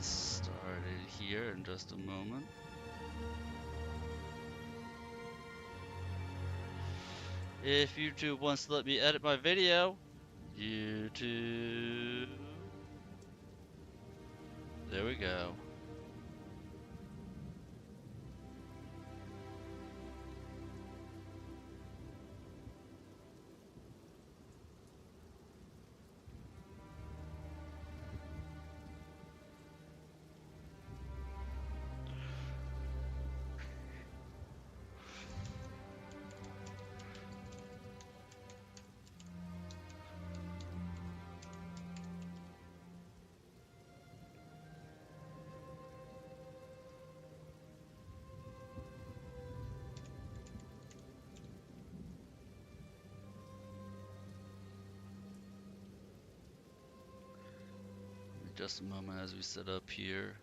started here in just a moment. If YouTube wants to let me edit my video, YouTube. There we go. Just a moment as we set up here.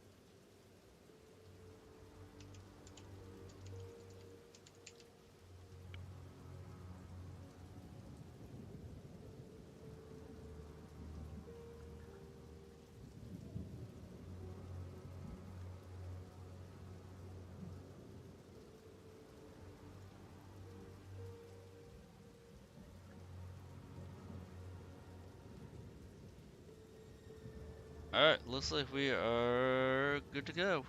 Alright, looks like we are good to go.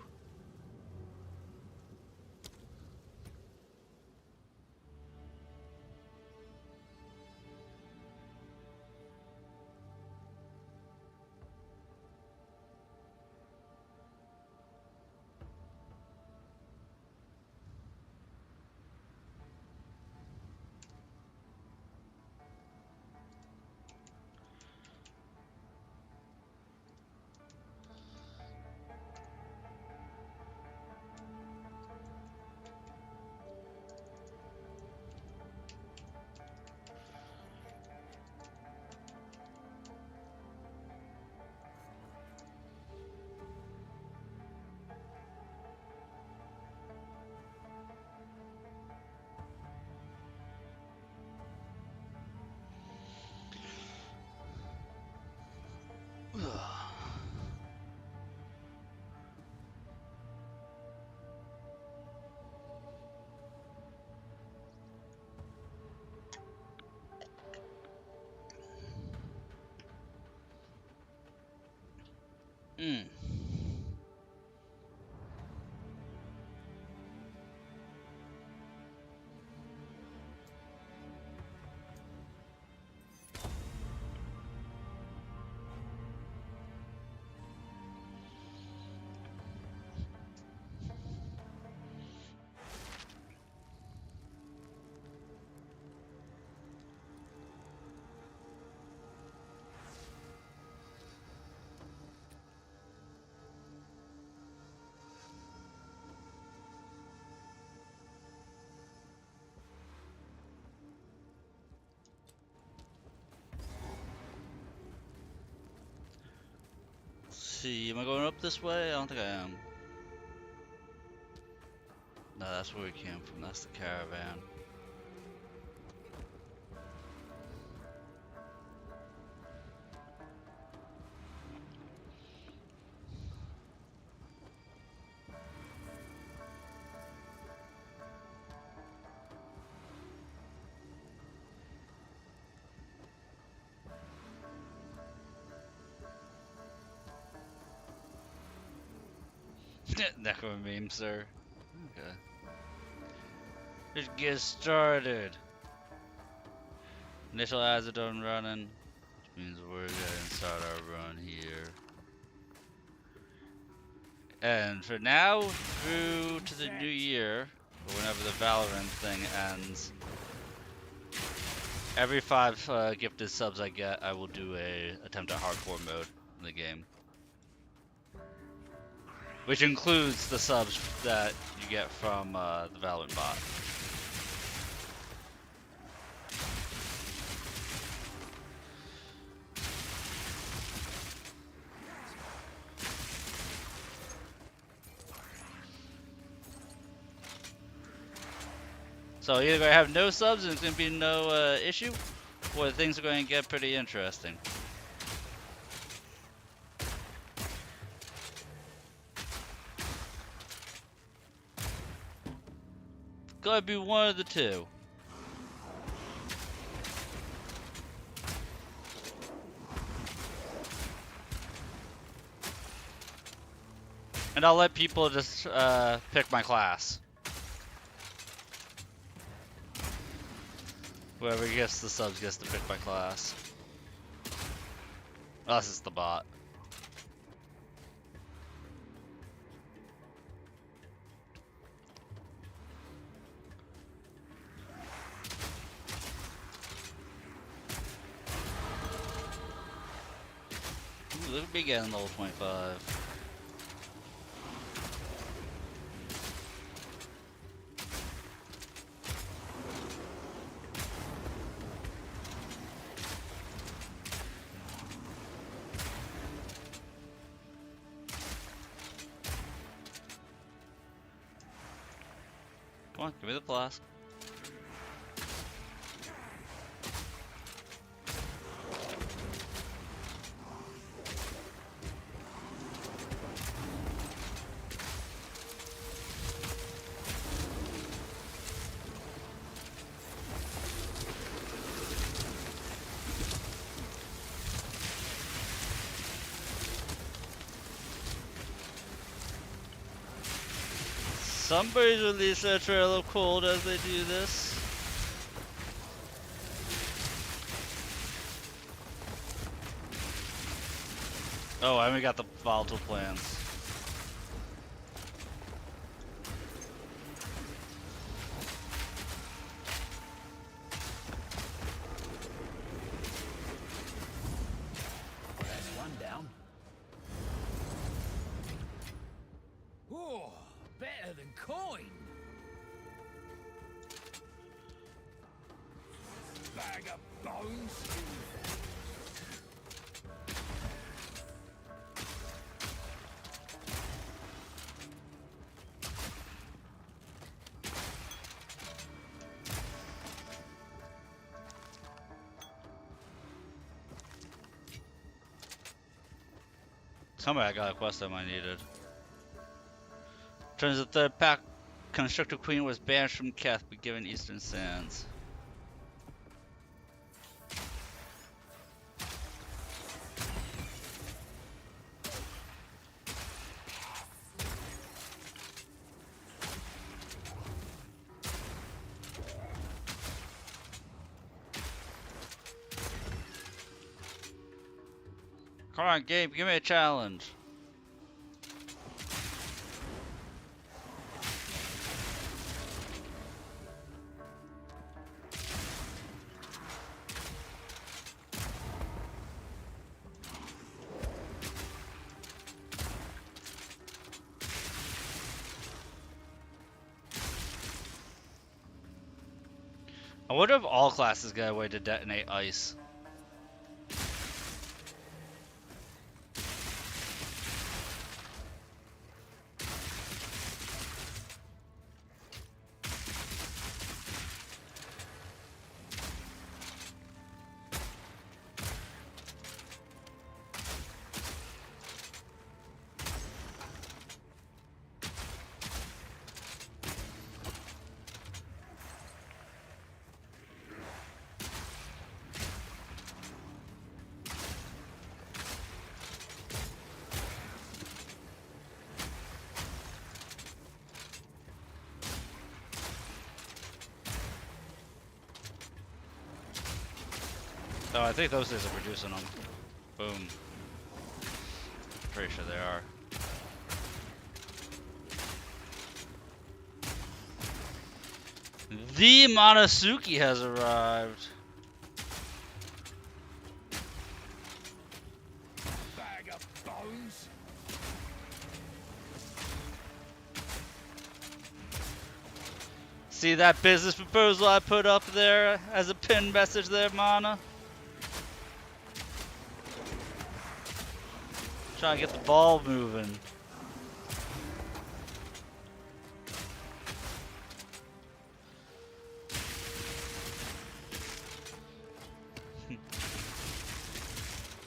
Hmm. See, am I going up this way? I don't think I am. No, that's where we came from. That's the caravan. Necro meme, sir. Okay. Let's get started. Initial ads are done running, which means we're gonna start our run here. And for now, through to the new year, or whenever the Valorant thing ends, every 5 gifted subs I get, I will do a attempt at hardcore mode in the game. Which includes the subs that you get from the Valorant bot. So either going to have no subs and it's going to be no issue, or things are going to get pretty interesting. Gotta be one of the two. And I'll let people just pick my class. Whoever gets the subs gets to pick my class. Unless it's the bot. Ooh, look at me getting level 25. Come on, give me the flask. Somebody's released their trail of cold as they do this. Oh, and we got the volatile plans. That's one down. Oh, better than coin. Bag of bones. Somebody I got a quest item I needed. Turns the third pack Constructor Queen was banished from Keth but given Eastern Sands. Come on, Gabe, give me a challenge. I wonder if all classes get a way to detonate ice. Oh, I think those things are producing them. Boom. Pretty sure they are. The Monosuke has arrived. Bag of bones. See that business proposal I put up there as a pinned message there, Mana? Trying to get the ball moving.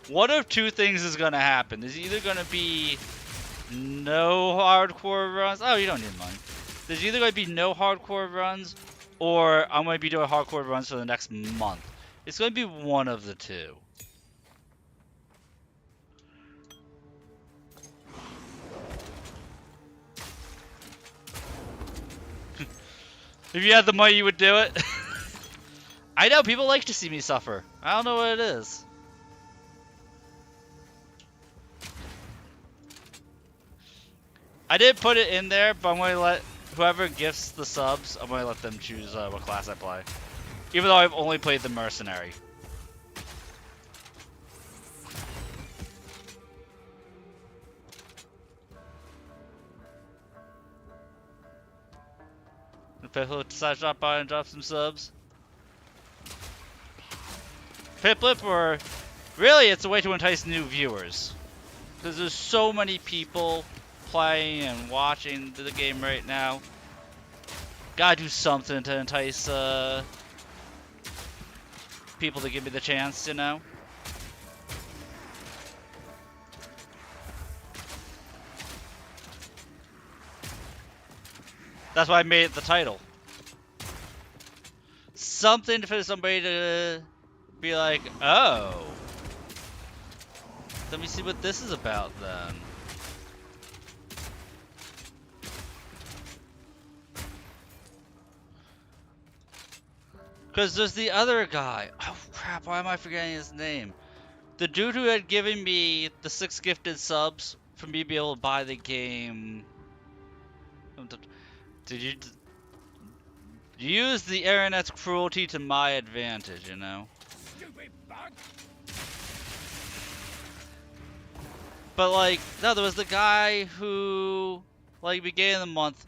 One of two things is gonna happen. There's either gonna be no hardcore runs. Oh, you don't need mine. There's either going to be no hardcore runs, or I'm going to be doing hardcore runs for the next month. It's going to be one of the two. If you had the money, you would do it. I know, people like to see me suffer. I don't know what it is. I did put it in there, but I'm going to let whoever gifts the subs, I'm going to let them choose what class I play. Even though I've only played the Mercenary. The Piplup decides to drop by and drop some subs. Piplup, or really it's a way to entice new viewers. Because there's so many people playing and watching the game right now. Gotta do something to entice people to give me the chance, you know? That's why I made it the title. Something for somebody to be like, oh. Let me see what this is about then. Because there's the other guy. Oh crap, why am I forgetting his name? The dude who had given me the 6 gifted subs for me to be able to buy the game. Did you use the internet's cruelty to my advantage, you know? Stupid bug. But like, no, there was the guy who, like, beginning of the month,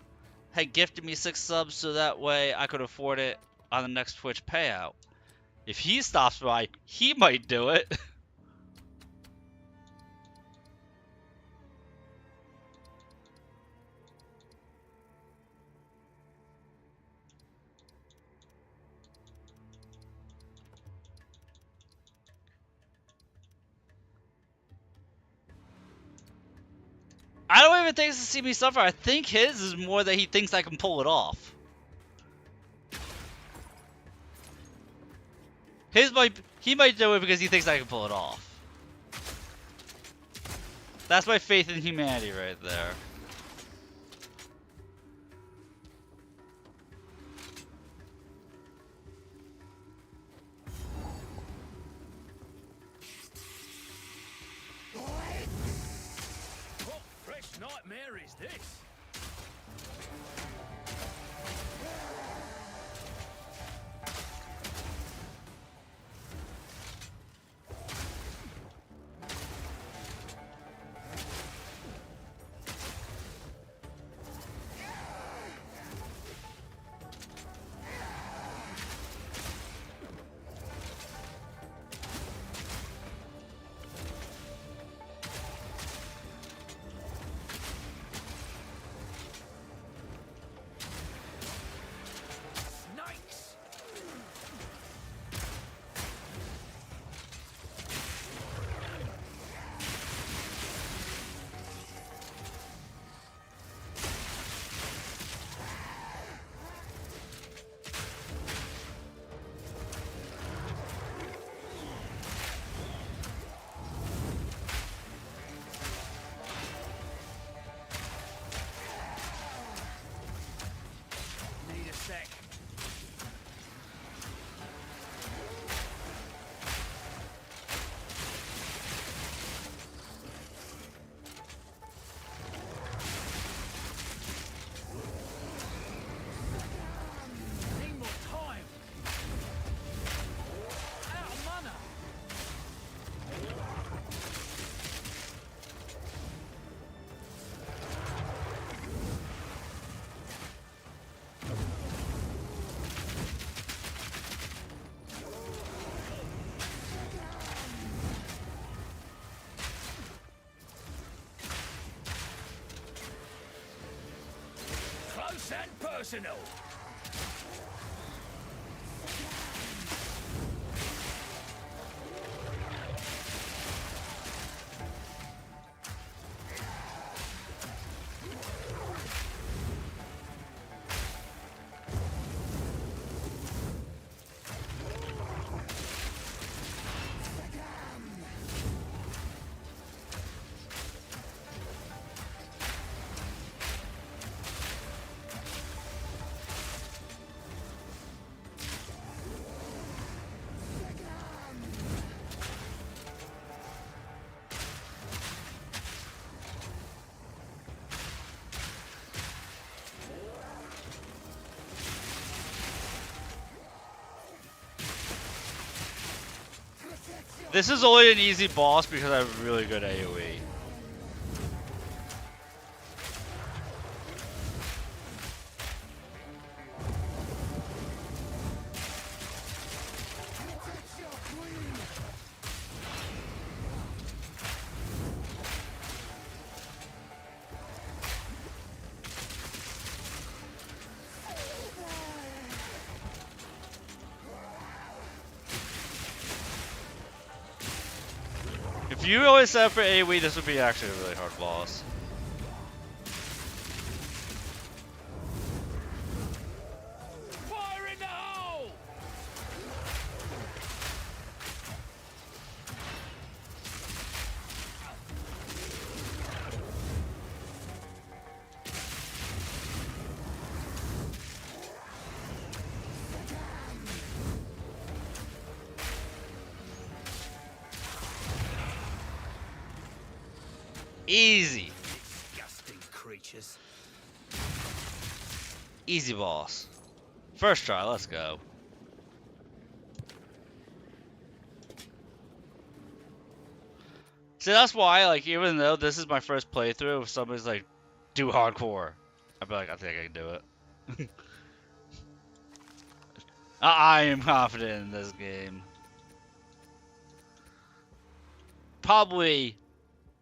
had gifted me 6 subs so that way I could afford it on the next Twitch payout. If he stops by, he might do it. I don't even think it's to see me suffer. I think his is more that he thinks I can pull it off. He might do it because he thinks I can pull it off. That's my faith in humanity right there. What fresh nightmare is this? Snakes. Need a sec. Need more time. Out of mana. Close and personal. This is only an easy boss because I have really good AoE. If you always set up for AoE, this would be actually a really hard boss. Fire in the hole! Easy. Disgusting creatures. Easy boss. First try, let's go. See, that's why, like, even though this is my first playthrough, if somebody's like, do hardcore, I'd be like, I think I can do it. I am confident in this game. Probably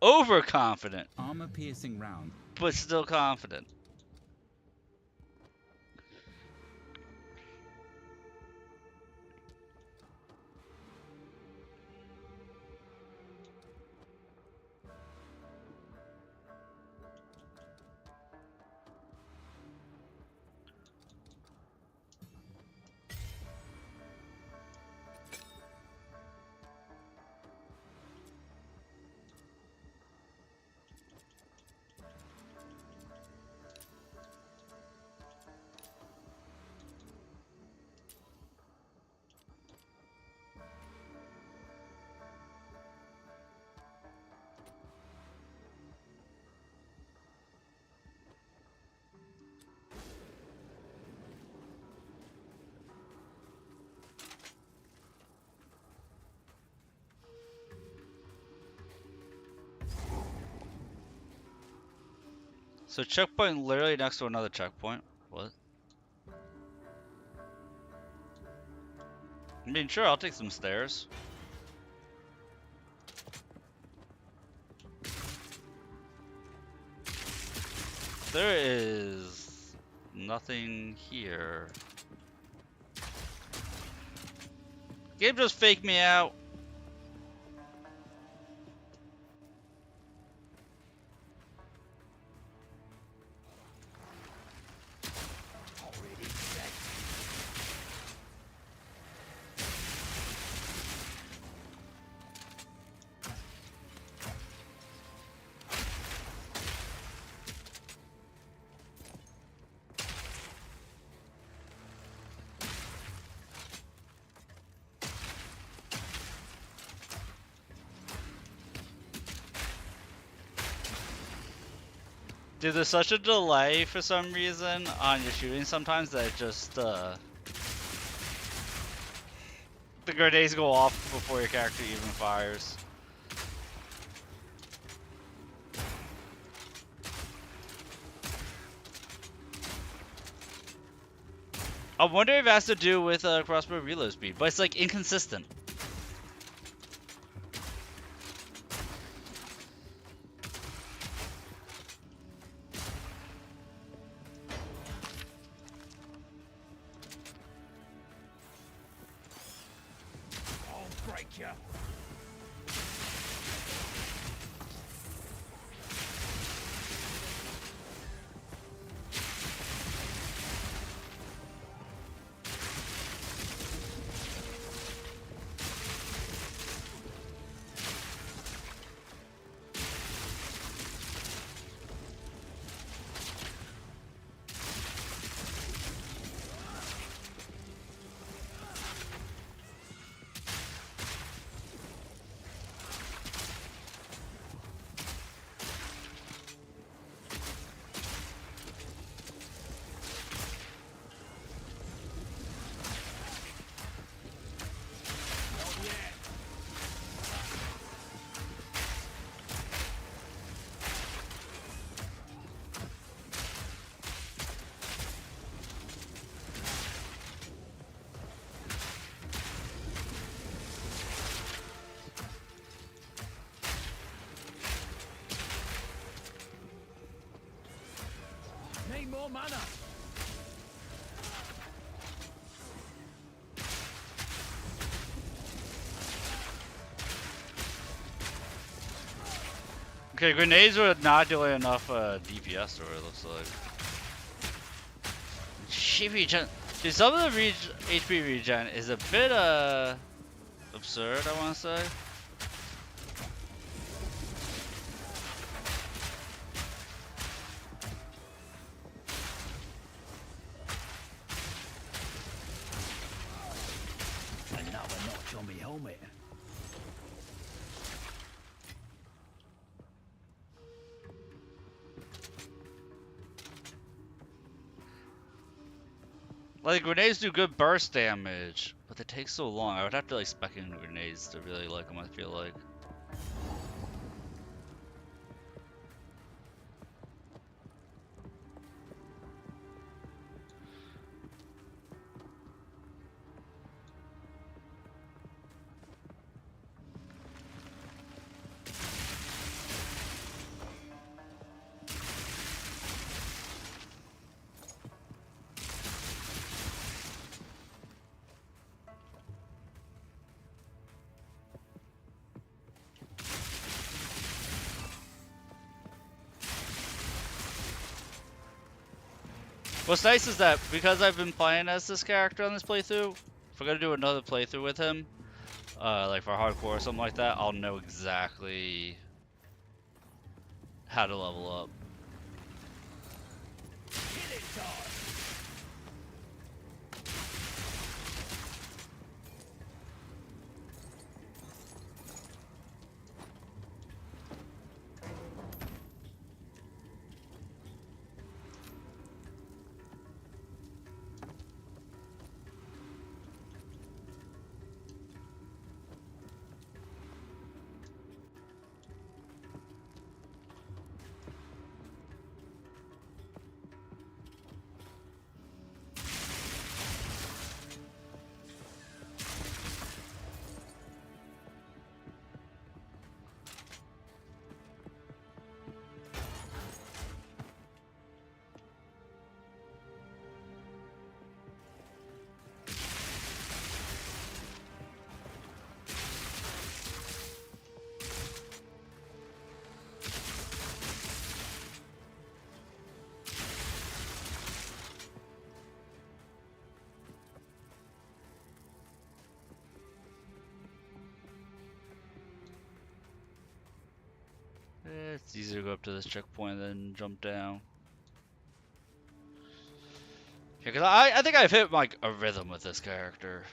overconfident, Armor-piercing round. but still confident. So checkpoint literally next to another checkpoint. What? I mean, sure, I'll take some stairs. There is nothing here. Game just faked me out. Already set. Dude, there's such a delay for some reason on your shooting sometimes that it just, the grenades go off before your character even fires. I wonder if it has to do with crossbow reload speed, but it's like inconsistent. I'll break you. more mana. Okay, grenades were not doing enough DPS to it, looks like. HP regen. Dude, some of the HP regen is a bit absurd, I want to say. Another notch on me helmet. Like, grenades do good burst damage, but they take so long. I would have to like spec in grenades to really like them, I feel like. What's nice is that because I've been playing as this character on this playthrough, if we're gonna do another playthrough with him, like for hardcore or something like that, I'll know exactly how to level up. Kill it time. It's easier to go up to this checkpoint than jump down. Yeah, cause I think I've hit like a rhythm with this character.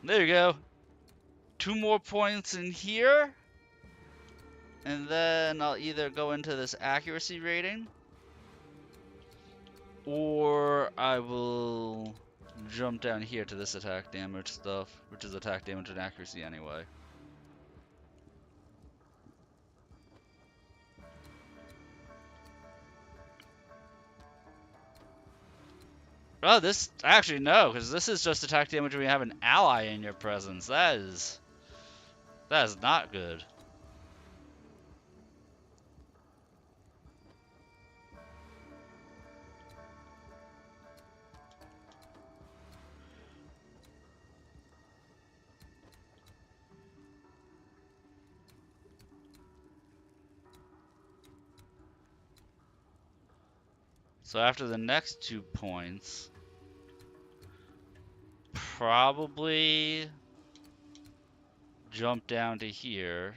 There you go. 2 more points in here. And then I'll either go into this accuracy rating, or I will jump down here to this attack damage stuff, which is attack damage and accuracy anyway. Oh, this actually no, because this is just attack damage when you have an ally in your presence. That is not good. So after the next 2 points, probably jump down to here.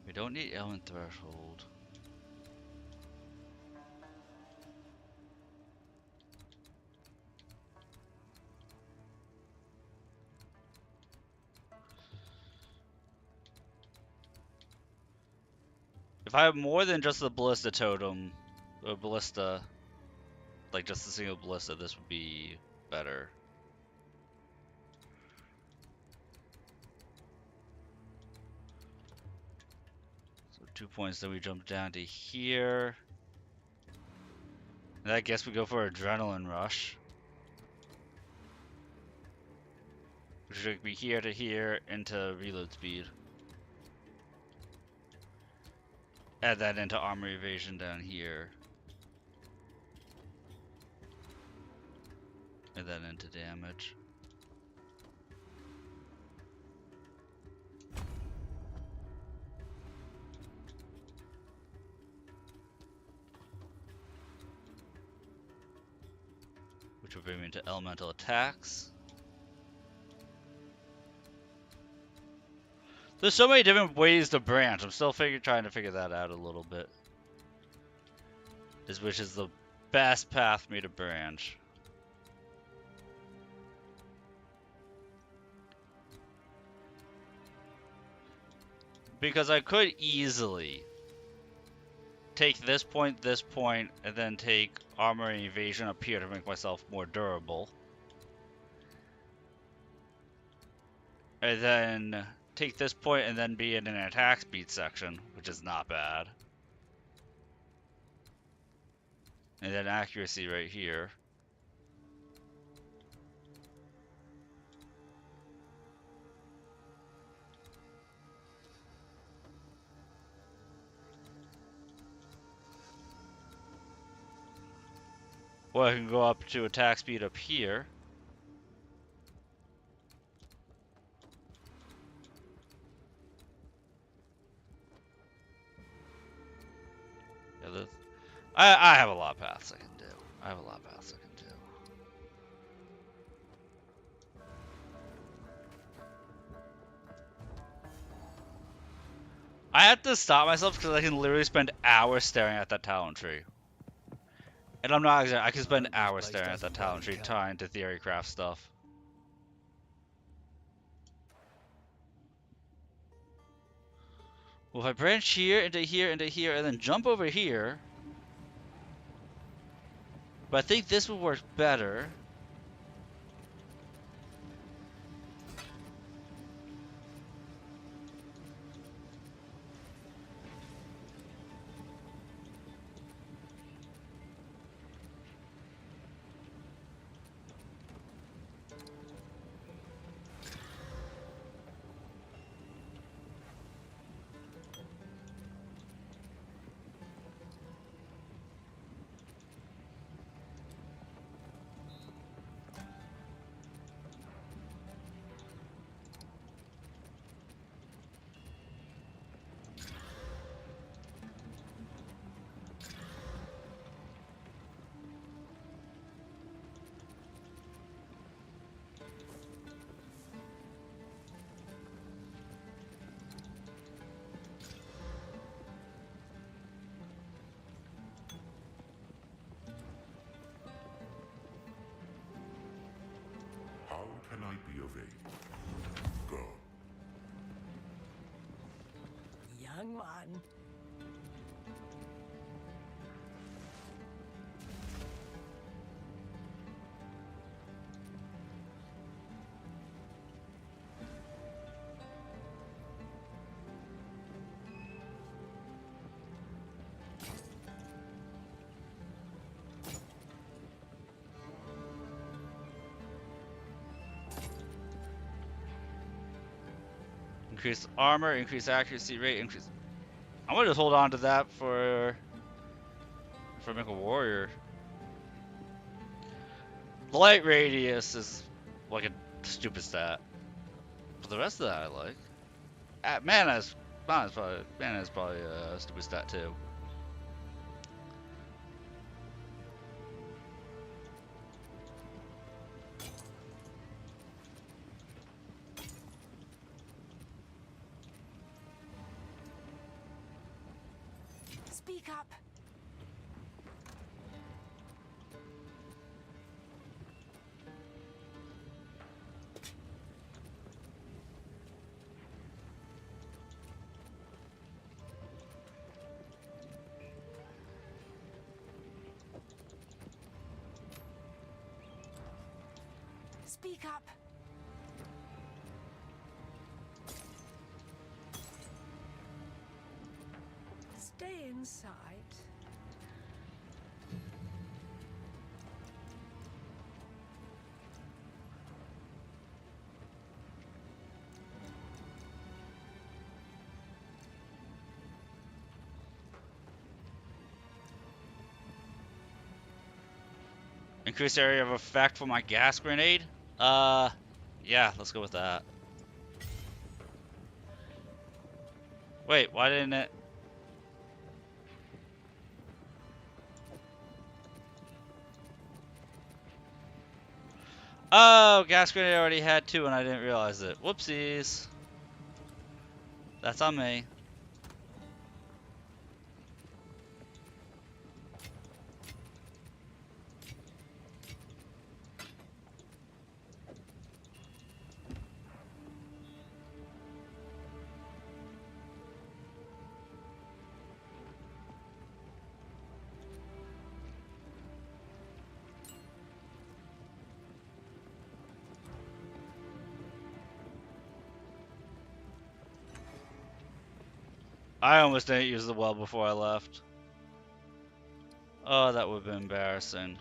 We don't need element threshold. If I have more than just the ballista totem, a ballista, like just a single ballista, this would be better. So 2 points, then we jump down to here. And I guess we go for adrenaline rush. Which should be here to here into reload speed. Add that into armor evasion down here. And then into damage. Which will bring me into elemental attacks. There's so many different ways to branch. I'm still trying to figure that out a little bit. Which is the best path for me to branch. Because I could easily take this point, and then take armor and evasion up here to make myself more durable. And then take this point and then be in an attack speed section, which is not bad. And then accuracy right here. Or I can go up to attack speed up here. Yeah, I have a lot of paths I can do. I have a lot of paths I can do. I have to stop myself because I can literally spend hours staring at that talon tree. And I'm not exaggerating, I can spend hours staring at that talon tree trying to theory craft stuff. Well, if I branch here, into here, into here, and then jump over here. But I think this would work better. How can I be of aid? Go. Young one. Increase armor, increase accuracy rate, increase... I'm gonna just hold on to that for make a warrior. Light radius is like a stupid stat. But the rest of that I like. Mana is probably a stupid stat too. Speak up. Speak up. Stay inside. Increase area of effect for my gas grenade? Yeah, let's go with that. Wait, why didn't it? Oh, gas grenade already had 2 and I didn't realize it. Whoopsies. That's on me. I almost didn't use the well before I left. Oh, that would have been embarrassing.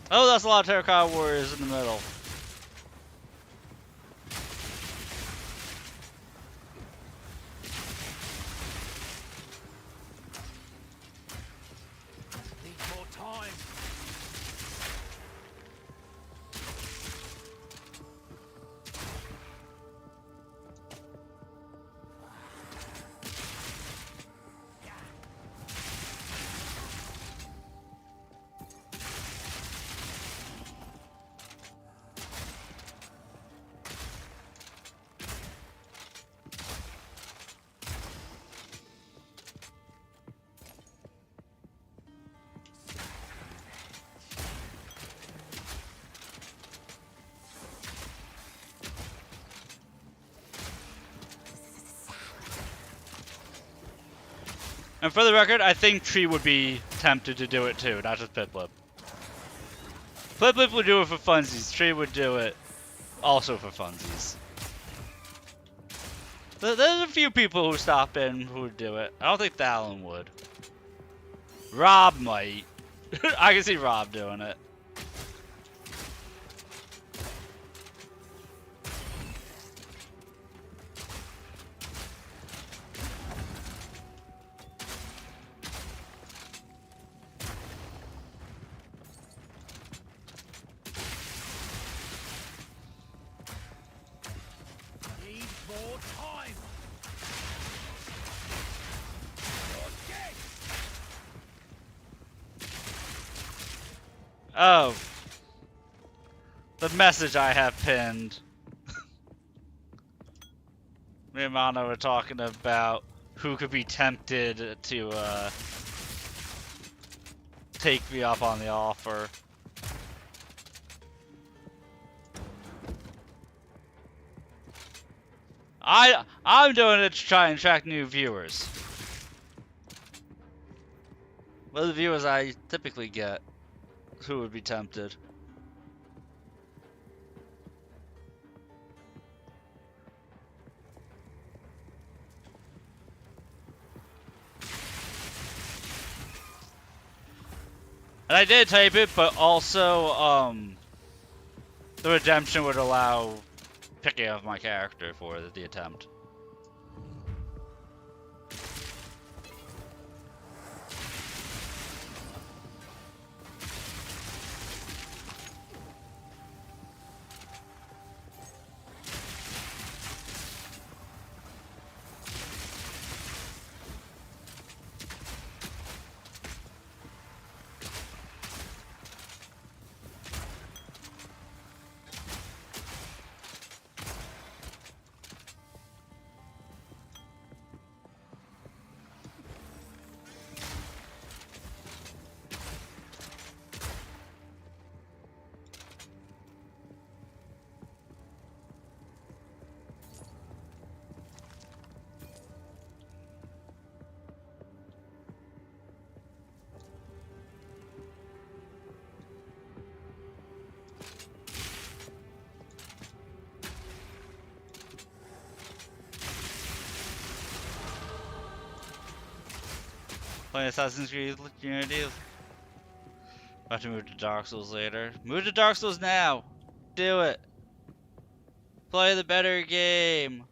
Oh, that's a lot of Terracotta Warriors in the middle. Need more time. And for the record, I think Tree would be tempted to do it too, not just Piplup. Piplup would do it for funsies. Tree would do it also for funsies. There's a few people who stop in who would do it. I don't think Thalen would. Rob might. I can see Rob doing it. Need more time. Oh. The message I have pinned. Me and Mono were talking about who could be tempted to take me up on the offer. I'm doing it to try and attract new viewers. Well, the viewers I typically get, who would be tempted. And I did type it, but also, the redemption would allow picking up my character for the attempt. Playing Assassin's Creed Unity. I have to move to Dark Souls later. Move to Dark Souls now. Do it. Play the better game.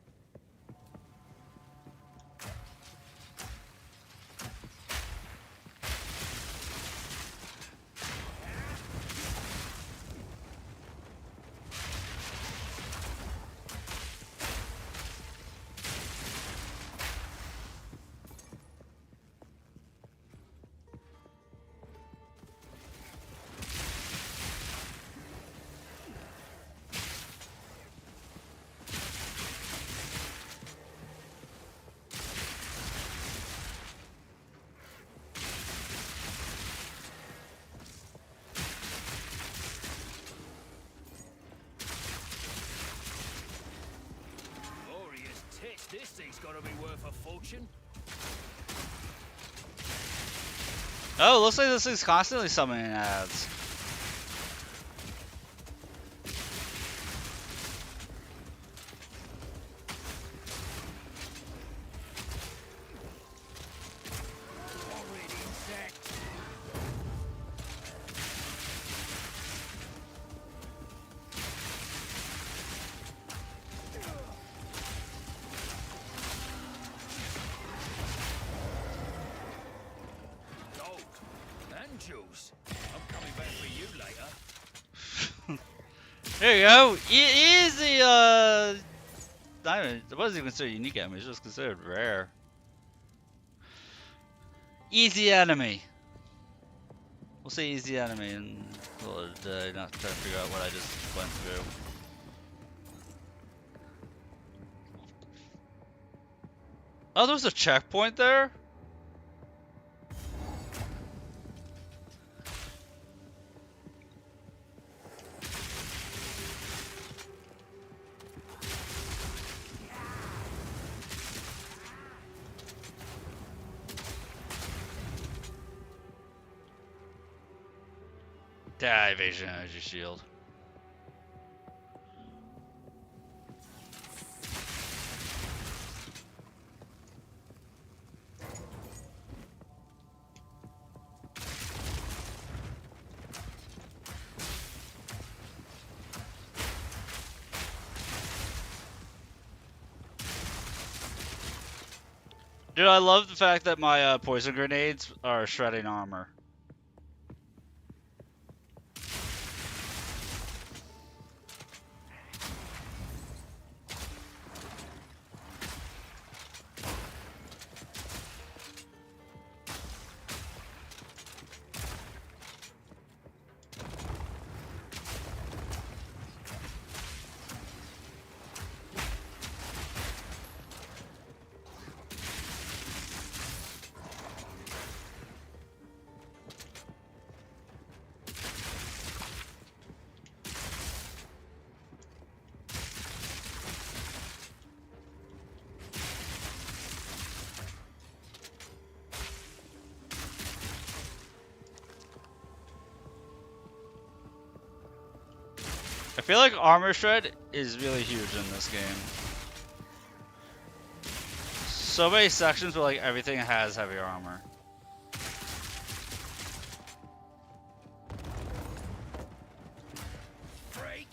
Glorious tits, this thing's gotta be worth a fortune. Oh, looks like this thing's constantly summoning ads. Horrid insect. Gold and jewels. I'm coming back for you later. There you go. Easy. It wasn't even considered unique enemy. It was just considered rare. Easy enemy. We'll say easy enemy and call it a day. Not trying to figure out what I just went through. Oh, there's a checkpoint there? Evasion energy shield. Dude, I love the fact that my poison grenades are shredding armor. I feel like armor shred is really huge in this game. So many sections where like everything has heavy armor. Freak.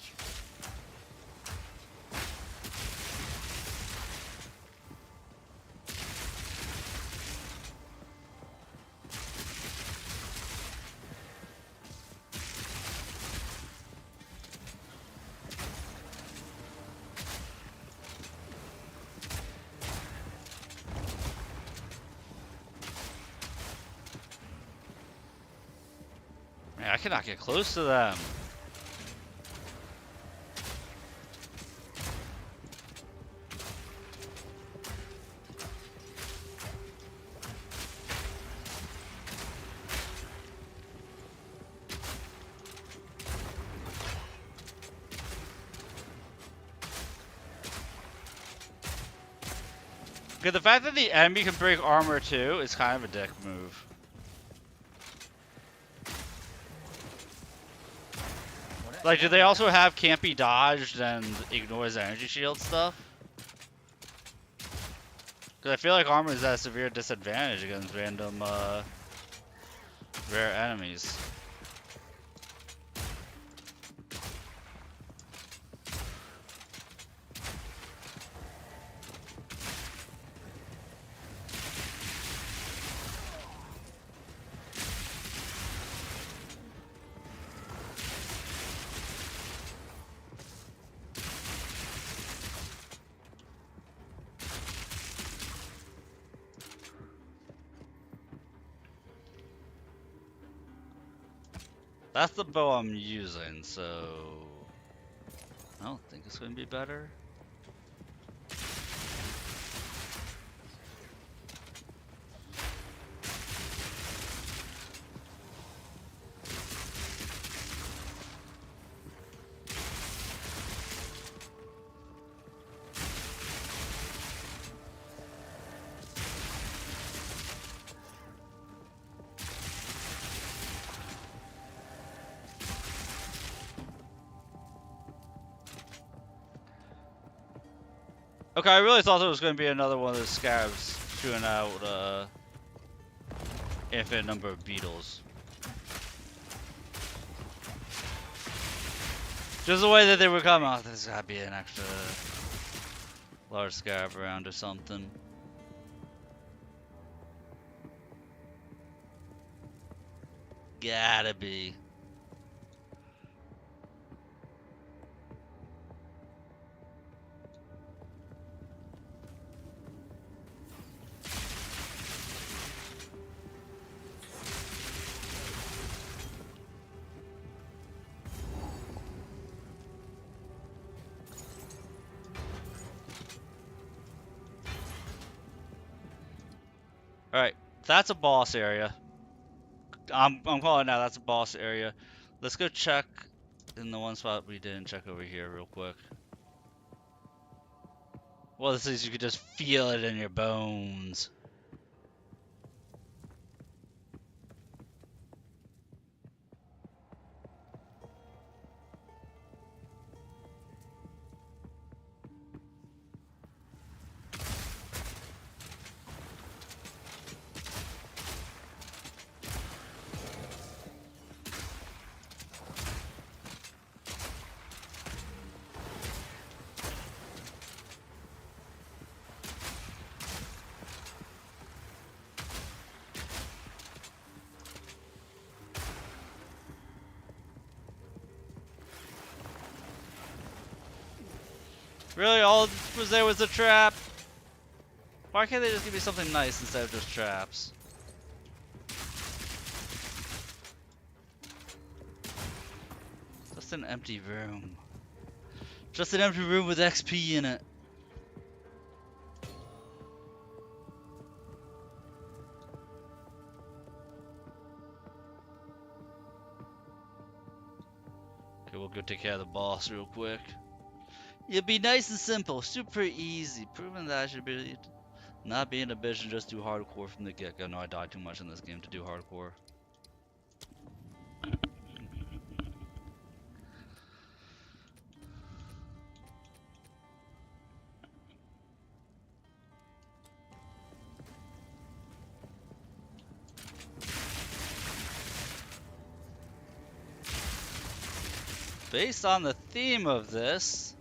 Man, I cannot get close to them. Okay, the fact that the enemy can break armor too is kind of a dick move. Like, do they also have can't be dodged and ignores energy shield stuff? Cause I feel like armor is at a severe disadvantage against random rare enemies. That's the bow I'm using, so I don't think it's gonna be better. Okay, I really thought there was going to be another one of those scabs shooting out infinite number of beetles. Just the way that they were coming, oh, there's gotta be an extra large scab around or something. Gotta be. Alright, that's a boss area. I'm calling it now, that's a boss area. Let's go check in the one spot we didn't check over here real quick. Well, this is you could just feel it in your bones. Really, all was there was a trap? Why can't they just give me something nice instead of just traps? Just an empty room. Just an empty room with XP in it. Okay, we'll go take care of the boss real quick. It'll be nice and simple, super easy, proving that I should be not being a bitch and just do hardcore from the get-go. No, I died too much in this game to do hardcore. Based on the theme of this,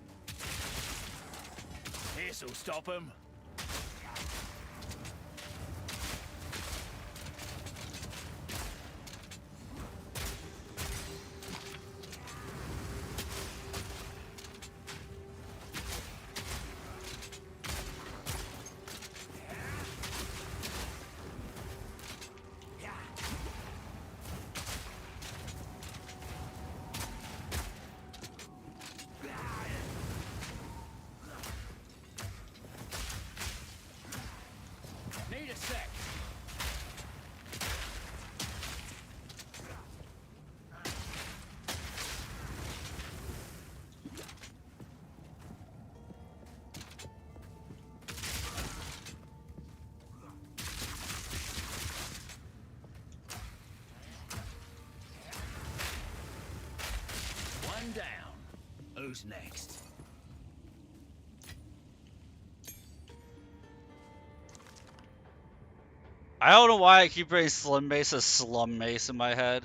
This'll stop him. Need a sec. One down. Who's next? I don't know why I keep reading Slim Mace as Slum Mace in my head.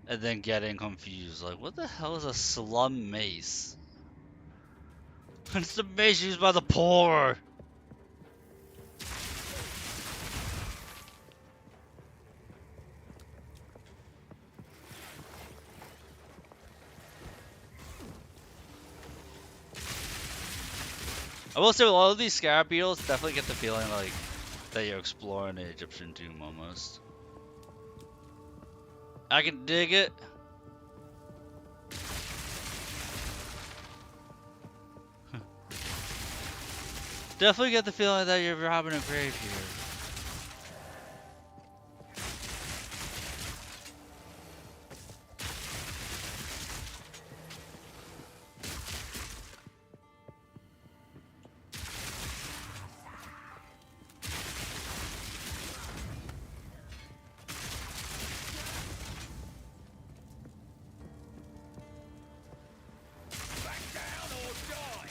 And then getting confused. Like, what the hell is a slum mace? It's the mace used by the poor! I will say with all of these scarab beetles, definitely get the feeling like that you're exploring the Egyptian tomb almost. I can dig it. Definitely get the feeling that you're robbing a grave here. Back down or die.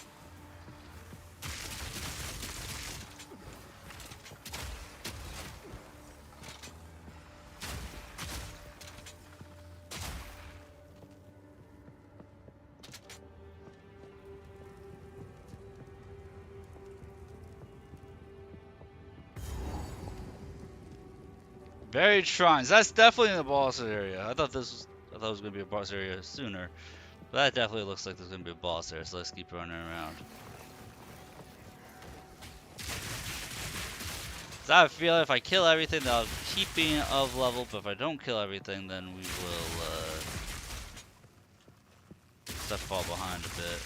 Buried shrines. That's definitely in the boss area. I thought it was gonna be a boss area sooner. But that definitely looks like there's gonna be a boss there, so let's keep running around. So I have a feeling if I kill everything, then I'll keep being of level, but if I don't kill everything, then we will step fall behind a bit.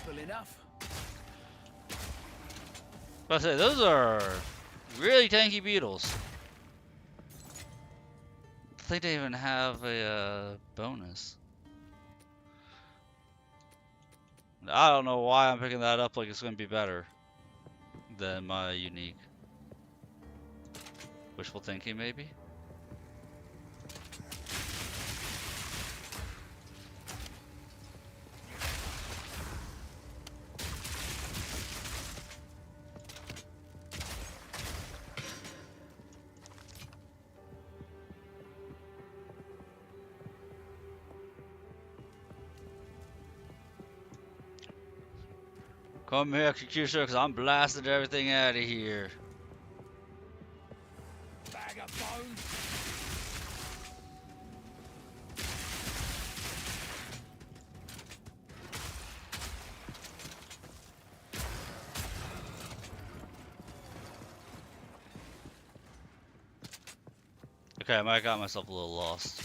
Simple enough. But I say those are really tanky beetles. I think they even have a bonus. I don't know why I'm picking that up like it's gonna be better than my unique. Wishful thinking, maybe? Come here, Executioner, because I'm blasting everything out of here. Bag of bones. Okay, I might have got myself a little lost.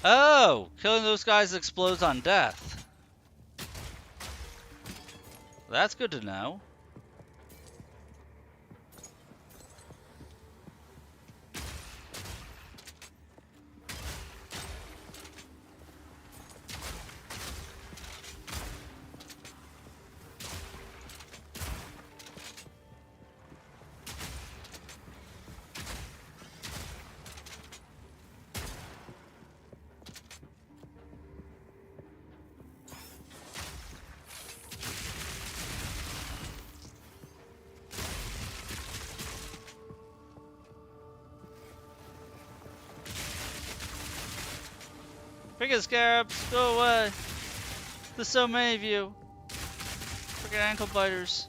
Oh! Killing those guys explodes on death. That's good to know. Freaking scarabs, go away. There's so many of you. Freaking ankle biters.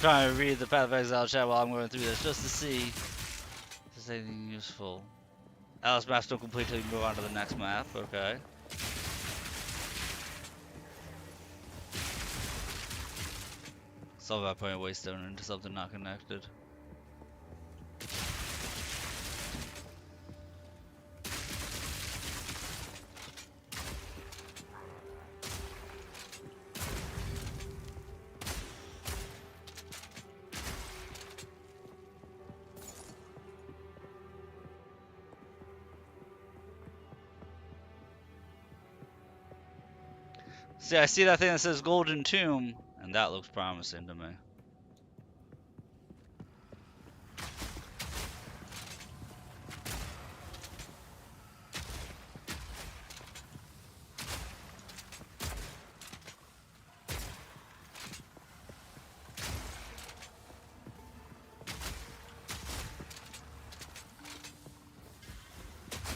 Trying to read the Path of Exile chat while I'm going through this just to see if there's anything useful. Alice maps don't complete till you move on to the next map, okay. It's all about putting a waystone into something not connected. See, I see that thing that says Golden Tomb, and that looks promising to me.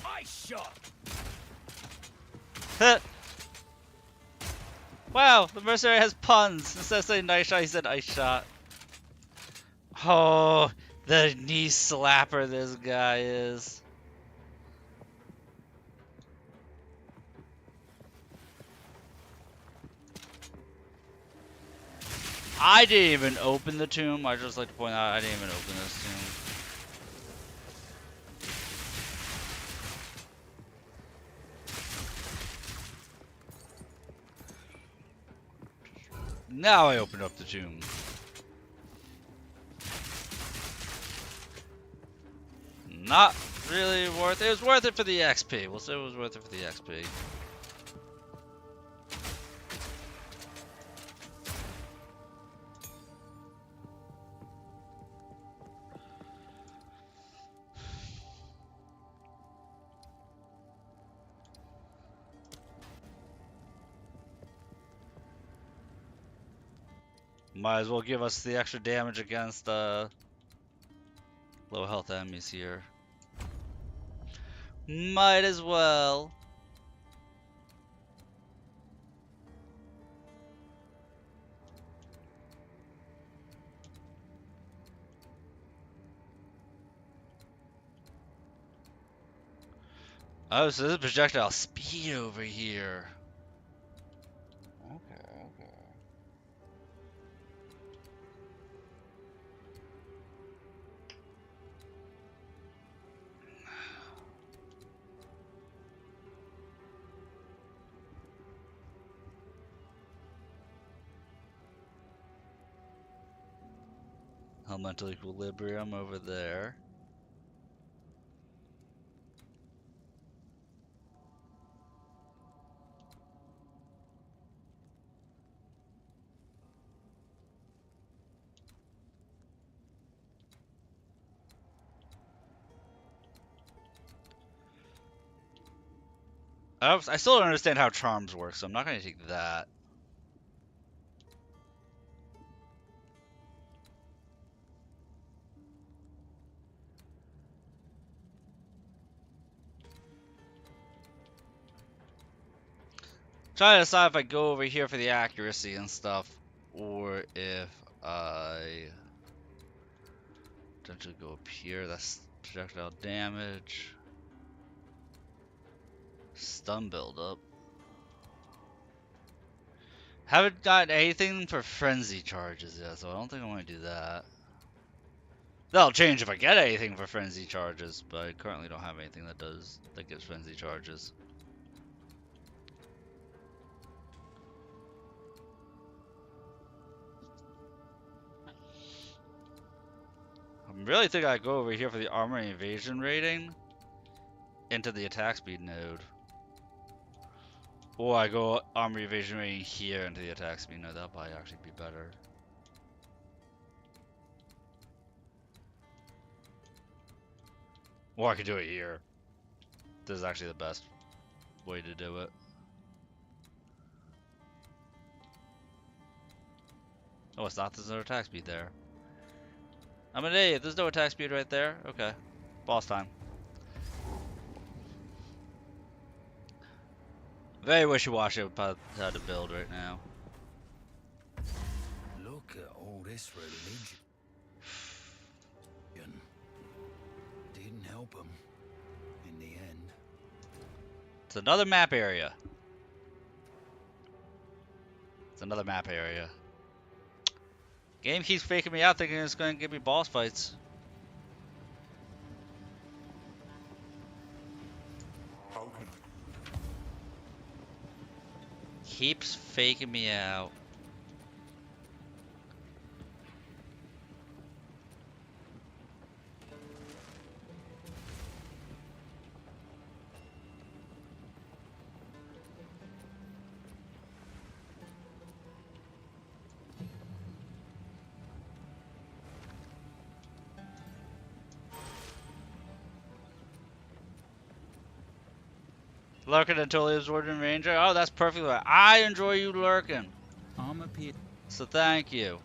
Ice shot. Wow, the mercenary has puns. Instead of saying nice shot, he said ice shot. Oh, the knee slapper this guy is. I didn't even open the tomb. I just like to point out I didn't even open this tomb. Now I open up the tomb. Not really worth it. It was worth it for the XP. We'll say it was worth it for the XP. Might as well give us the extra damage against low health enemies here. Might as well. Oh, so this is projectile speed over here. Okay, okay. Elemental equilibrium over there. I still don't understand how charms work, so I'm not going to take that. Trying to decide if I go over here for the accuracy and stuff, or if I potentially go up here. That's projectile damage. Stun buildup. Haven't gotten anything for frenzy charges yet, so I don't think I want to do that. That'll change if I get anything for frenzy charges, but I currently don't have anything that gives frenzy charges. I really think I go over here for the armor and evasion rating into the attack speed node. Or I go armor evasion rating here into the attack speed node. That'll probably actually be better. Or I could do it here. This is actually the best way to do it. Oh, it's not. There's no attack speed there. I'm an idiot. There's no attack speed right there. Okay. Boss time. Very wishy-washy about how to build right now. Look at all this religion. Didn't help him in the end. It's another map area. It's another map area. Game keeps faking me out thinking it's going to give me boss fights. How can Keeps faking me out. Lurking until he absorbed in Ranger? Oh, that's perfectly right. I enjoy you lurking. I'm a pit. So thank you.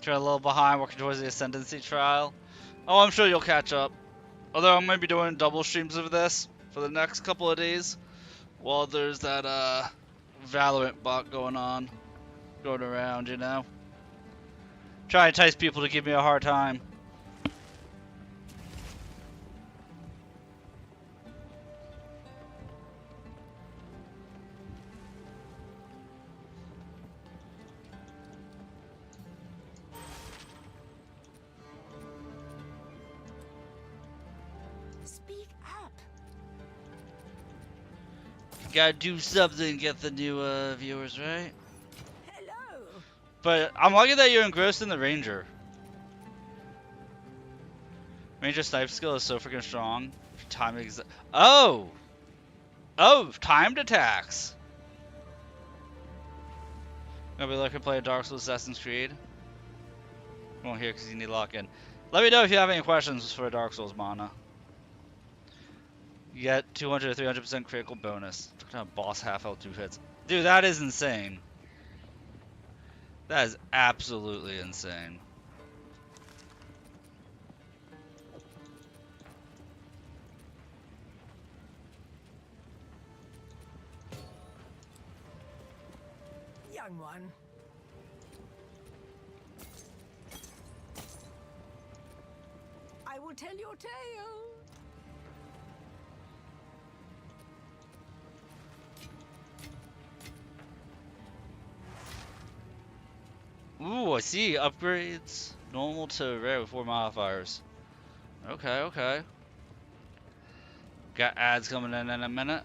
Try a little behind, working towards the Ascendancy trial. Oh, I'm sure you'll catch up. Although I'm going to be doing double streams of this for the next couple of days. While there's that Valorant bot going around, you know. Try to entice people to give me a hard time. Speak up. Gotta do something to get the new viewers, right? Hello. But I'm lucky that you're engrossed in the Ranger. Ranger snipe skill is so freaking strong. Time Oh! Oh, timed attacks. Gonna be looking to play Dark Souls Assassin's Creed. Won't hear because you need lock in. Let me know if you have any questions for Dark Souls mana. You get 200 to 300% critical bonus. Kind of boss half health 2 hits. Dude, that is insane. That is absolutely insane. Young one. I will tell your tale. Ooh, I see. Upgrades normal to rare with 4 modifiers. Okay, okay. Got ads coming in a minute.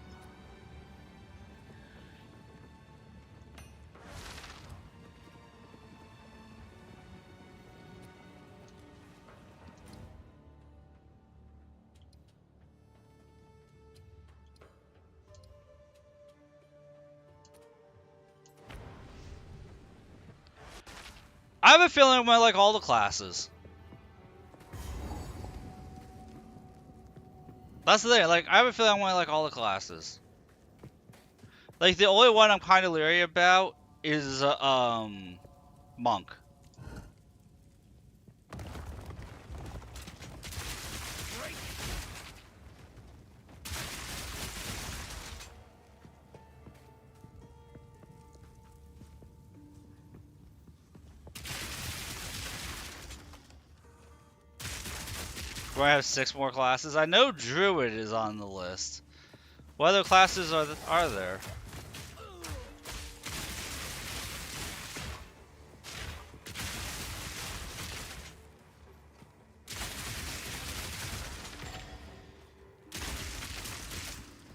I have a feeling I might like all the classes. That's the thing, like, I have a feeling I want to like all the classes. Like, the only one I'm kind of leery about is, Monk. Do I have 6 more classes? I know Druid is on the list. What other classes are there?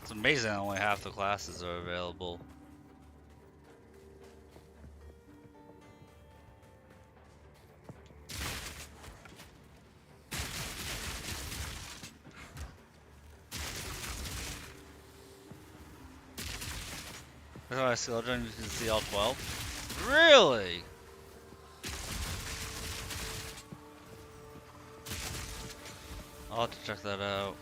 It's amazing that only half the classes are available. That's why I skill you can see all 12. Really? I'll have to check that out.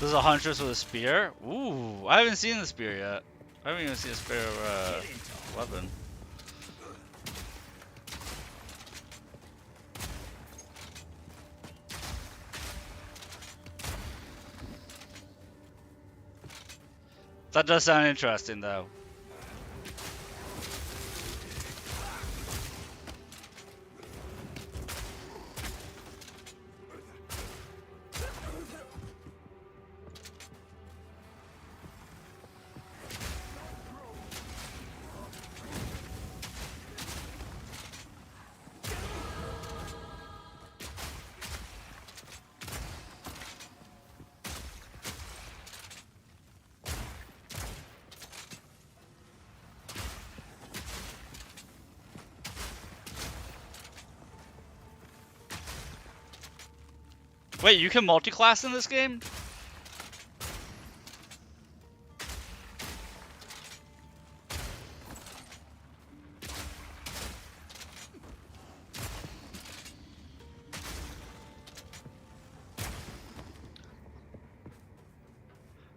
There's a huntress with a spear? Ooh, I haven't seen the spear yet. I haven't even seen a spear weapon. That does sound interesting though. Wait, you can multi-class in this game?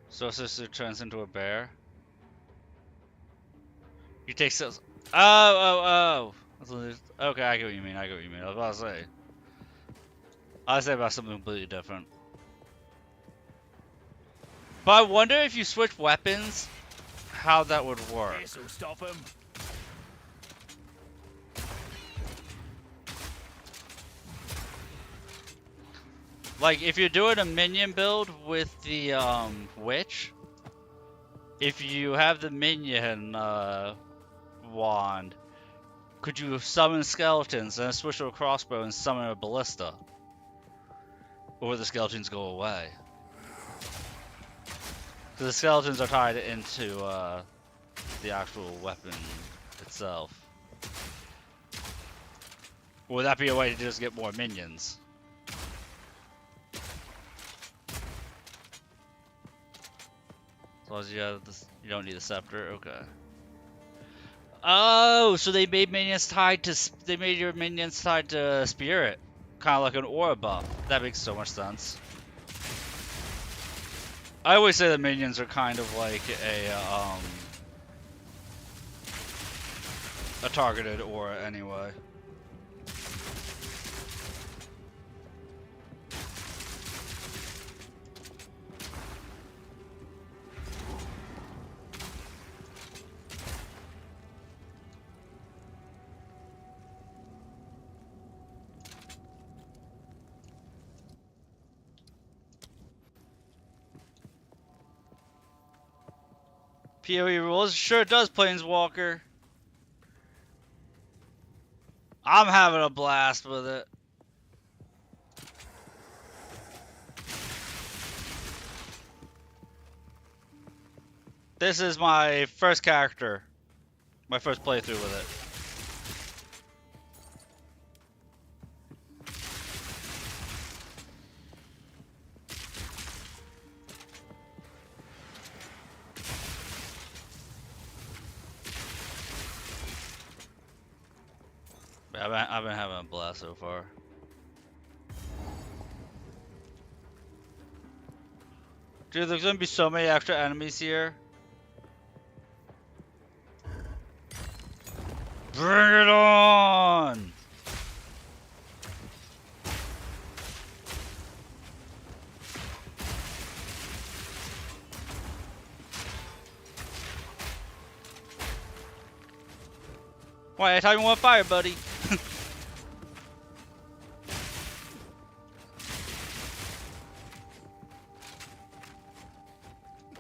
So sister turns into a bear. You take sales. Oh. Okay, I get what you mean. I get what you mean. I was about to say. I was saying about something completely different. But I wonder if you switch weapons, how that would work. This'll stop him. Like, if you're doing a minion build with the witch, if you have the minion wand, could you summon skeletons and then switch to a crossbow and summon a ballista? Or the skeletons go away? Because the skeletons are tied into the actual weapon itself. Or would that be a way to just get more minions? As long as you have this, you don't need a scepter. Okay. Oh, so they made minions tied to your minions tied to spirit, kind of like an aura buff. That makes so much sense. I always say the minions are kind of like a targeted aura anyway. PoE rules? Sure it does, Planeswalker. I'm having a blast with it. This is my first character. My first playthrough with it. I've been having a blast so far. Dude, there's gonna be so many extra enemies here. Bring it on! Why, I thought you want fire, buddy.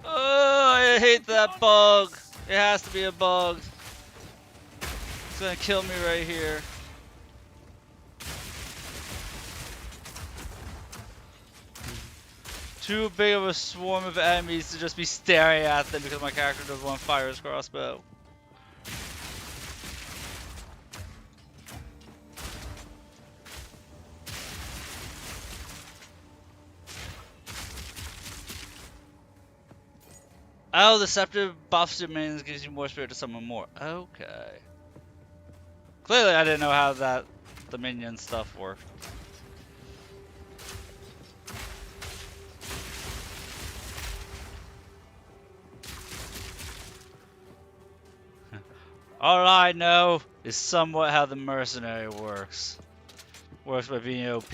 Oh, I hate that bug. It has to be a bug. It's gonna kill me right here. Too big of a swarm of enemies to just be staring at them because my character doesn't want to fire his crossbow. Oh, the scepter buffs your minions, gives you more spirit to summon more. Okay. Clearly I didn't know how the minion stuff worked. All I know is somewhat how the mercenary works. Works by being OP.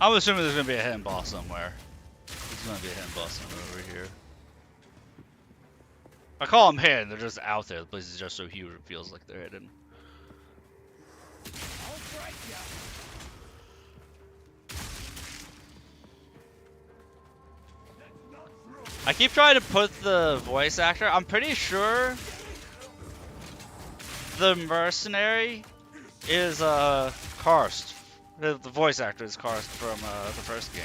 I'm assuming there's gonna be a hidden boss somewhere. There's gonna be a hidden boss somewhere over here. I call them hidden, they're just out there. The place is just so huge it feels like they're hidden. I'll break ya. I keep trying to put the voice actor. I'm pretty sure the mercenary is Karst. The voice actor is Karst from the first game,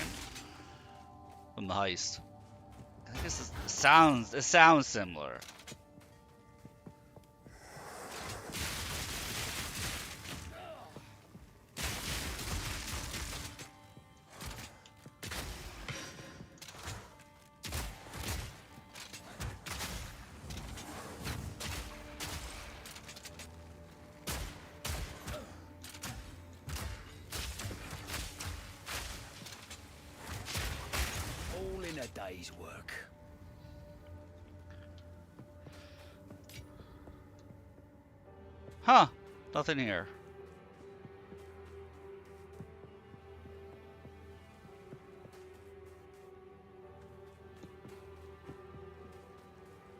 from the heist. I think it sounds similar. All in a day's work. Huh? Nothing here.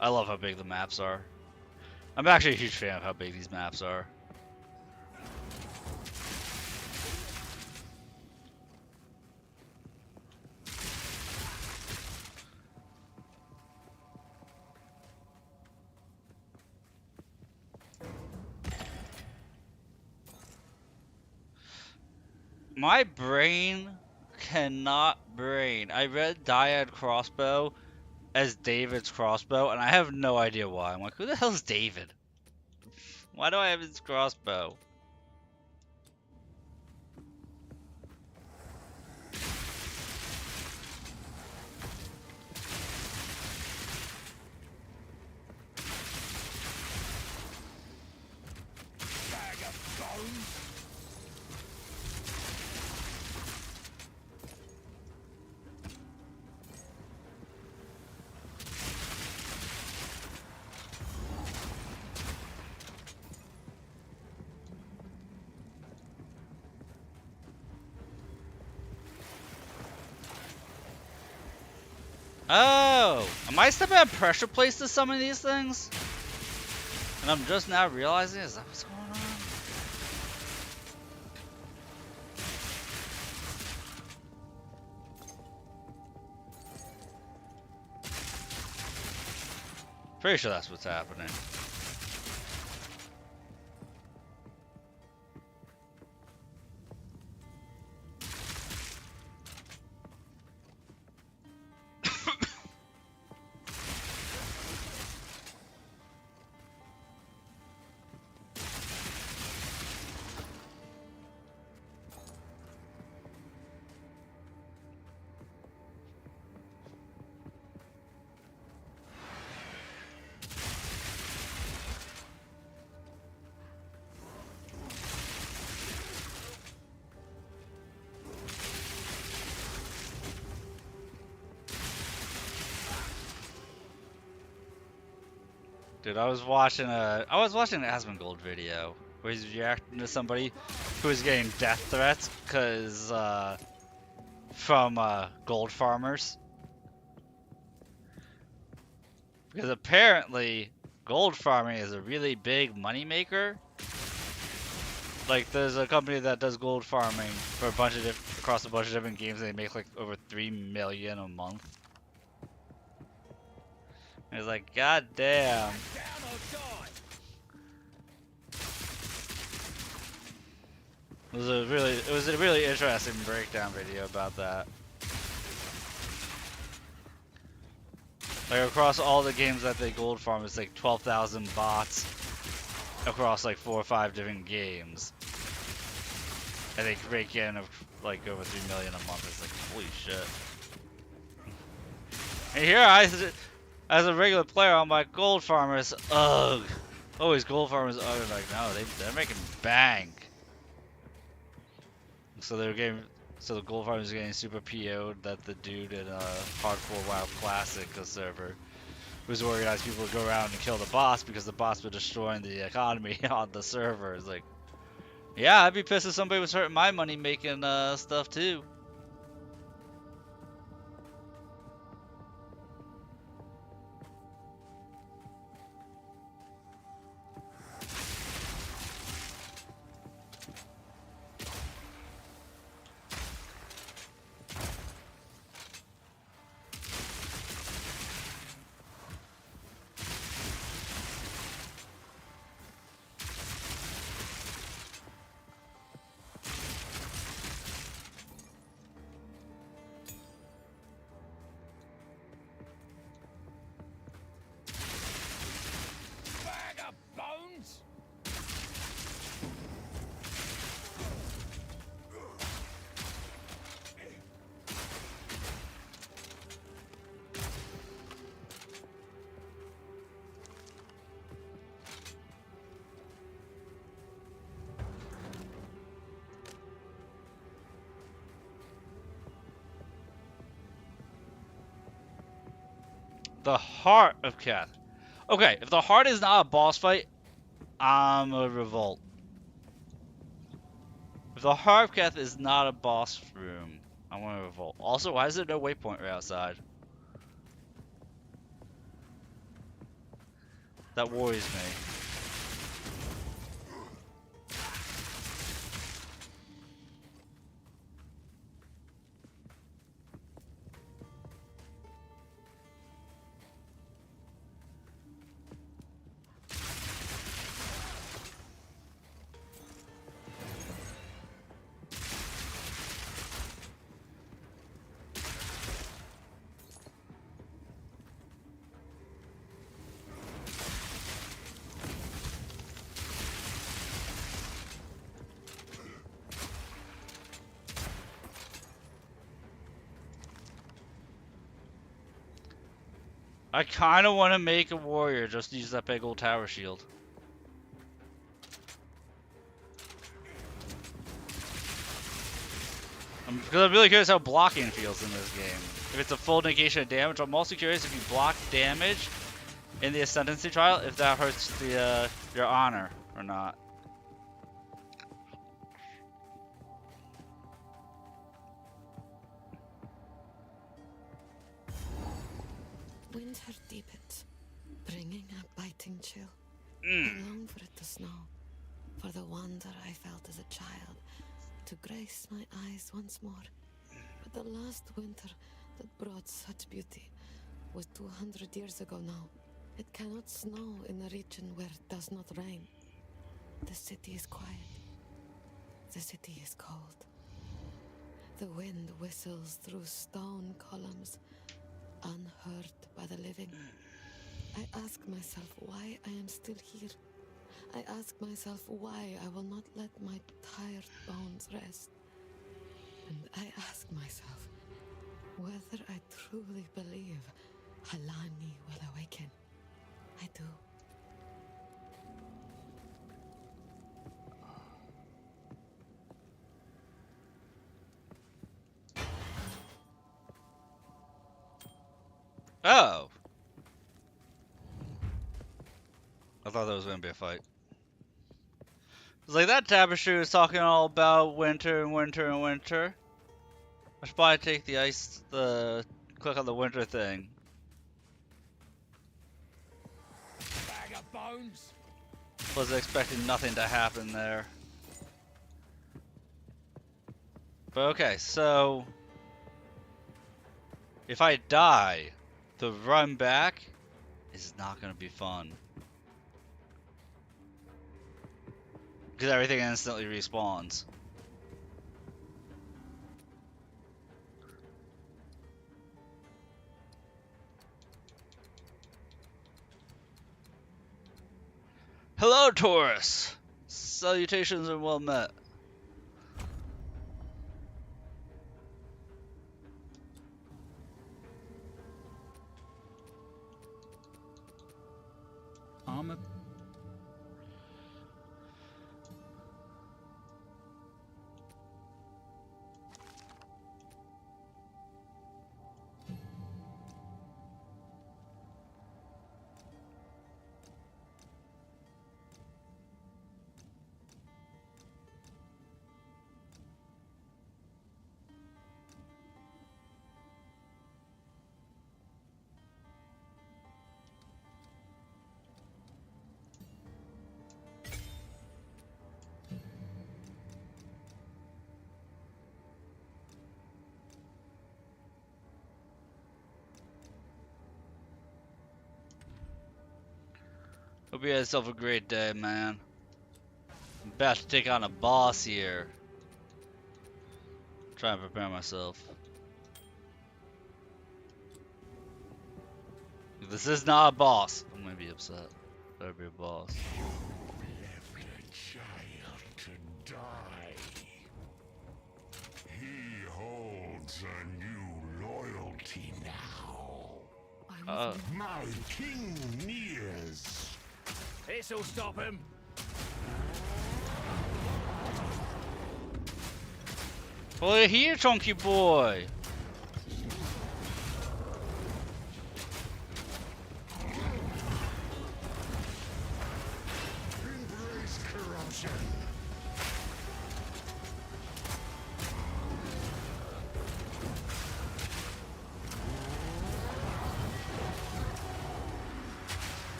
I love how big the maps are. I'm actually a huge fan of how big these maps are. My brain cannot brain. I read Dyad crossbow as David's crossbow, and I have no idea why. I'm like, who the hell is David? Why do I have his crossbow? Bag of bones. Oh! Am I stepping on pressure plates to summon these things? And I'm just now realizing, is that what's going on? Pretty sure that's what's happening. Dude, I was watching an Asmongold video where he's reacting to somebody who was getting death threats from gold farmers. Because apparently gold farming is a really big moneymaker. Like there's a company that does gold farming for a bunch of across a bunch of different games and they make like over 3 million a month. And it's like, god damn. Down or die. It was a really interesting breakdown video about that. Like across all the games that they gold farm, it's like 12,000 bots across like 4 or 5 different games. And they rake in of like over 3 million a month. It's like, holy shit. And here as a regular player, I'm like, gold farmers, ugh. Always gold farmers, ugh. Like, no, they're making bank. So so the gold farmers are getting super PO'd that the dude in Hardcore WoW Classic server who's organized people to go around and kill the boss because the boss was destroying the economy on the server. It's like, yeah, I'd be pissed if somebody was hurting my money making stuff too. Bag of bones. The Heart of Keth. Okay, if the Heart is not a boss fight, I'm a revolt. If the Heart of Keth is not a boss room, I want to revolt. Also, why is there no waypoint right outside? That worries me. I kind of want to make a warrior, just use that big old tower shield. Because I'm really curious how blocking feels in this game. If it's a full negation of damage, I'm also curious if you block damage in the Ascendancy trial, if that hurts the your honor or not. Winter deepens, bringing a biting chill. I long for it to snow, for the wonder I felt as a child, to grace my eyes once more. But the last winter that brought such beauty was 200 years ago now. It cannot snow in a region where it does not rain. The city is quiet. The city is cold. The wind whistles through stone columns, unheard by the living. I ask myself why I am still here. I ask myself why I will not let my tired bones rest. And I ask myself whether I truly believe Halani will awaken. I do. Oh. thought there was gonna be a fight. It's like that tapestry was talking all about winter and winter and winter. I should probably take the click on the winter thing. Bag of bones. Was expecting nothing to happen there. But okay, so if I die, the run back is not gonna be fun. Because everything instantly respawns. Hello, Taurus! Salutations and well met. Armor. Hope you had yourself a great day, man. I'm about to take on a boss here. Try and prepare myself. If this is not a boss, I'm gonna be upset. Better be a boss. Left a child to die. He holds a new loyalty now. My king nears. This'll stop him. Well, here, chunky boy. Embrace corruption.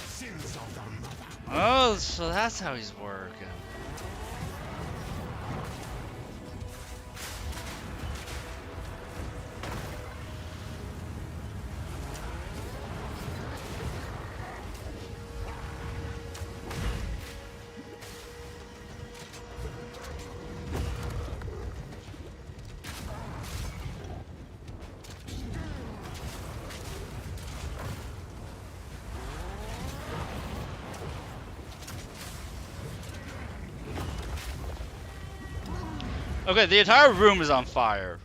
Sins of the mother. Oh, so that's how he's working. Okay, the entire room is on fire.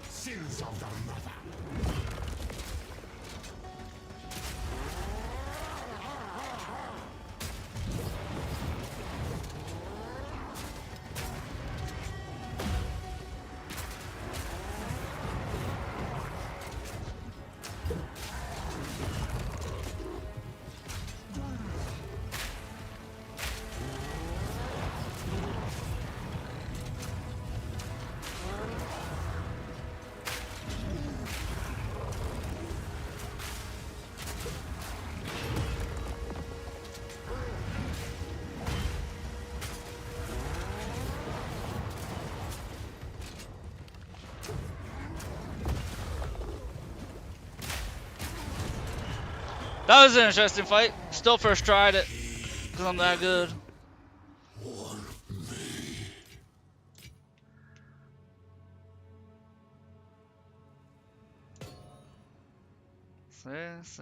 Sins of the mother. That was an interesting fight. Still first tried it, because I'm that good. See?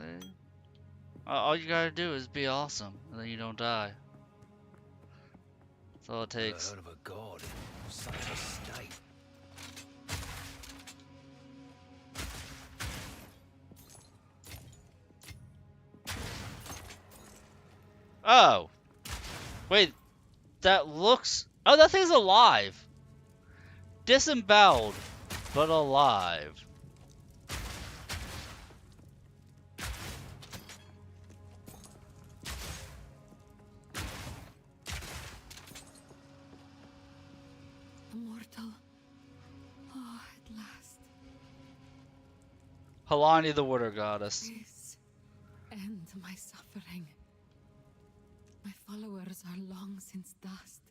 All you gotta do is be awesome, and then you don't die. That's all it takes. Heard of a god in such a state. Oh! Wait, that looks Oh, that thing's alive. Disemboweled, but alive. Immortal. Oh, at last. Halani the water goddess. Please end my suffering. My followers are long since dust,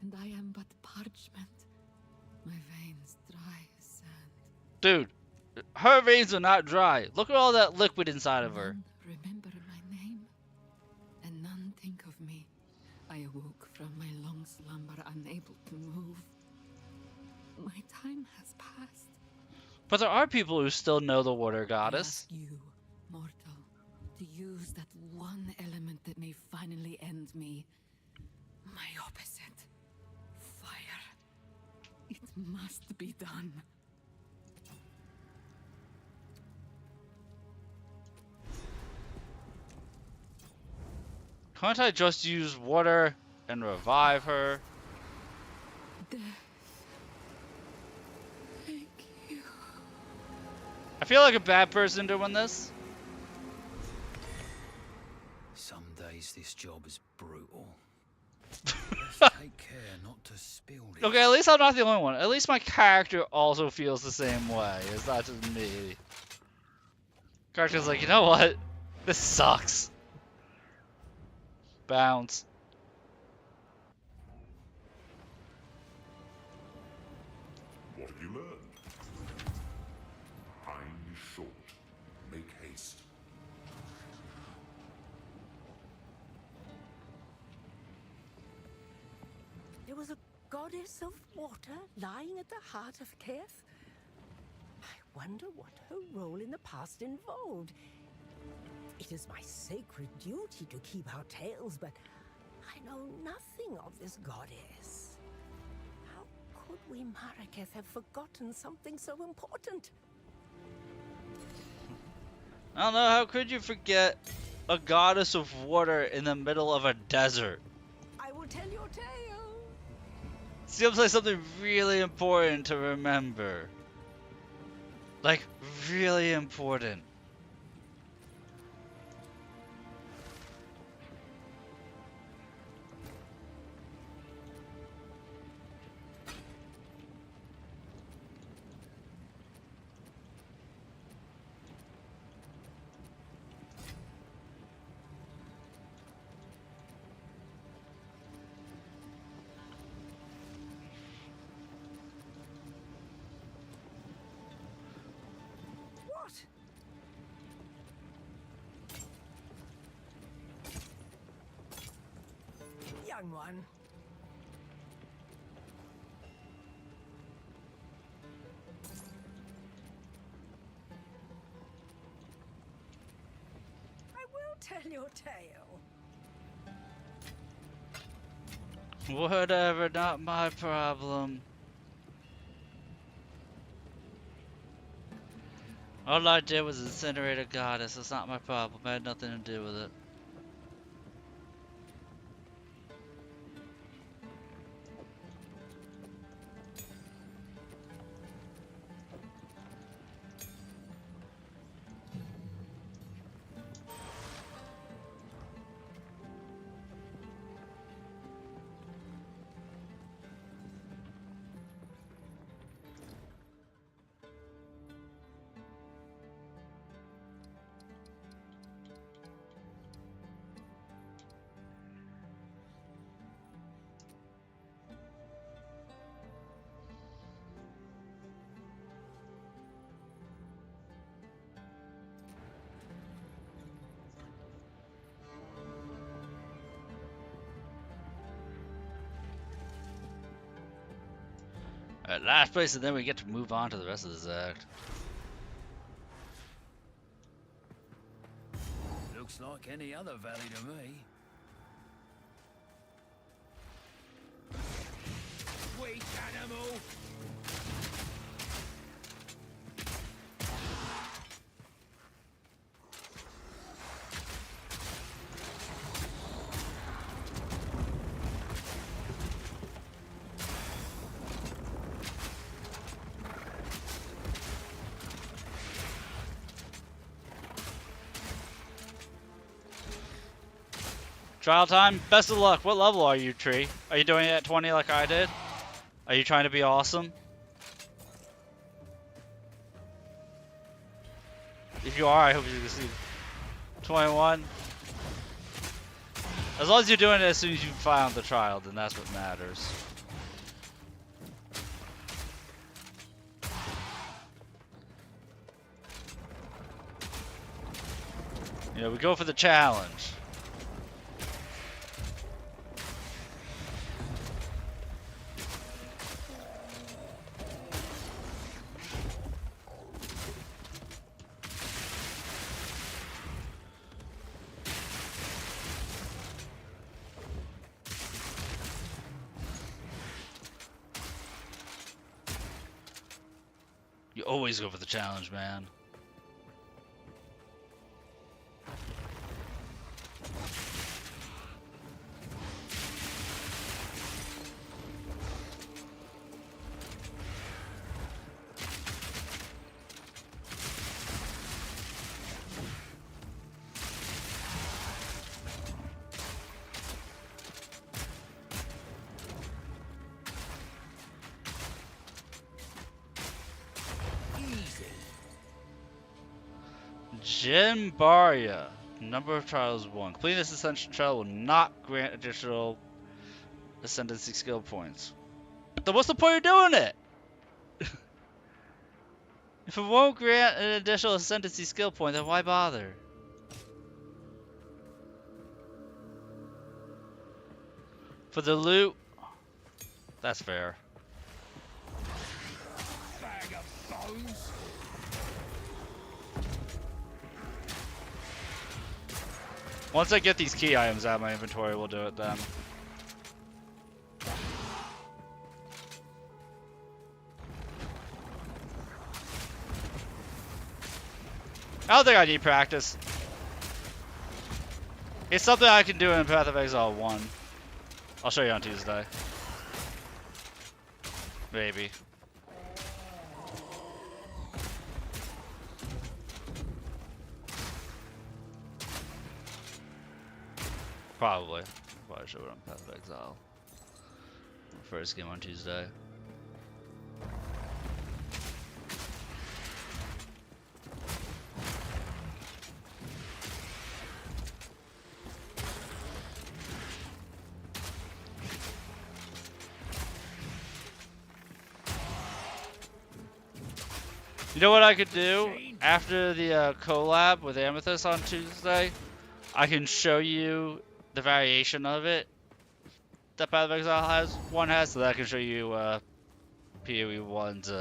and I am but parchment. My veins dry as sand. Dude, her veins are not dry. Look at all that liquid inside of her. None remember my name, and none think of me. I awoke from my long slumber, unable to move. My time has passed. But there are people who still know the water I goddess. ask you, mortal, to use that one element that may finally end me. My opposite. Fire. It must be done. Can't I just use water and revive her? Death. Thank you. I feel like a bad person doing this. Some days this job is brutal. Let's take care not to spill this. Okay, at least I'm not the only one. At least my character also feels the same way. It's not just me. Character's like, you know what? This sucks. Bounce. What have you learned? Time is short. Make haste. There was a goddess of water lying at the heart of Keth. I wonder what her role in the past involved. It is my sacred duty to keep our tales, but I know nothing of this goddess. How could we, Maraketh, have forgotten something so important? I don't know, how could you forget a goddess of water in the middle of a desert? I will tell your tale. Seems like something really important to remember. Like, really important. What? Young one. I will tell your tale. Whatever, not my problem. All I did was incinerate a goddess. It's not my problem. I had nothing to do with it. Alright, last place, and then we get to move on to the rest of this act. Looks like any other valley to me. Weak animal! Trial time. Best of luck. What level are you, Tree? Are you doing it at 20 like I did? Are you trying to be awesome? If you are, I hope you can see 21. As long as you're doing it as soon as you found the trial, then that's what matters. You know, we go for the challenge. You always go for the challenge, man. Jimbaria. Number of trials 1. Completing this ascension trial will not grant additional ascendancy skill points. Then what's the point of doing it? If it won't grant an additional ascendancy skill point, then why bother? For the loot, that's fair. Bag of bones. Once I get these key items out of my inventory, we'll do it then. I don't think I need practice. It's something I can do in Path of Exile 1. I'll show you on Tuesday. Maybe. Probably show it on Path of Exile. First game on Tuesday. You know what I could do after the collab with Amethyst on Tuesday? I can show you the variation of it that Path of Exile one has, so that I can show you PoE 1's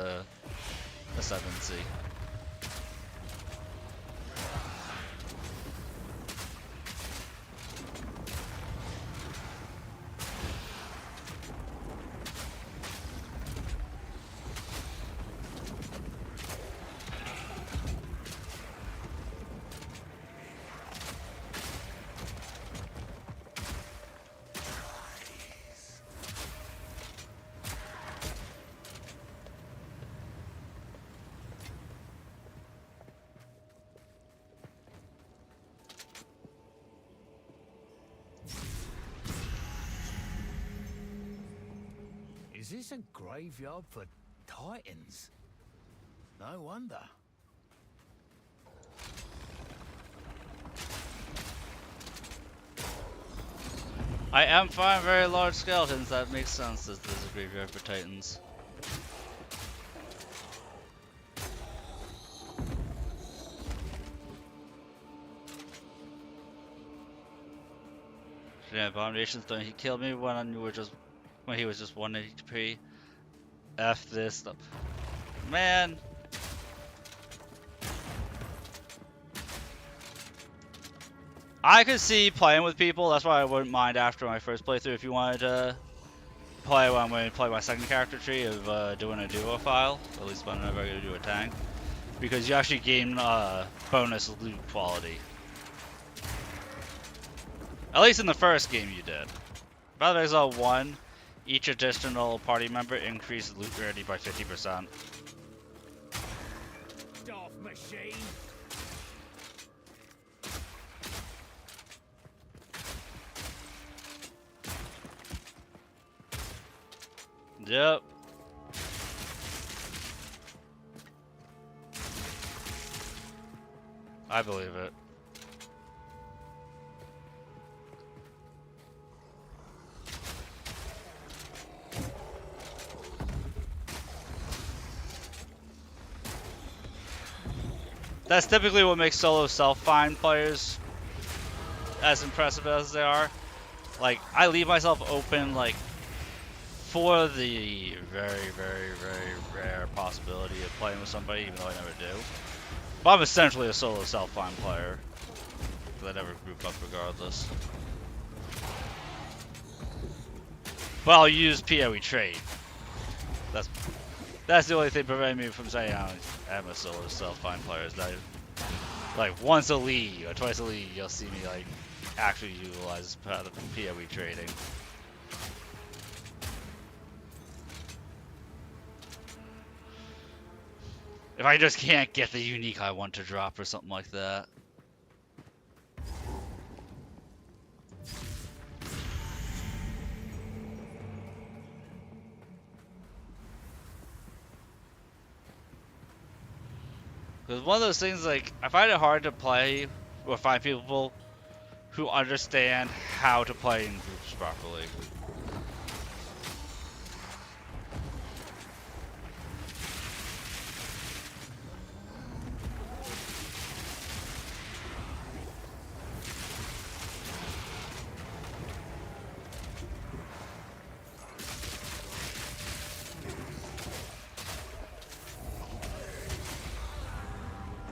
Ascendancy. Is this a graveyard for titans? No wonder. I am finding very large skeletons. That makes sense that there's a graveyard for titans. Yeah, abominations don't he killed me when he was just 1 HP. F this stuff. Man. I could see playing with people, that's why I wouldn't mind after my first playthrough if you wanted to play when I'm going to play my second character tree of doing a duo file, at least when I'm going to do a tank. Because you actually gain bonus loot quality. At least in the first game you did. Path of Exile 1, each additional party member increased loot rarity by 50%. Daft machine. Yep. I believe it. That's typically what makes solo self-find players as impressive as they are. Like, I leave myself open, like, for the very, very, very rare possibility of playing with somebody, even though I never do. But I'm essentially a solo self-find player, because I never group up regardless. But I'll use PoE trade. That's the only thing preventing me from saying I'm a solo self-find player. Is that, like, once a league or twice a league, you'll see me like actually utilize the PoE trading. If I just can't get the unique I want to drop or something like that. Because one of those things, like, I find it hard to play or find people who understand how to play in groups properly.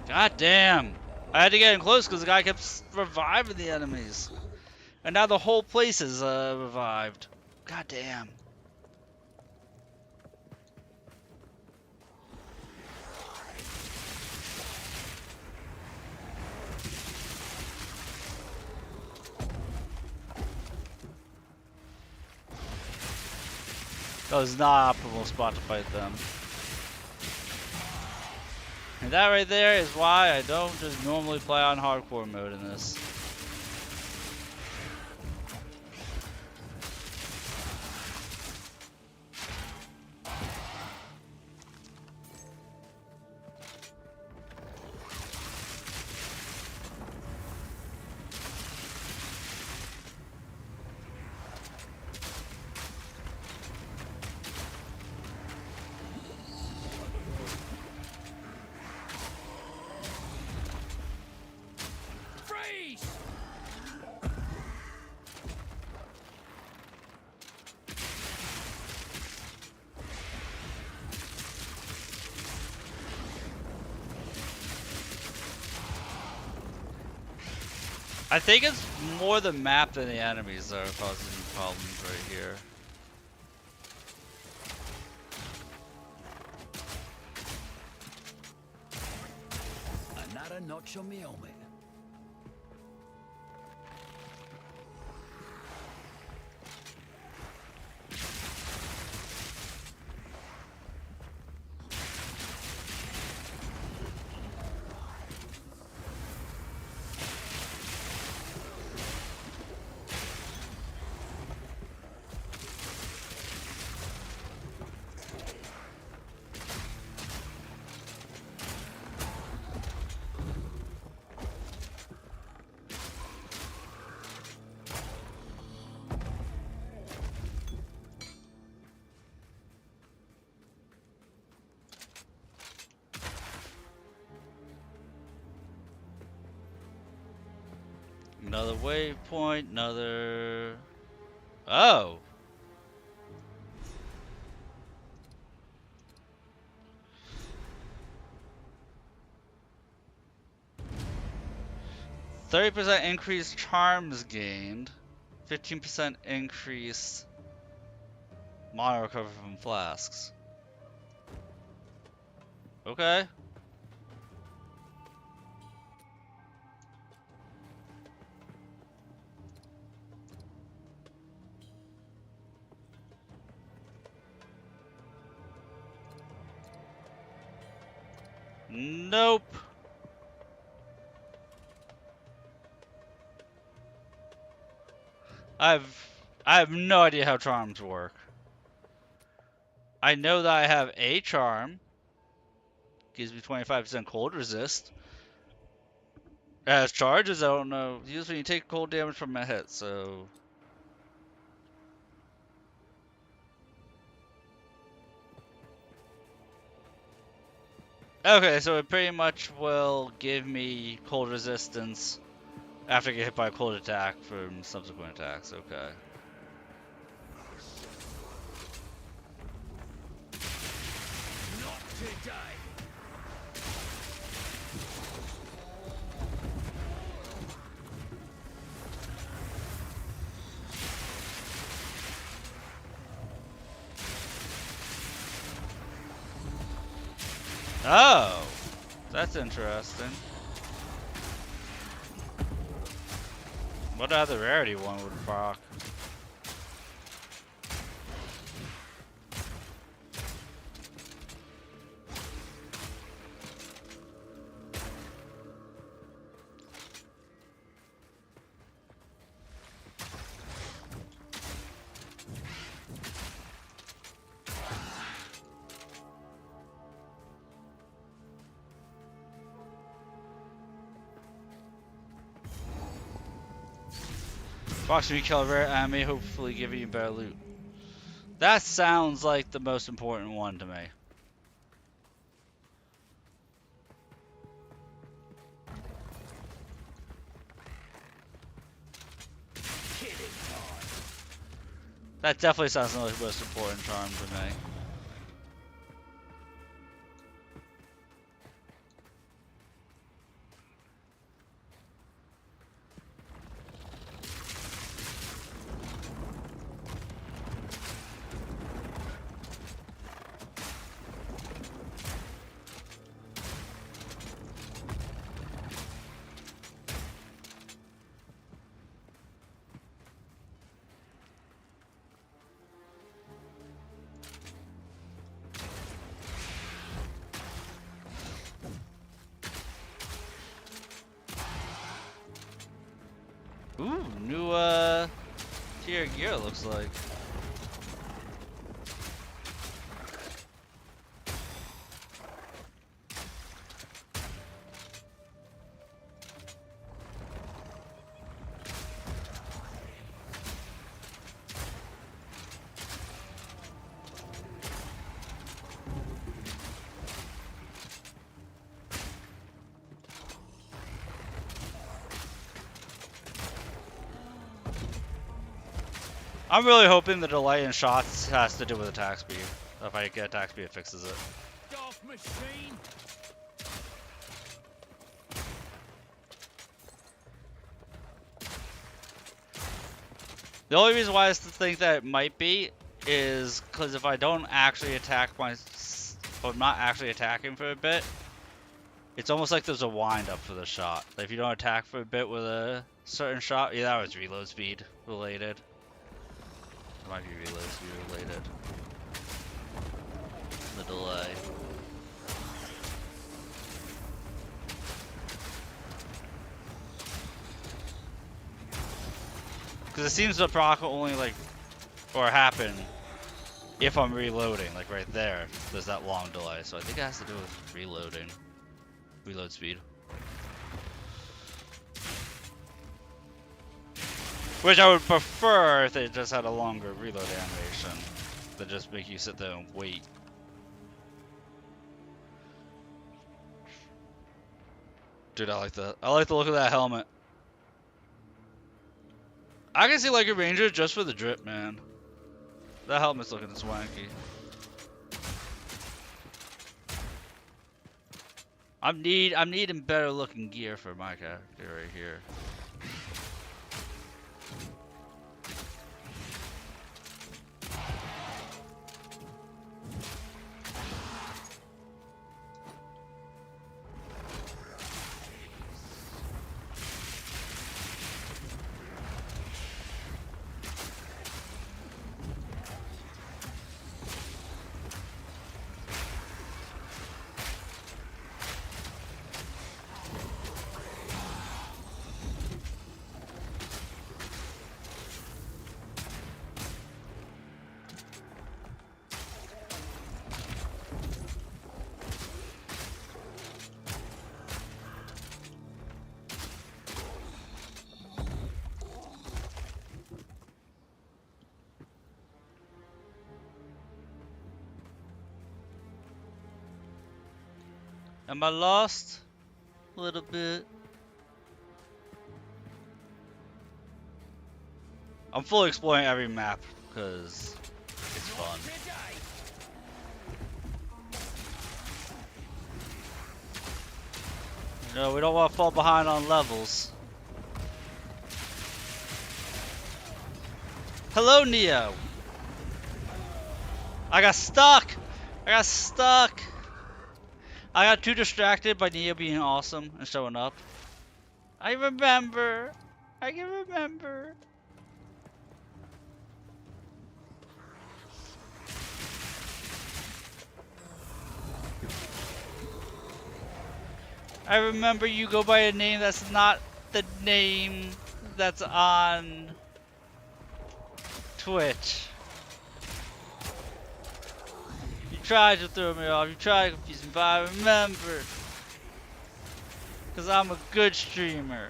God damn! I had to get in close because the guy kept reviving the enemies. And now the whole place is revived. God damn. That was not an optimal spot to fight them. And that right there is why I don't just normally play on hardcore mode in this. I think it's more the map than the enemies that are causing problems right here. Another notch on my helmet. Another waypoint, another... Oh! %30 increase charms gained. 15% increase mana recovery from flasks. Okay. Nope. I have no idea how charms work. I know that I have a charm. Gives me 25% cold resist. As charges, I don't know. Usually you take cold damage from a hit, so... Okay, so it pretty much will give me cold resistance after I get hit by a cold attack from subsequent attacks. Okay. Not today. Oh! That's interesting. What other rarity one would proc? Boxing you kill a rare enemy, hopefully giving you better loot. That sounds like the most important one to me. That definitely sounds like the most important charm to me. Ooh, new tier gear looks like. I'm really hoping the delay in shots has to do with attack speed. If I get attack speed, it fixes it. Dark machine. The only reason why I think that it might be is because if I don't actually attack if I'm not actually attacking for a bit, it's almost like there's a wind up for the shot. Like if you don't attack for a bit with a certain shot, yeah, that was reload speed related. It might be reload speed related. The delay. Because it seems to proc only like, or happen if I'm reloading, like right there. There's that long delay, so I think it has to do with reloading. Reload speed. Which I would prefer if they just had a longer reload animation than just make you sit there and wait. Dude, I like that. I like the look of that helmet. I can see like a ranger just for the drip, man. That helmet's looking swanky. I'm needing better looking gear for my character right here. Am I lost? A little bit. I'm fully exploring every map because it's fun. You know, we don't want to fall behind on levels. Hello, Neo. I got stuck. I got stuck. I got too distracted by Neo being awesome and showing up. I remember. I can remember. I remember you go by a name that's not the name that's on Twitch. You tried to throw me off, you tried to confuse me, but I remember. Because I'm a good streamer.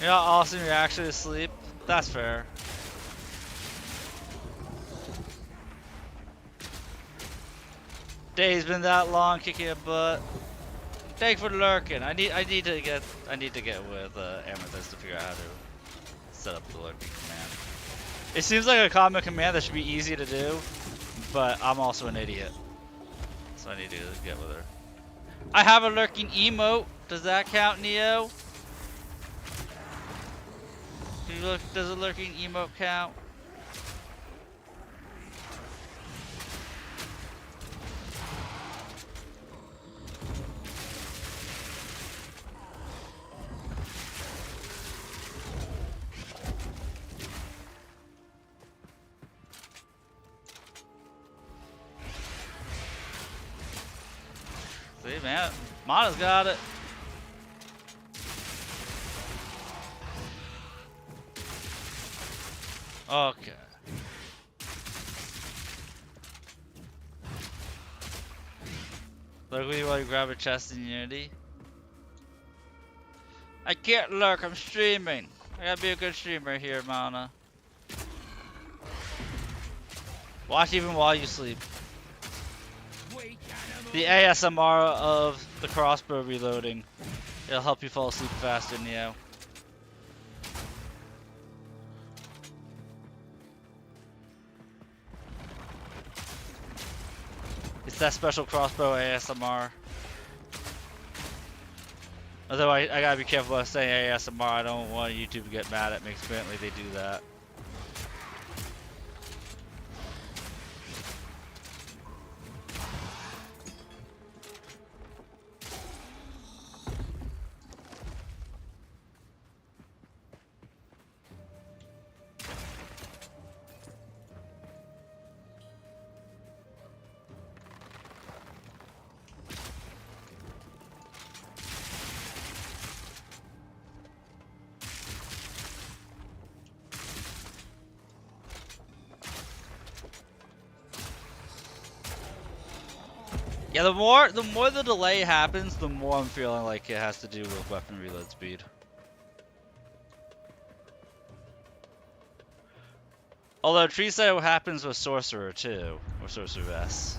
You know how awesome you're actually asleep? That's fair. Day's been that long kicking a butt. Thanks for lurking. I need to get with Amethyst to figure out how to set up the lurking command. It seems like a common command that should be easy to do, but I'm also an idiot. So I need to get with her. I have a lurking emote. Does that count, Neo? Does a lurking emote count? See, man, Mana's got it. Okay. Lurk with you while you grab a chest in Unity. I can't lurk, I'm streaming. I gotta be a good streamer here, Mana. Watch even while you sleep. The ASMR of the crossbow reloading. It'll help you fall asleep faster, Neo. It's that special crossbow ASMR. Although I gotta be careful about saying ASMR, I don't want YouTube to get mad at me, 'cause apparently they do that. Yeah, the more the delay happens, the more I'm feeling like it has to do with weapon reload speed. Although Tree said it happens with Sorcerer too, or Sorceress.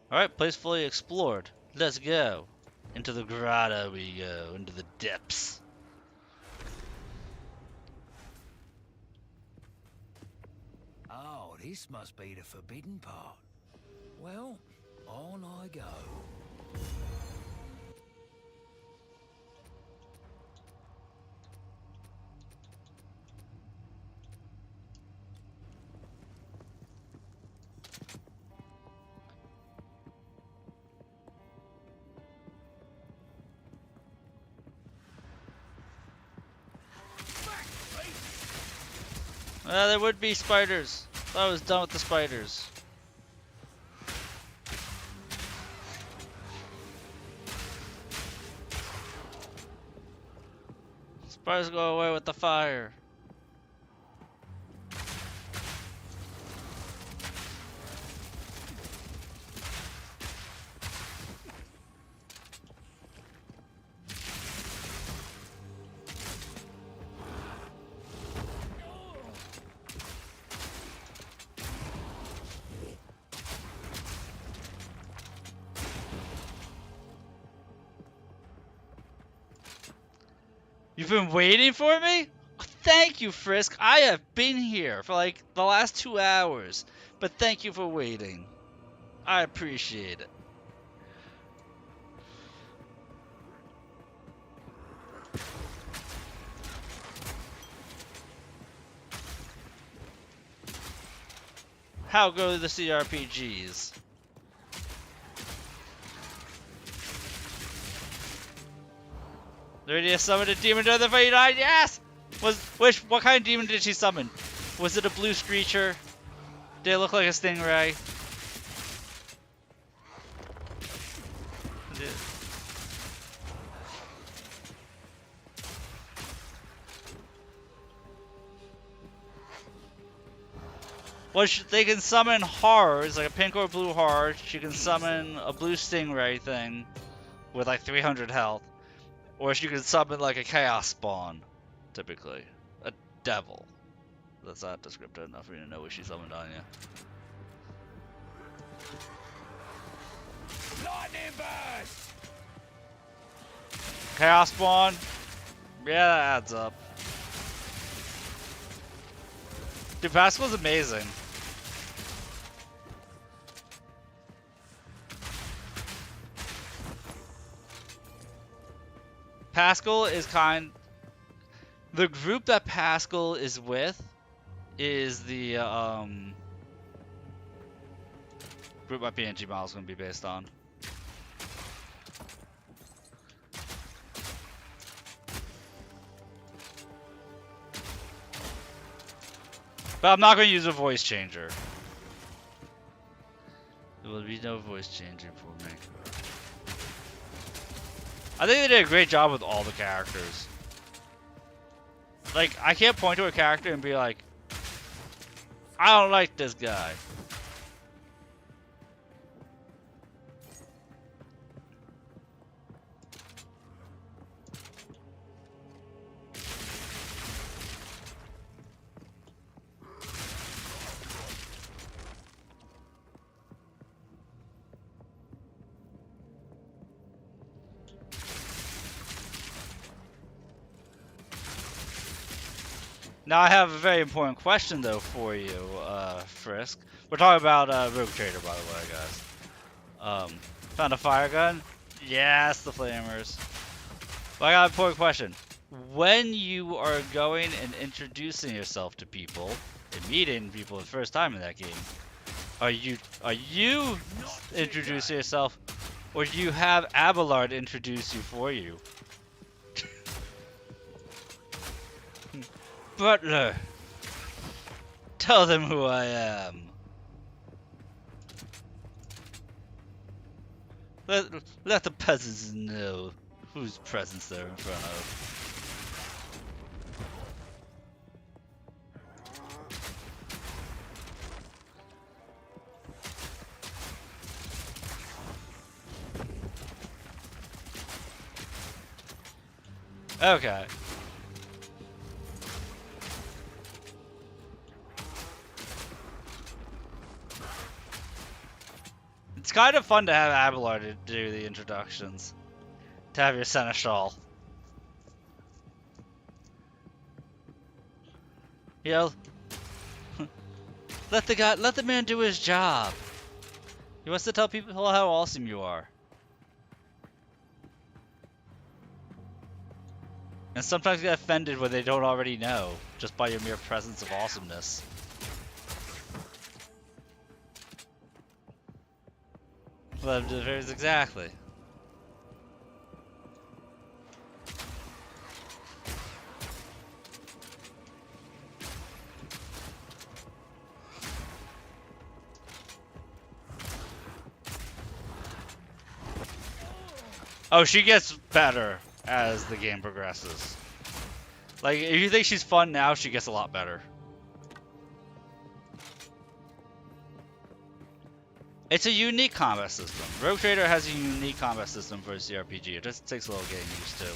Alright, place fully explored. Let's go. Into the grotto we go, into the depths. Oh, this must be the forbidden part. Well, on I go. There would be spiders. Thought I was done with the spiders. Spiders go away with the fire. You've been waiting for me? Thank you, Frisk. I have been here for like the last 2 hours. But thank you for waiting. I appreciate it. How go the CRPGs? Lydia summoned a demon to the fight. Yes! What kind of demon did she summon? Was it a blue screecher? Did it look like a stingray? Well, they can summon horrors, like a pink or blue horror. She can summon a blue stingray thing with like 300 health. Or she can summon like a chaos spawn, typically. A devil. That's not descriptive enough for you to know what she summoned on you. Lightning burst! Chaos spawn? Yeah, that adds up. Dude, Pascal's amazing. Pascal is the group that Pascal is with is the group my PNG model is going to be based on. But I'm not going to use a voice changer. There will be no voice changing for me. I think they did a great job with all the characters. Like, I can't point to a character and be like, I don't like this guy. Now I have a very important question though for you, Frisk. We're talking about Rogue Trader, by the way, guys. Found a fire gun? Yes, the flamers. But I got an important question. When you are going and introducing yourself to people and meeting people the first time in that game, are you introducing yourself, or do you have Abelard introduce you for you? Butler, tell them who I am. Let the peasants know whose presence they're in front of. Okay. It's kind of fun to have Abelard to do the introductions. To have your Seneschal. You know, let the man do his job. He wants to tell people how awesome you are. And sometimes get offended when they don't already know, just by your mere presence of awesomeness. Well, exactly. Oh, she gets better as the game progresses. Like, if you think she's fun now, she gets a lot better. It's a unique combat system. Rogue Trader has a unique combat system for a CRPG. It just takes a little getting used to.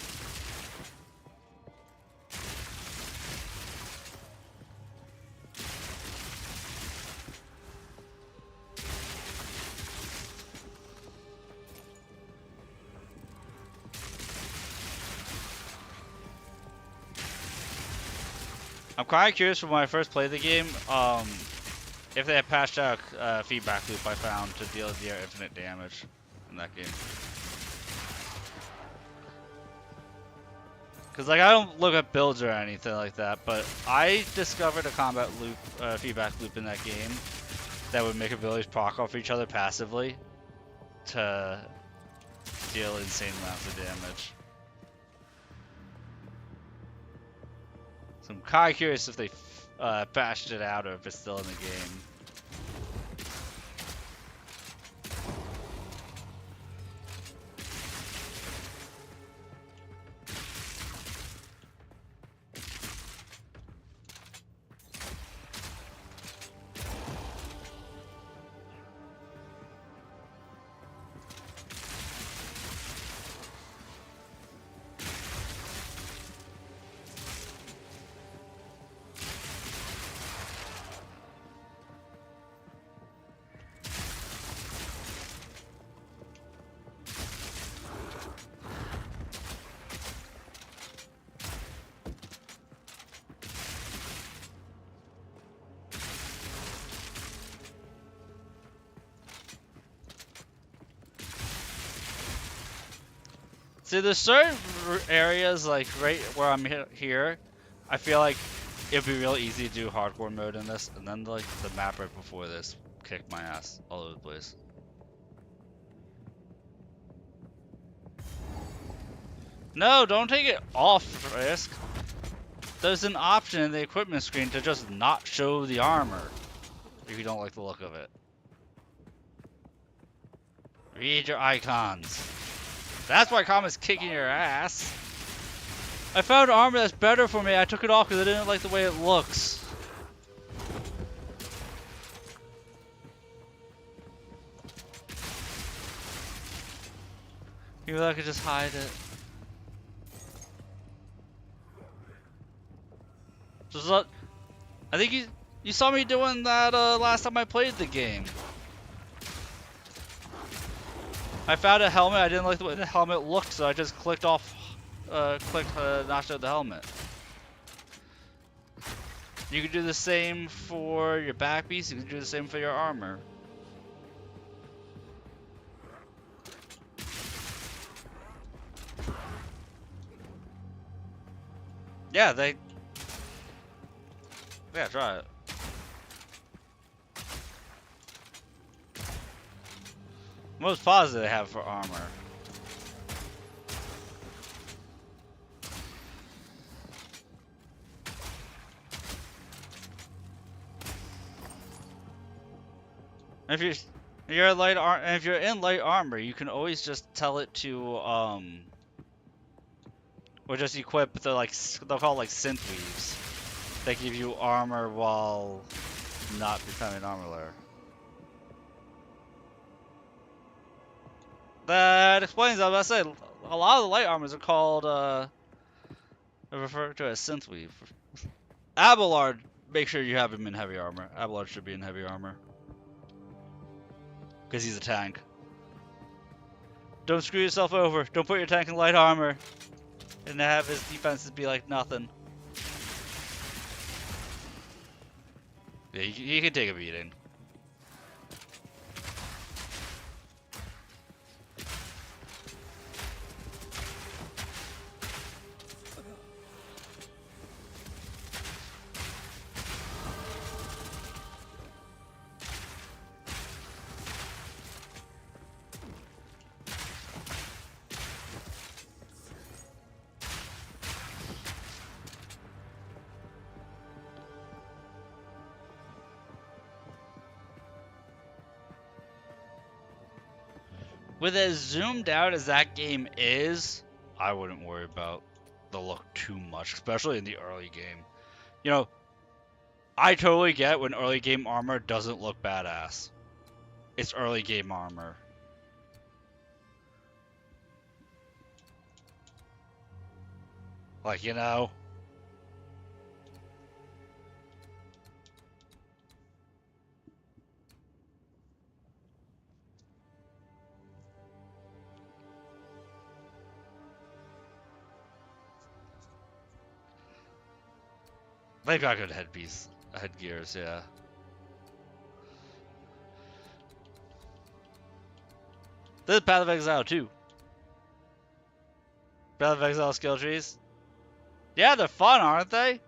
I'm kind of curious from when I first played the game, if they had patched out feedback loop I found to deal with the infinite damage in that game. Cause like I don't look at builds or anything like that, but I discovered a combat loop, feedback loop in that game that would make abilities proc off each other passively to deal insane amounts of damage. So I'm kind of curious if they patched it out or if it's still in the game. See, there's certain areas, like right where I'm here, I feel like it'd be real easy to do hardcore mode in this, and then like the map right before this kicked my ass all over the place. No, don't take it off, Risk. There's an option in the equipment screen to just not show the armor if you don't like the look of it. Read your icons. That's why Comet's kicking your ass. I found armor that's better for me. I took it off because I didn't like the way it looks. Maybe I could just hide it. Just let, I think you saw me doing that last time I played the game. I found a helmet. I didn't like the way the helmet looked, so I just clicked off, not show the helmet. You can do the same for your back piece. You can do the same for your armor. Yeah, yeah, try it. Most positive they have for armor. If you're in light armor, you can always just tell it to or just equip the they'll call it like synth weaves that give you armor while not becoming armor layer. That explains, I was about to say, a lot of the light armors are called, referred to as synthweave. Abelard, make sure you have him in heavy armor. Abelard should be in heavy armor. Because he's a tank. Don't screw yourself over. Don't put your tank in light armor. And have his defenses be like nothing. Yeah, he can take a beating. With as zoomed out as that game is, I wouldn't worry about the look too much, especially in the early game. You know, I totally get when early game armor doesn't look badass. It's early game armor. Like, you know. They've got good headgears, yeah. There's Path of Exile too. Path of Exile skill trees. Yeah, they're fun, aren't they?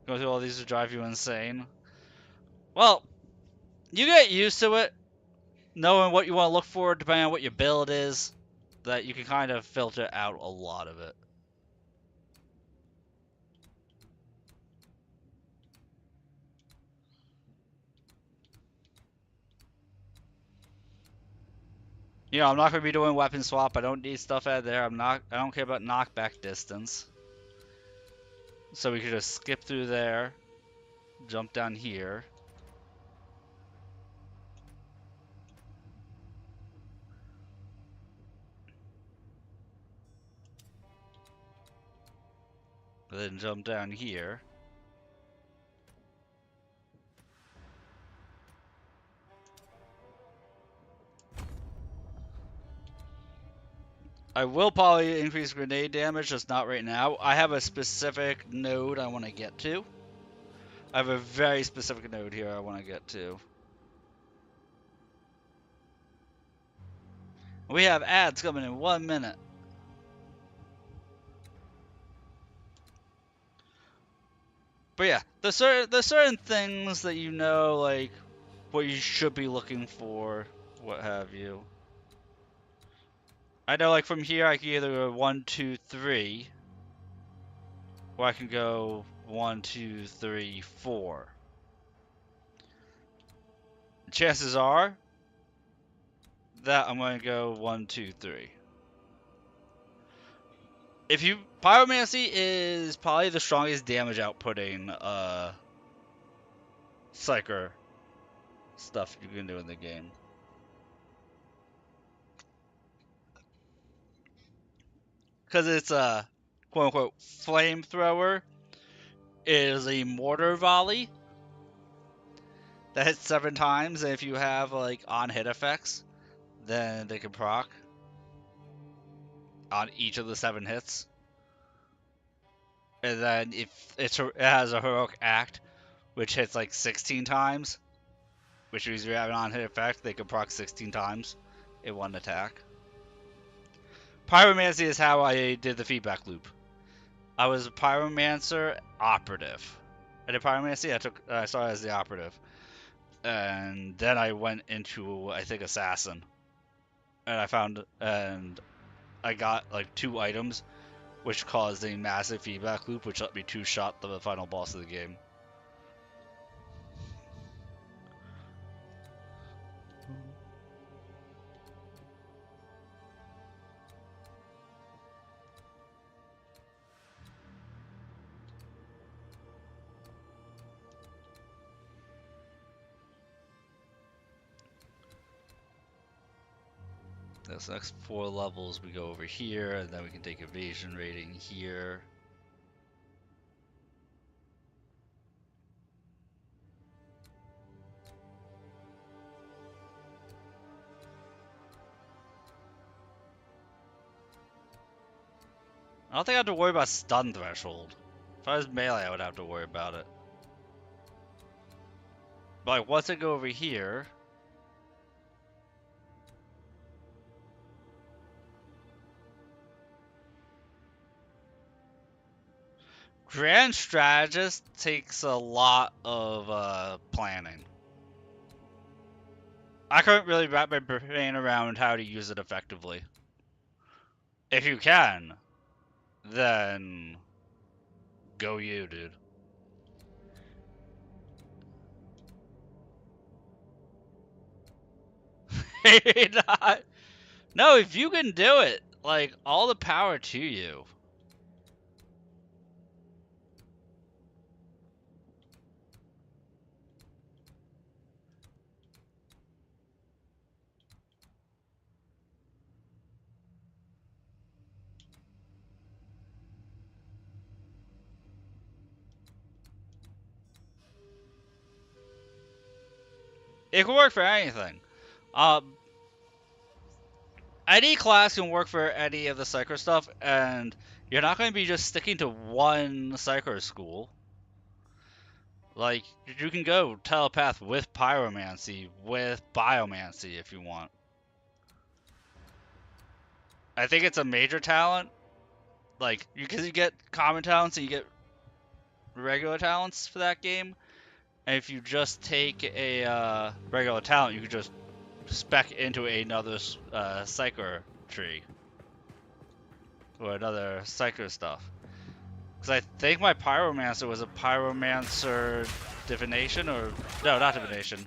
Going through all these to drive you insane. Well, you get used to it, knowing what you want to look for depending on what your build is, that you can kind of filter out a lot of it. You know, I'm not going to be doing weapon swap. I don't need stuff out there. I don't care about knockback distance. So we could just skip through there, jump down here. Then jump down here. I will probably increase grenade damage, just not right now. I have a specific node I want to get to. I have a very specific node here I want to get to. We have ads coming in 1 minute. But yeah, there's certain things that you know, like what you should be looking for, what have you. I know, like from here, I can either go 1, 2, 3, or I can go 1, 2, 3, 4. Chances are that I'm going to go 1, 2, 3. If you Pyromancy is probably the strongest damage outputting Psyker stuff you can do in the game. Because it's a quote-unquote flamethrower, is a mortar volley that hits 7 times, and if you have like on-hit effects, then they can proc on each of the 7 hits. And then if it has a heroic act, which hits like 16 times, which means you have an on-hit effect, they can proc 16 times in one attack. Pyromancy is how I did the feedback loop. I was a Pyromancer operative. I did Pyromancy, I started as the operative. And then I went into, I think, Assassin. And I got like 2 items, which caused a massive feedback loop, which let me 2-shot the final boss of the game. This next 4 levels, we go over here, and then we can take evasion rating here. I don't think I have to worry about stun threshold. If I was melee, I would have to worry about it. But like, once I go over here, Grand Strategist takes a lot of planning. I couldn't really wrap my brain around how to use it effectively. If you can, then go you, dude. No, if you can do it, like, all the power to you. It can work for anything. Any class can work for any of the Psyker stuff, and you're not going to be just sticking to one Psyker school. Like, you can go Telepath with Pyromancy, with Biomancy if you want. I think it's a major talent. Like, because you get common talents and you get regular talents for that game. And if you just take a regular talent, you can just spec into another Psyker tree. Or another Psyker stuff. Because I think my Pyromancer was a Pyromancer Divination, or... No, not Divination.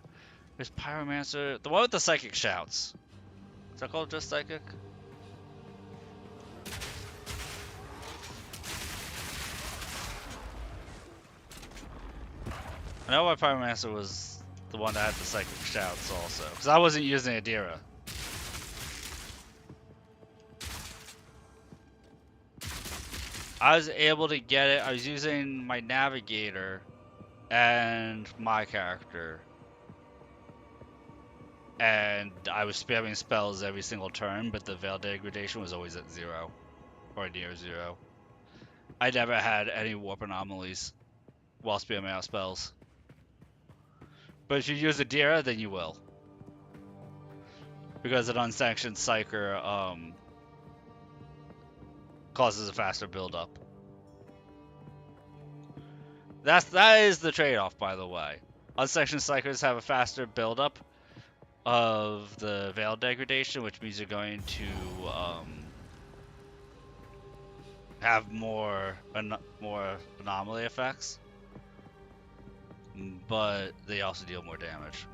There's Pyromancer... The one with the Psychic Shouts. Is that called just Psychic? I know my Pyromancer was the one that had the Psychic Shouts also. Because I wasn't using Adira. I was able to get it. I was using my Navigator and my character. And I was spamming spells every single turn, but the Veil Degradation was always at 0. Or near 0. I never had any Warp Anomalies while spamming out spells. But if you use Adira, then you will. Because an unsanctioned Psyker, causes a faster build-up. That is the trade-off, by the way. Unsanctioned Psychers have a faster build-up of the Veil Degradation, which means you're going to have more anomaly effects, but they also deal more damage.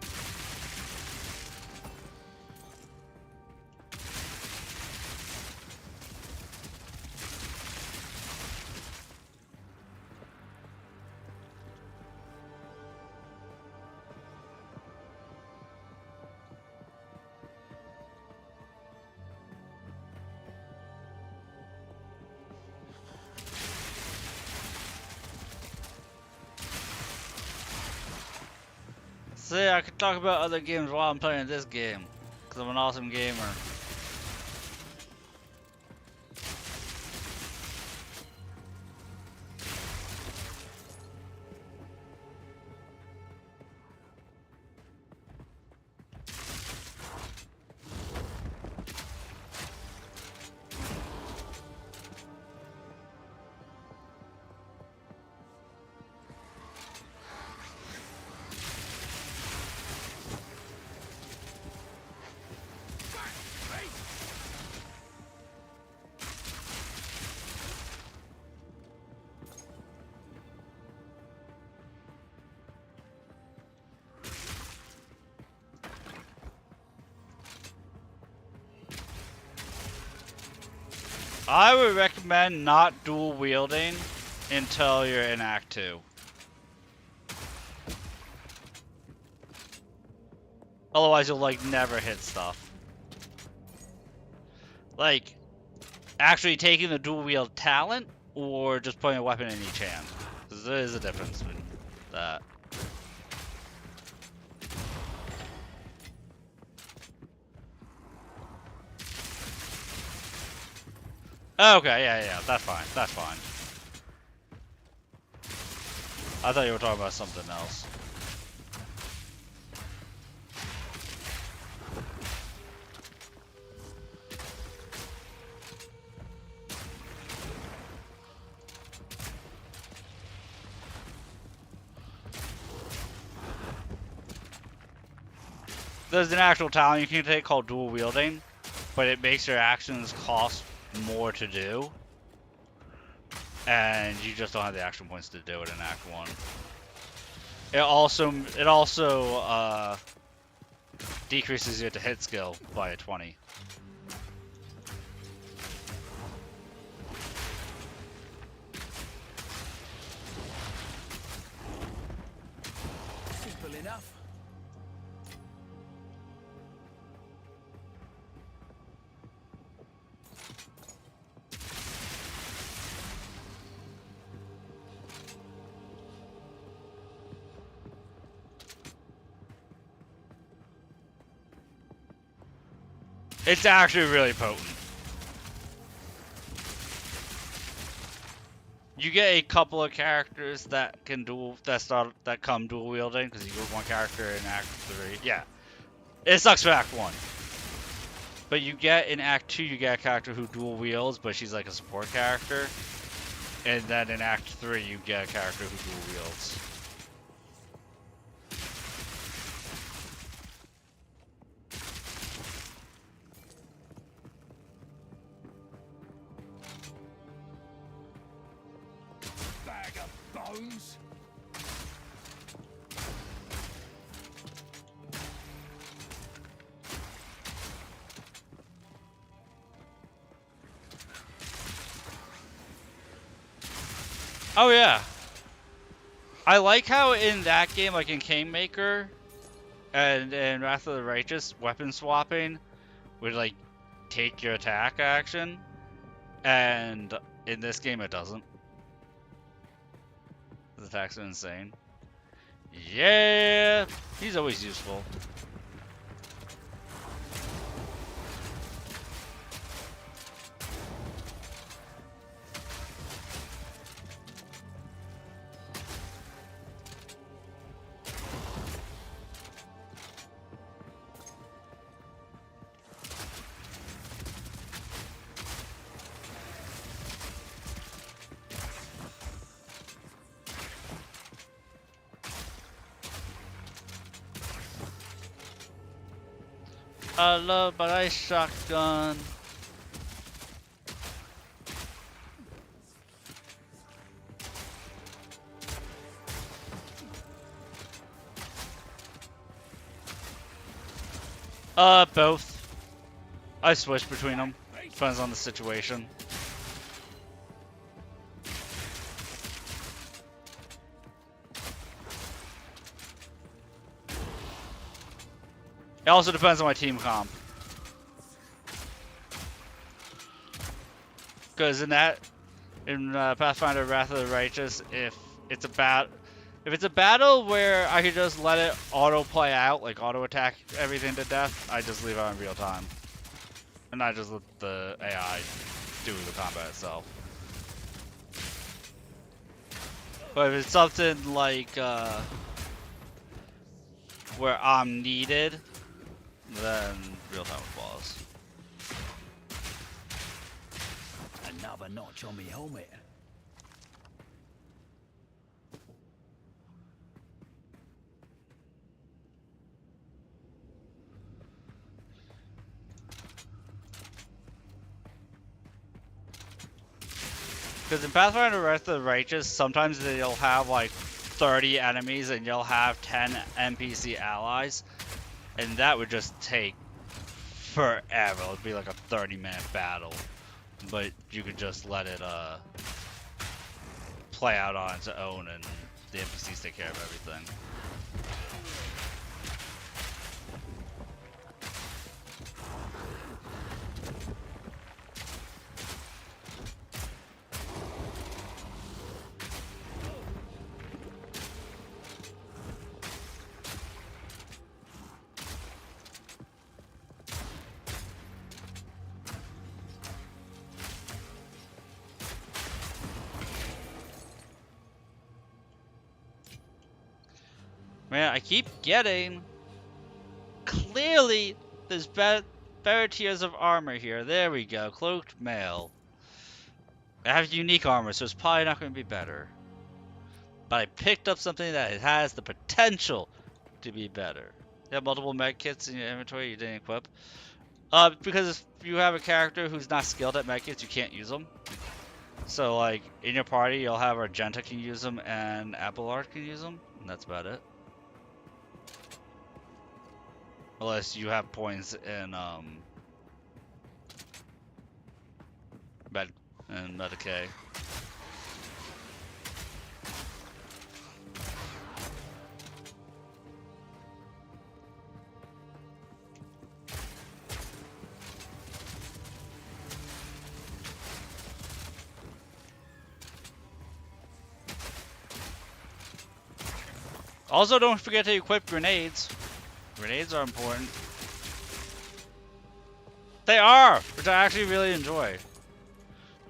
See, I can talk about other games while I'm playing this game, because I'm an awesome gamer. I would recommend not dual wielding until you're in Act 2. Otherwise you'll like never hit stuff. Like, actually taking the dual wield talent or just putting a weapon in each hand. Because there is a difference between that. Okay, yeah, that's fine, that's fine. I thought you were talking about something else. There's an actual talent you can take called dual wielding, but it makes your actions cost more to do, and you just don't have the action points to do it in Act 1. It also decreases your hit skill by a 20. Simple enough. It's actually really potent. You get a couple of characters that can come dual wielding because you get one character in Act 3. Yeah, it sucks for Act 1. But you get in Act 2, you get a character who dual wields, but she's like a support character. And then in Act 3, you get a character who dual wields. Bag of bones. Oh yeah. I like how in that game, like in Kingmaker and in Wrath of the Righteous, weapon swapping would like take your attack action, and in this game it doesn't. The attacks are insane. Yeah, he's always useful. I love my shotgun. Both. I switch between them. Depends on the situation. It also depends on my team comp. Because in Pathfinder Wrath of the Righteous, if it's a battle where I could just let it auto play out, like auto attack everything to death, I just leave it in real time. And I just let the AI do the combat itself. But if it's something like where I'm needed, then real time applause. Another notch on me helmet. Because in Pathfinder Wrath of the Righteous, sometimes they'll have like 30 enemies and you'll have 10 NPC allies. And that would just take forever. It would be like a 30-minute battle. But you could just let it play out on its own and the NPCs take care of everything. Man, I keep getting... Clearly, there's better tiers of armor here. There we go. Cloaked mail. I have unique armor, so it's probably not going to be better. But I picked up something that has the potential to be better. You have multiple med kits in your inventory you didn't equip. Because if you have a character who's not skilled at med kits, you can't use them. So, like, in your party, you'll have Argenta can use them and Abelard can use them, and that's about it. Unless you have points in, Medicaid. Also, don't forget to equip grenades. Grenades are important. They are, which I actually really enjoy.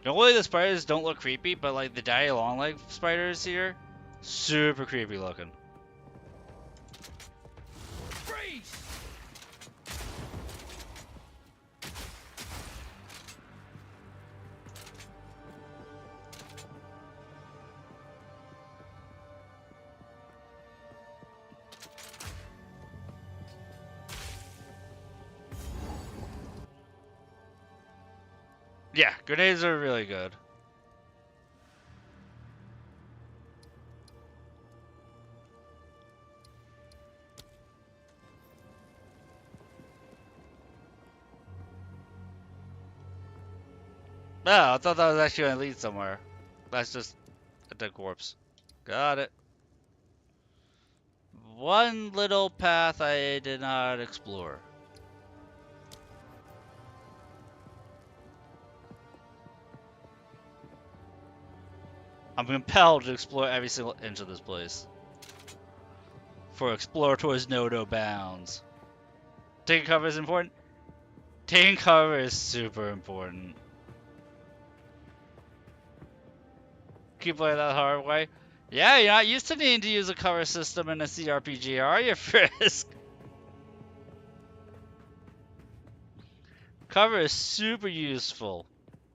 Normally the spiders don't look creepy, but like the daddy long leg spiders here, super creepy looking. Freeze! Yeah, grenades are really good. Oh, I thought that was actually gonna lead somewhere. That's just a dead corpse. Got it. One little path I did not explore. I'm compelled to explore every single inch of this place. For explorers know no bounds. Taking cover is important. Taking cover is super important. Keep playing that hard way. Yeah, you're not used to needing to use a cover system in a CRPG, are you, Frisk? Cover is super useful.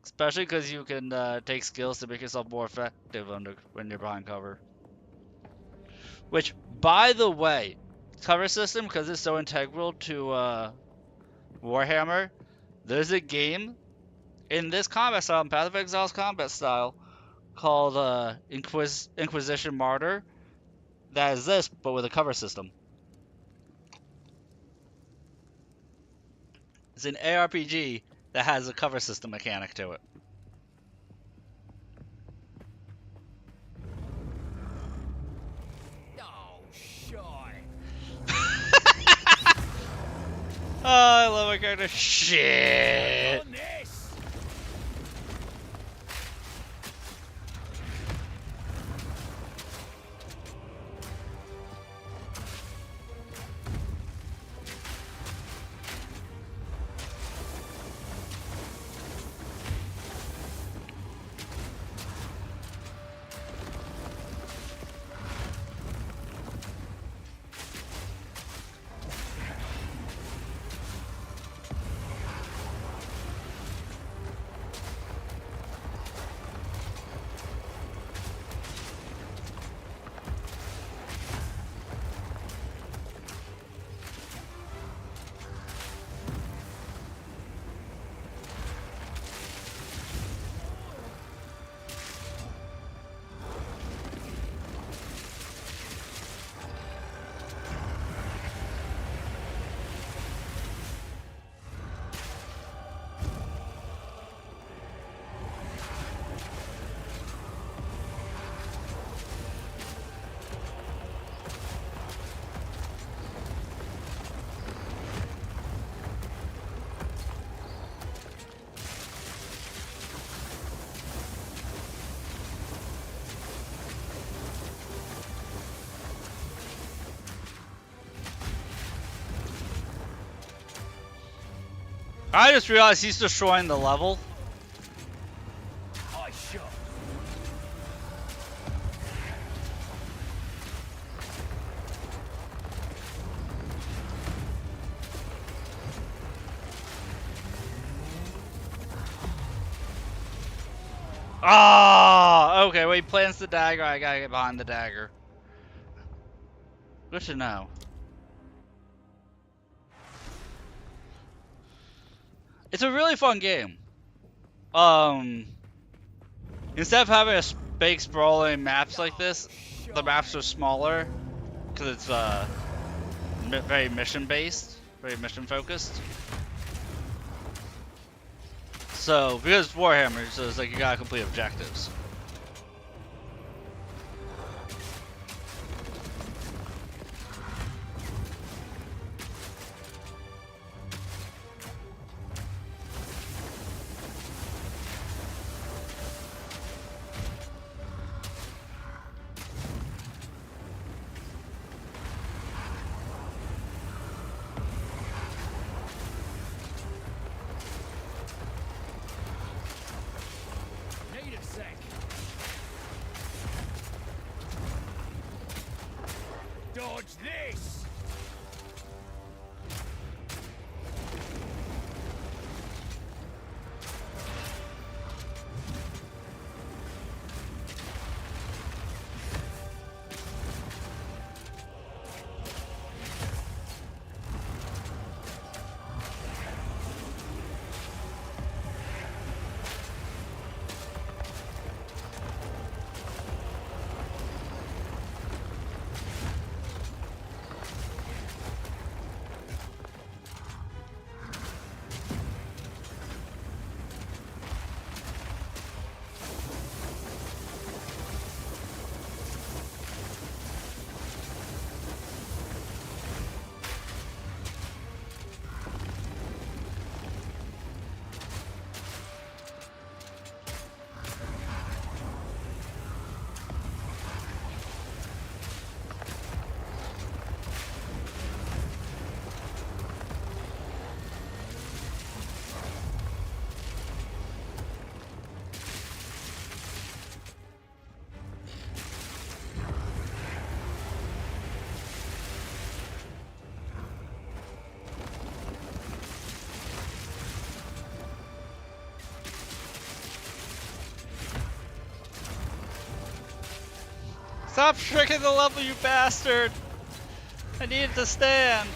Especially because you can take skills to make yourself more effective when you're behind cover. Which, by the way, cover system, because it's so integral to Warhammer, there's a game in this combat style, in Path of Exile's combat style, called Inquisition Martyr, that is this, but with a cover system. It's an ARPG that has a cover system mechanic to it. Oh, shy. Oh, I love my character. Shit. On this. I just realized he's destroying the level. I shot. Ah, okay. Well, he plants the dagger. I gotta get behind the dagger. Good to know. It's a really fun game. Instead of having a big sprawling maps like this, the maps are smaller because it's very mission based, very mission focused. So because it's Warhammer, so it's like you gotta complete objectives. Need a sec. Dodge this! Stop shrinking the level, you bastard! I needed to stand.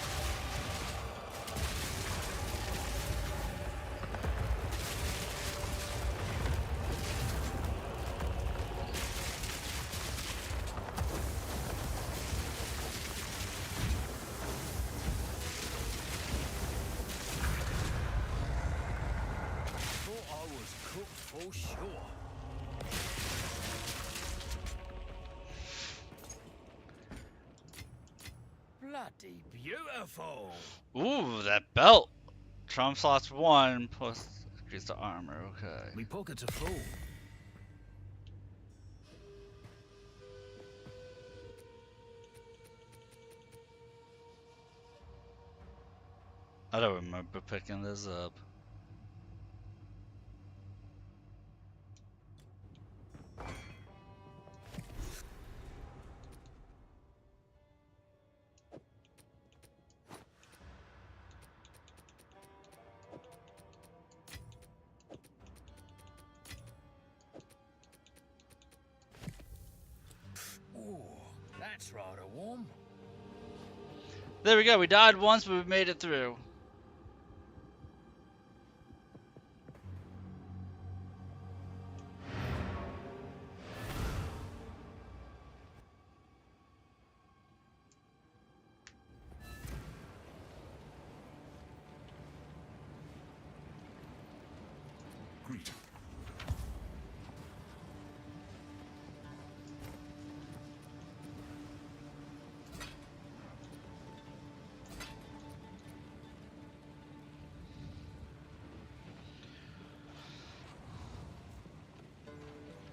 Thought I was cooked for sure. Bloody beautiful! Ooh, that belt! Trauma slots 1 plus increase the armor, okay. Me pockets are full. I don't remember picking this up. Ooh, that's rather warm. There we go, we died once, but we made it through. Greeting.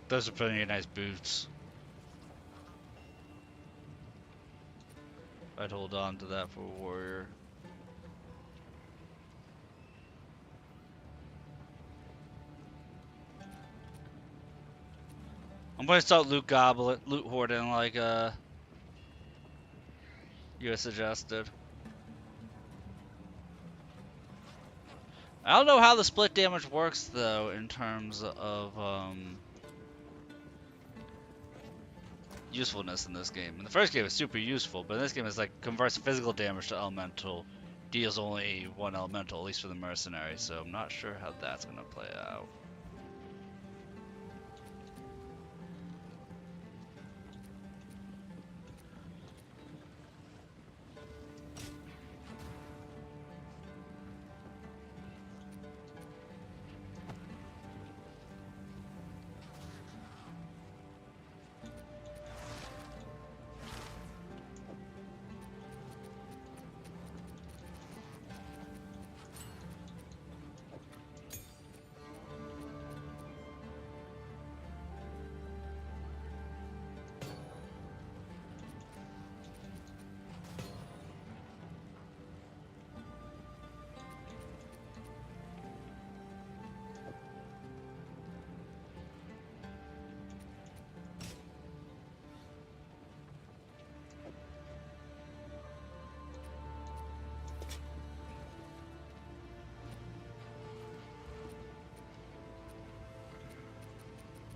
Those are pretty nice boots. I'd hold on to that for a warrior. I'm gonna start loot hoarding like you had suggested. I don't know how the split damage works though in terms of usefulness in this game. In the first game it's super useful, but in this game it's like converts physical damage to elemental deals only one elemental, at least for the mercenary, so I'm not sure how that's gonna play out.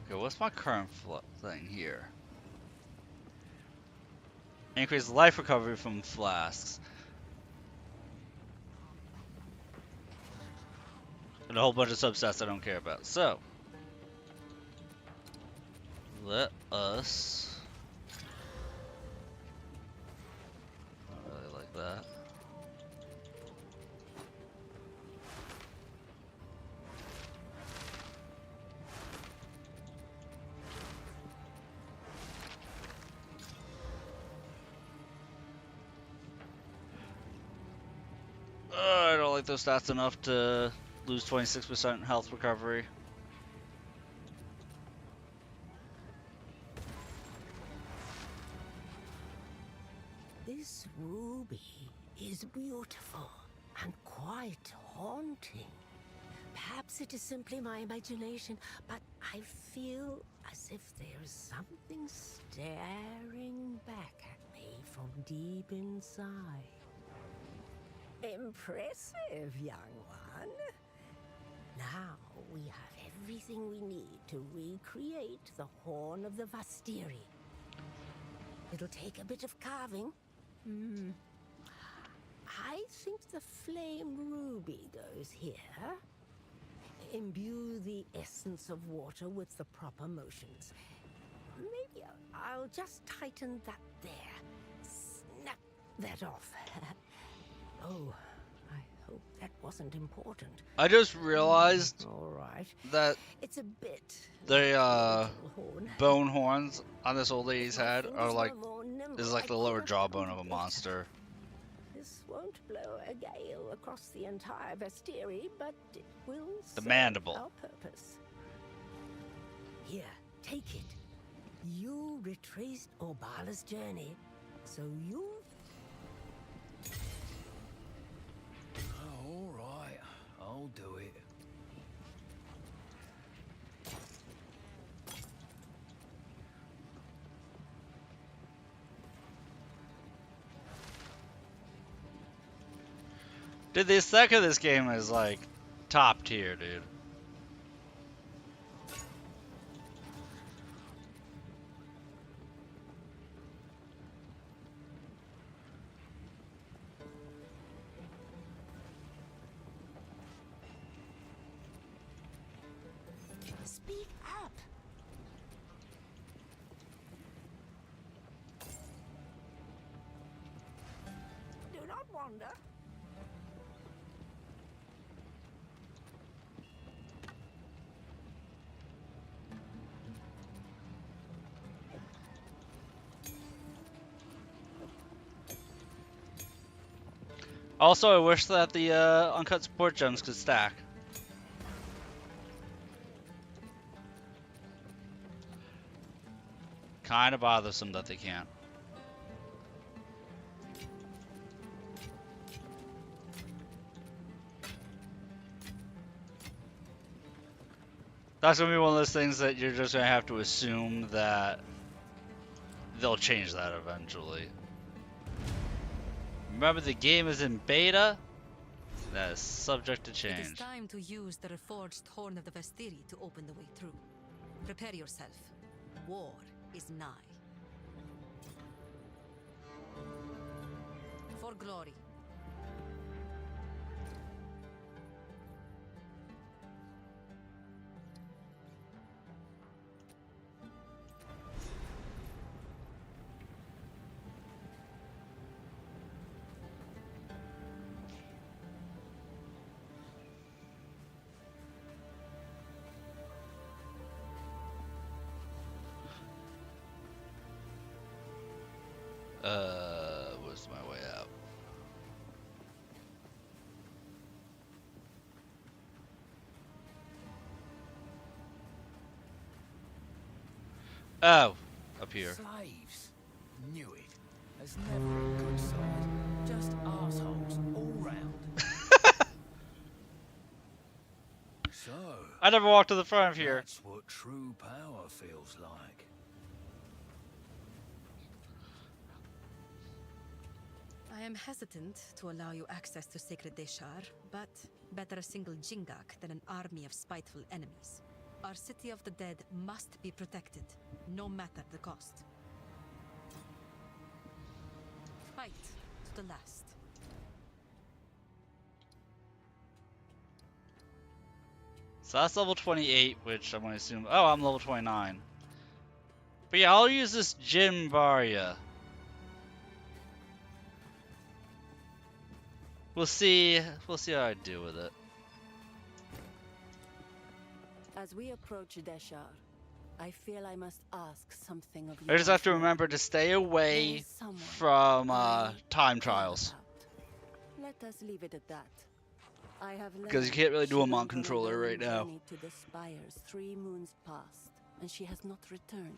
Okay, what's my current thing here? Increase life recovery from flasks. And a whole bunch of substats I don't care about. So, let us... I don't really like that. I don't like those stats enough to lose 26% health recovery. This ruby is beautiful and quite haunting. Perhaps it is simply my imagination, but I feel as if there is something staring back at me from deep inside. Impressive, young one. Now we have everything we need to recreate the Horn of the Vastiri. It'll take a bit of carving. I think the flame ruby goes here. Imbue the essence of water with the proper motions. Maybe I'll just tighten that there. Snap that off. Oh, I hope that wasn't important. I just realized All right. that It's a bit. the horn. bone horns on this old lady's My head fingers are like, were more nimble, is like I the lower could have jawbone done of a better. monster. This won't blow a gale across the entire Vestiri, but it will The serve mandible. our purpose. Here, take it. You retraced Orbala's journey, so you... Oh, all right, I'll do it. Dude, the aesthetic of this game is like top tier, dude. Speak up. Do not wander. Also, I wish that the uncut support gems could stack. Kinda bothersome that they can't. That's gonna be one of those things that you're just gonna have to assume that they'll change that eventually. Remember, the game is in beta. That is subject to It is change. time to use the reforged Horn of the Vestiri to open the way through. Prepare yourself. War is nigh. For glory. Where's my way out? Oh, up here. Slaves. Knew it. There's never a good side. Just assholes all round. So, I never walked to the front of here. that's what true power feels like. I am hesitant to allow you access to Sacred Deshar, but better a single Jingak than an army of spiteful enemies. Our city of the dead must be protected, no matter the cost. Fight to the last. So that's level 28, which I'm gonna assume. Oh, I'm level 29. But yeah, I'll use this Jim Varya. We'll see. We'll see how I do with it. As we approach Deshar, I feel I must ask something of you. I just have to once more. remember to stay away There is someone from I time care trials. about. Let us leave it at that. I have Because you learned can't really do she a Mon went on controller lone right now. journey to the spires 3 moons past, and she has not returned.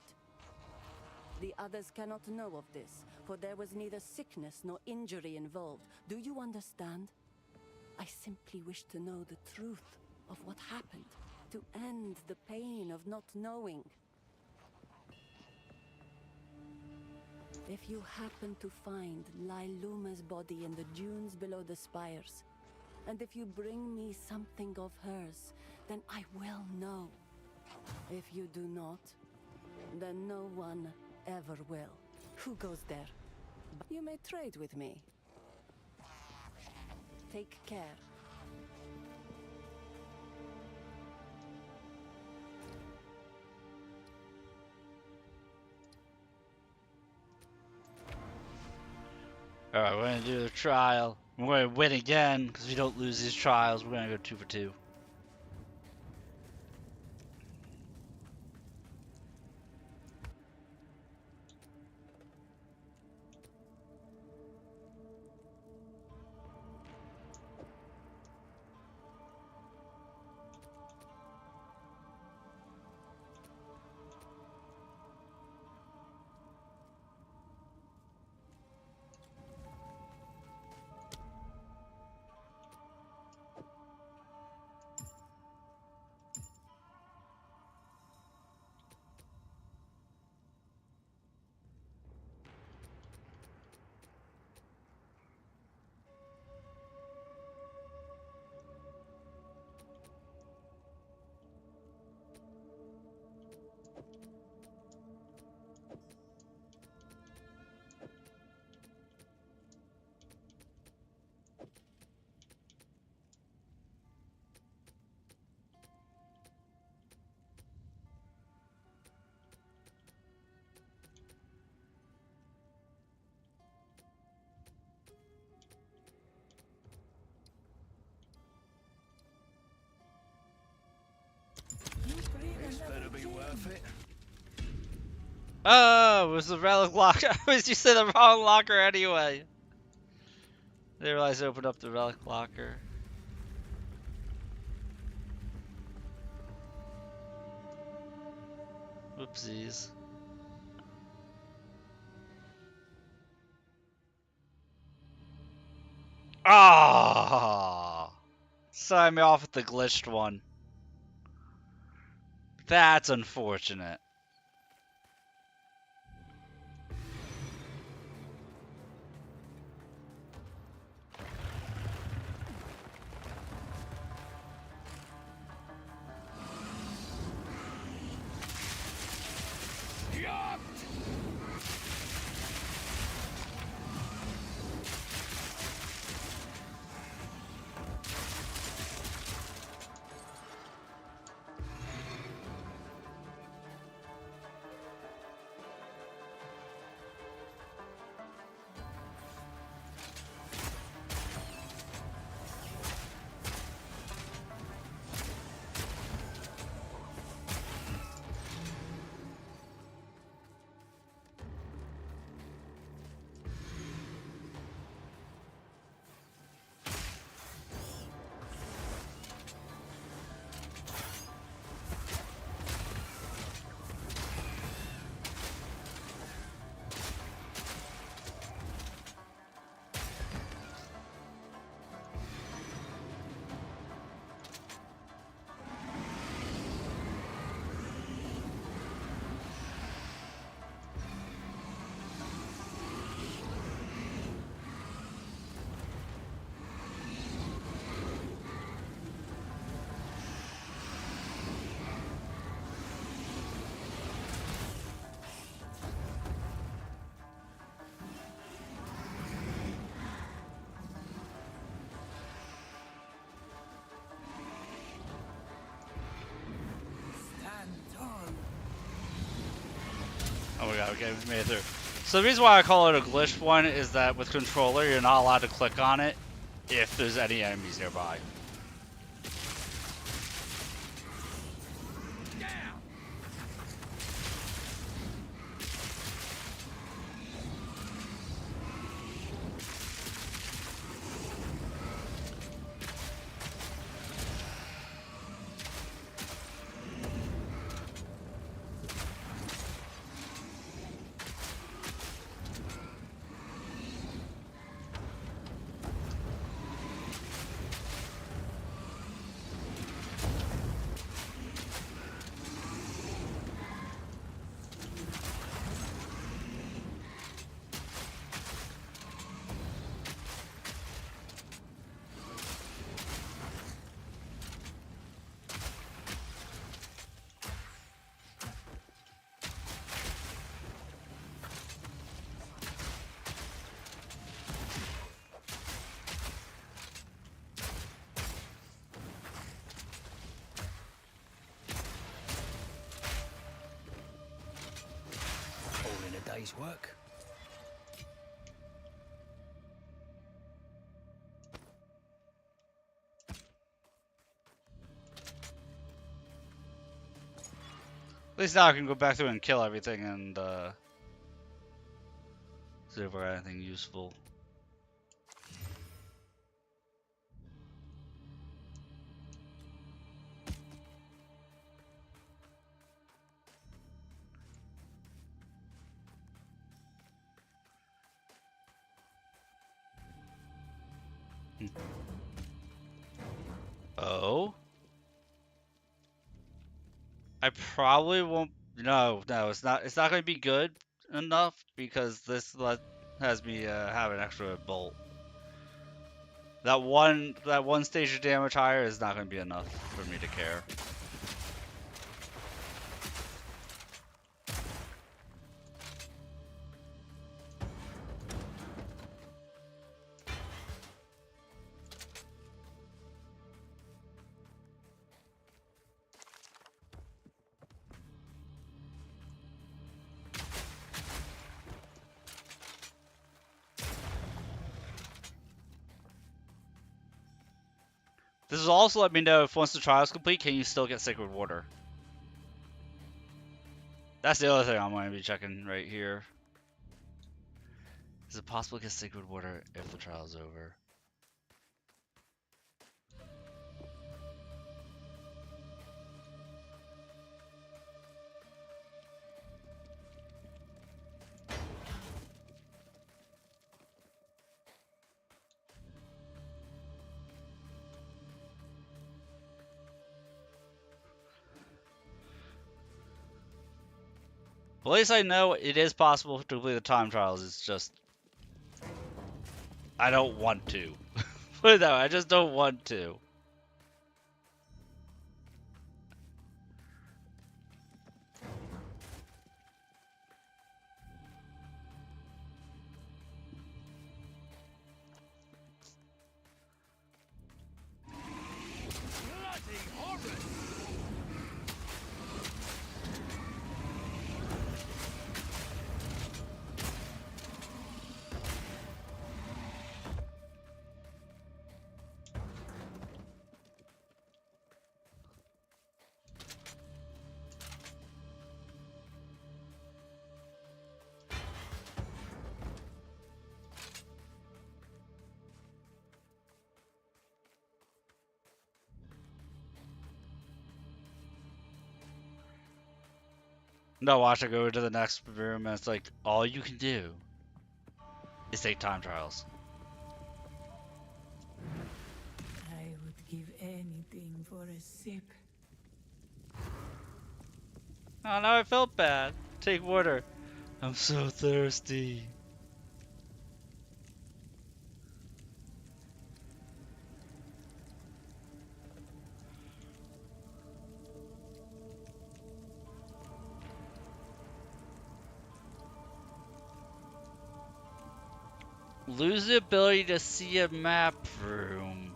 The others cannot know of this, for there was neither sickness nor injury involved. Do you understand? I simply wish to know the truth of what happened, to end the pain of not knowing. If you happen to find Lailuma's body in the dunes below the spires, and if you bring me something of hers, then I will know. If you do not, then no one ever will. Who goes there? You may trade with me. Take care. Alright, we're gonna do the trial. We're gonna win again, because we don't lose these trials. We're gonna go 2 for 2. This better be worth it. Oh, it was the relic locker. You said the wrong locker anyway. They realized I opened up the relic locker. Whoopsies. Ah! Sign me off with the glitched one. That's unfortunate. okay, we made it through. So the reason why I call it a glitched one is that with controller, you're not allowed to click on it if there's any enemies nearby. All in a day's work. At least now I can go back through and kill everything and see if we're anything useful. Oh? I probably won't. No, it's not. It's not going to be good enough because has me have an extra bolt. That one stage of damage higher is not going to be enough for me to care. This will also let me know if once the trial is complete, can you still get Sacred Water? That's the other thing I'm going to be checking right here. Is it possible to get Sacred Water if the trial is over? Well, at least I know it is possible to complete the time trials. It's just I don't want to. Put it that way, I just don't want to. No, watch I go into the next room and it's like all you can do is take time trials. I would give anything for a sip. Oh, now I felt bad. Take water. I'm so thirsty. Lose the ability to see a map room.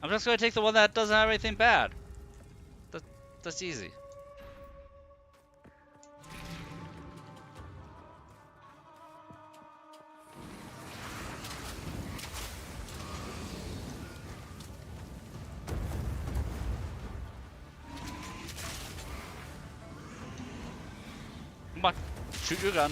I'm just gonna take the one that doesn't have anything bad. That's easy. Come on, shoot your gun.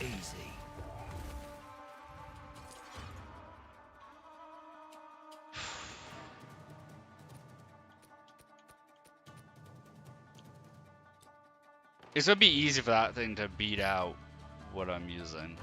Easy. It's gonna be easy for that thing to beat out what I'm using.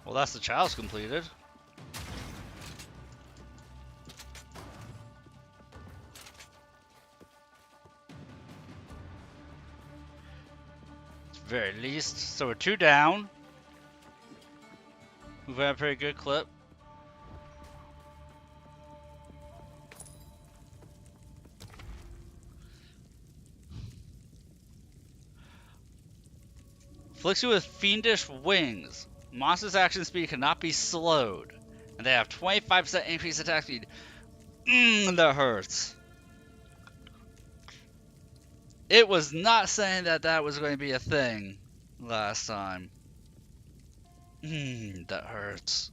Well, that's the child's completed. At the very least. So we're 2 down. We've had a pretty good clip. Afflicts you with fiendish wings. Monster's action speed cannot be slowed. And they have 25% increased attack speed. That hurts. It was not saying that that was going to be a thing last time. That hurts.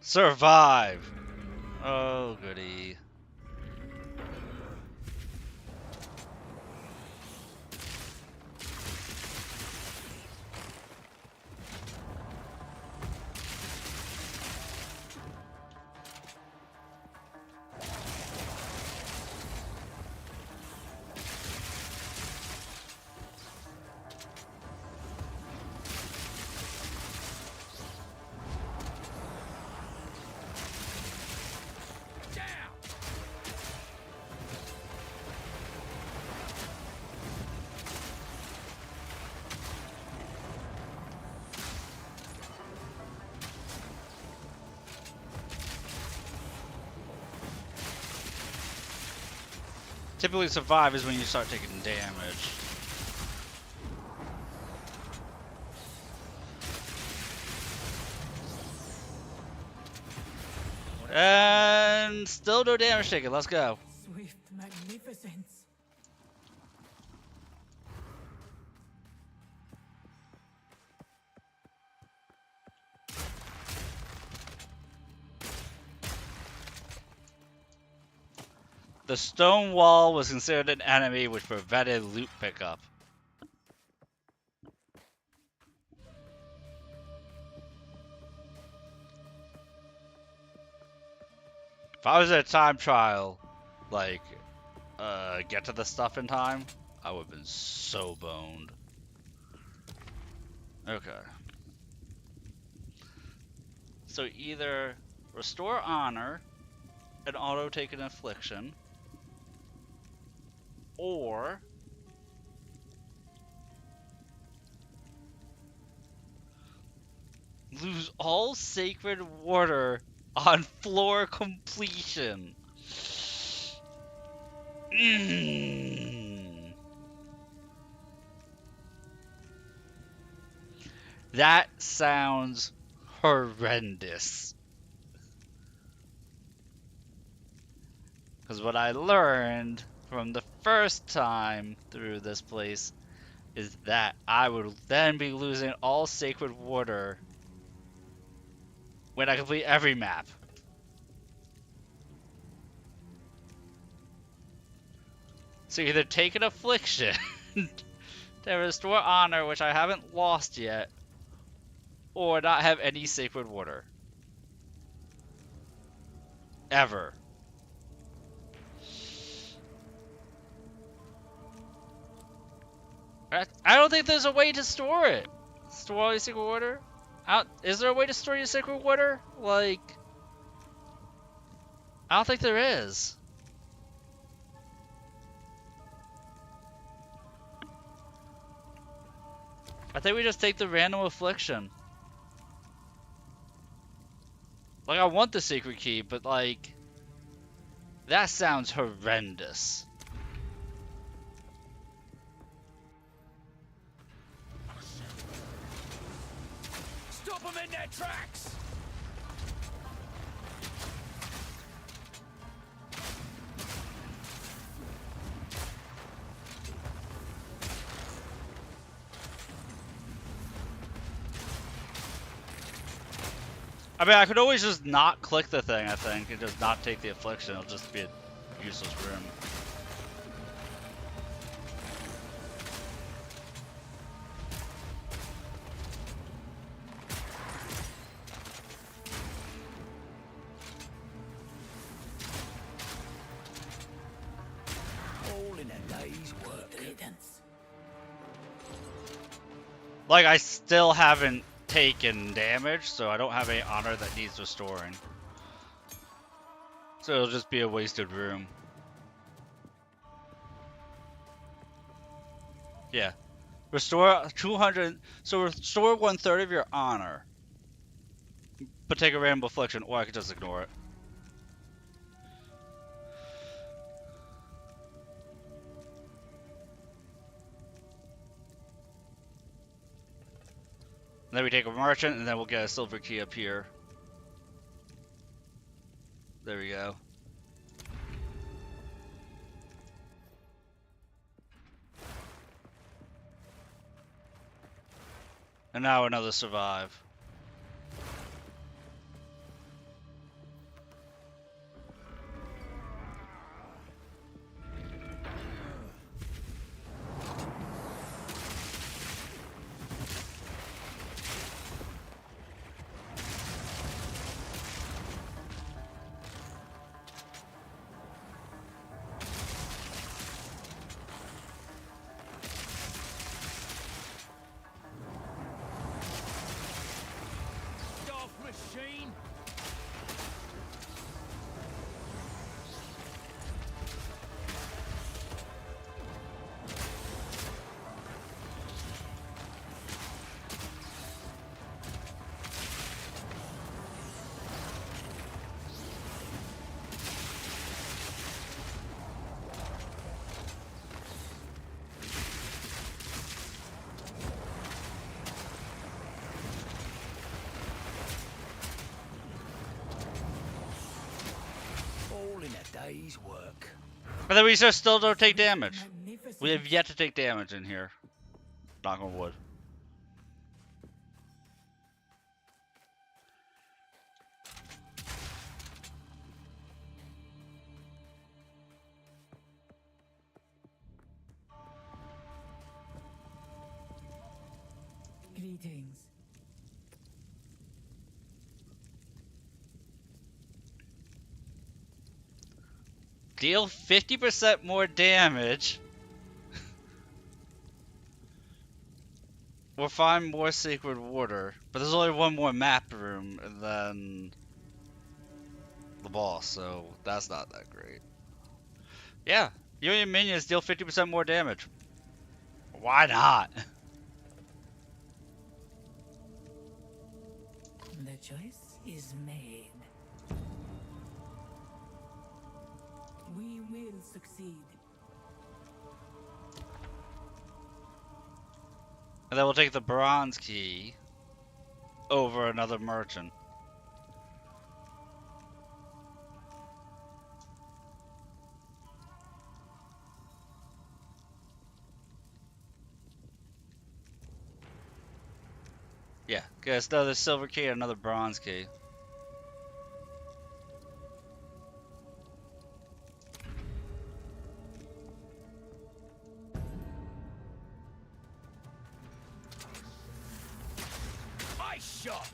Survive! Oh, goody. Typically survive is when you start taking damage. And still no damage taken. Let's go. Swift magnificence. The stone wall was considered an enemy which prevented loot pickup. If I was at a time trial, like, get to the stuff in time, I would have been so boned. Okay. So either restore honor and auto take an affliction, or lose all sacred water on floor completion. That sounds horrendous. Because what I learned from the first time through this place is that I would then be losing all sacred water when I complete every map. So either take an affliction to restore honor, which I haven't lost yet, or not have any sacred water. Ever. I don't think there's a way to store it. Store all your sacred water? Is there a way to store your sacred water? Like, I don't think there is. I think we just take the random affliction. Like, I want the sacred key, but like, that sounds horrendous. Stop them in their tracks! I mean, I could always just not click the thing, I think, and just not take the affliction. It'll just be a useless room. All in a day's work. Like, I still haven't taken damage, so I don't have any honor that needs restoring. So it'll just be a wasted room. Yeah. Restore 200, so restore 1/3 of your honor. But take a random affliction, or I could just ignore it. And then we take a merchant, and then we'll get a silver key up here. There we go. And now another survive. day's work. But then we still don't take damage. Magnificent. We have yet to take damage in here. Knock on wood. Greetings. Deal 50% more damage. Or find more sacred water. But there's only one more map room and then the boss, so that's not that great. Yeah, you and your minions deal 50% more damage. Why not? The choice is made. We will succeed. And then we'll take the bronze key over another merchant. Yeah, guess another silver key and another bronze key. Ice shot!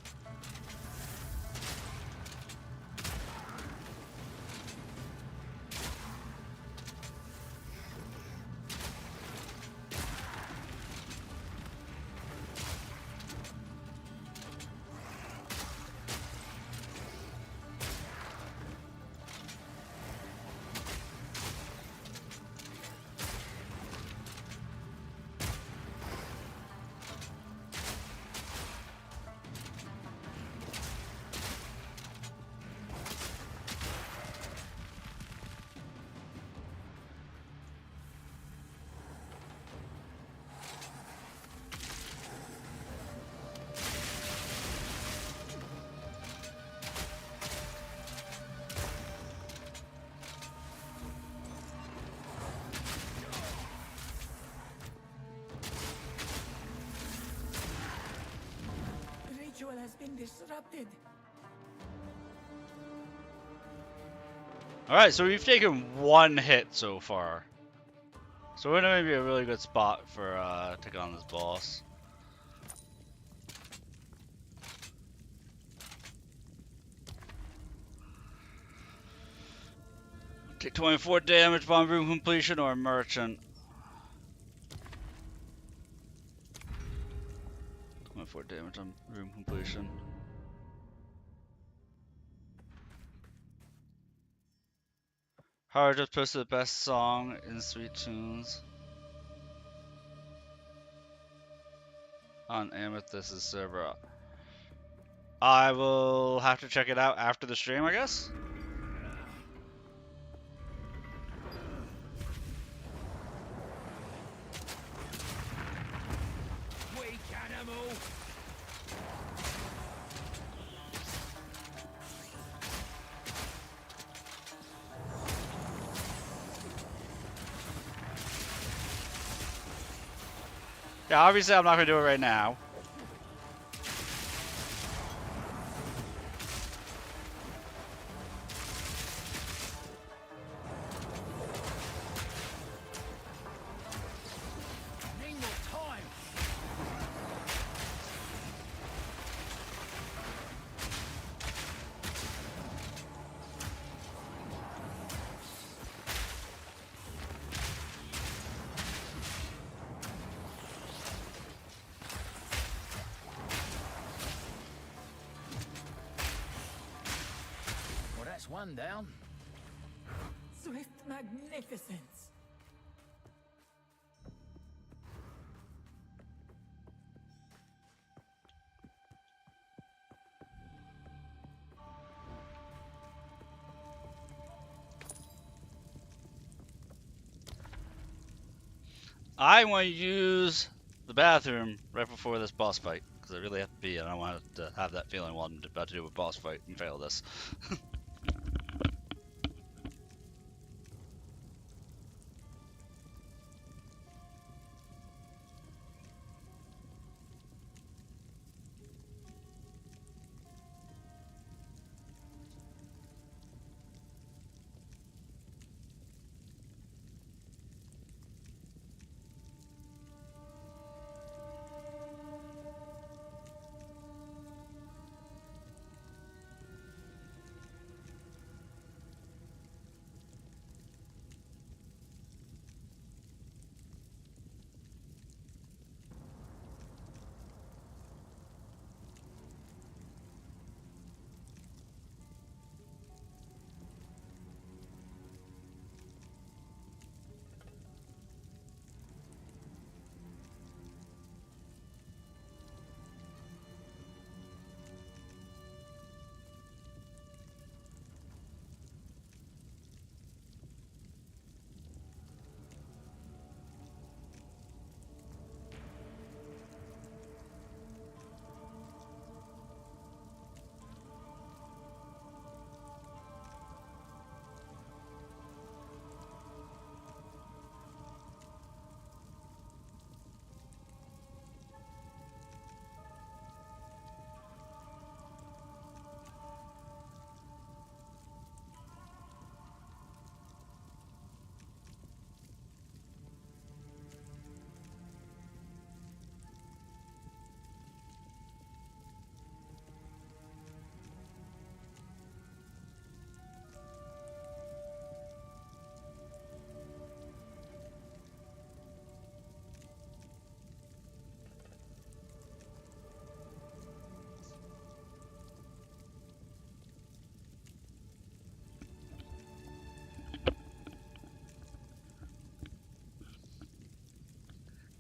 Ritual has been disrupted. Alright, so we've taken one hit so far. So we're gonna be a really good spot for taking on this boss. Take 24 damage upon room completion or merchant. 24 damage on room completion. Howard just posted the best song in Sweet Tunes on Amethyst's server. I will have to check it out after the stream, I guess. Weak animal! Yeah, obviously I'm not gonna do it right now. Need more time! Well, that's one down. Swift magnificence. I want to use the bathroom right before this boss fight because I really have to be, and I want to have that feeling while I'm about to do a boss fight and fail this.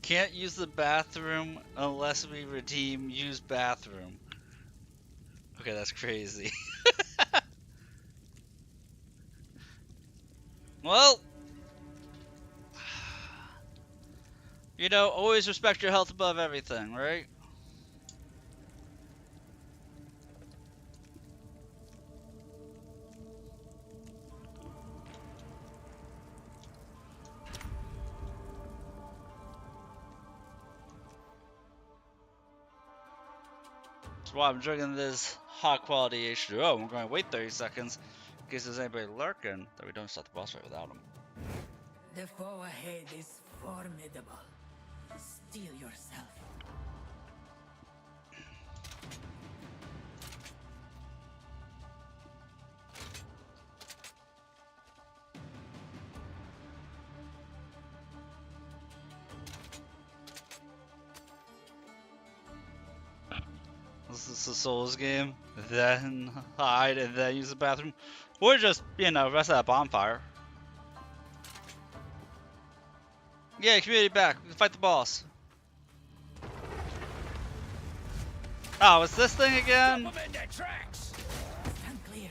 Can't use the bathroom unless we redeem use bathroom. Okay, that's crazy. Well, you know, always respect your health above everything, right? That's why I'm drinking this high quality H2O. I'm going to wait 30 seconds in case there's anybody lurking that we don't start the boss fight without him. The foe ahead is formidable. Steel yourself. This is a Souls game, then hide and then use the bathroom. Or just, you know, rest at a bonfire. Yeah, community back. We can fight the boss. Oh, it's this thing again? Stand clear.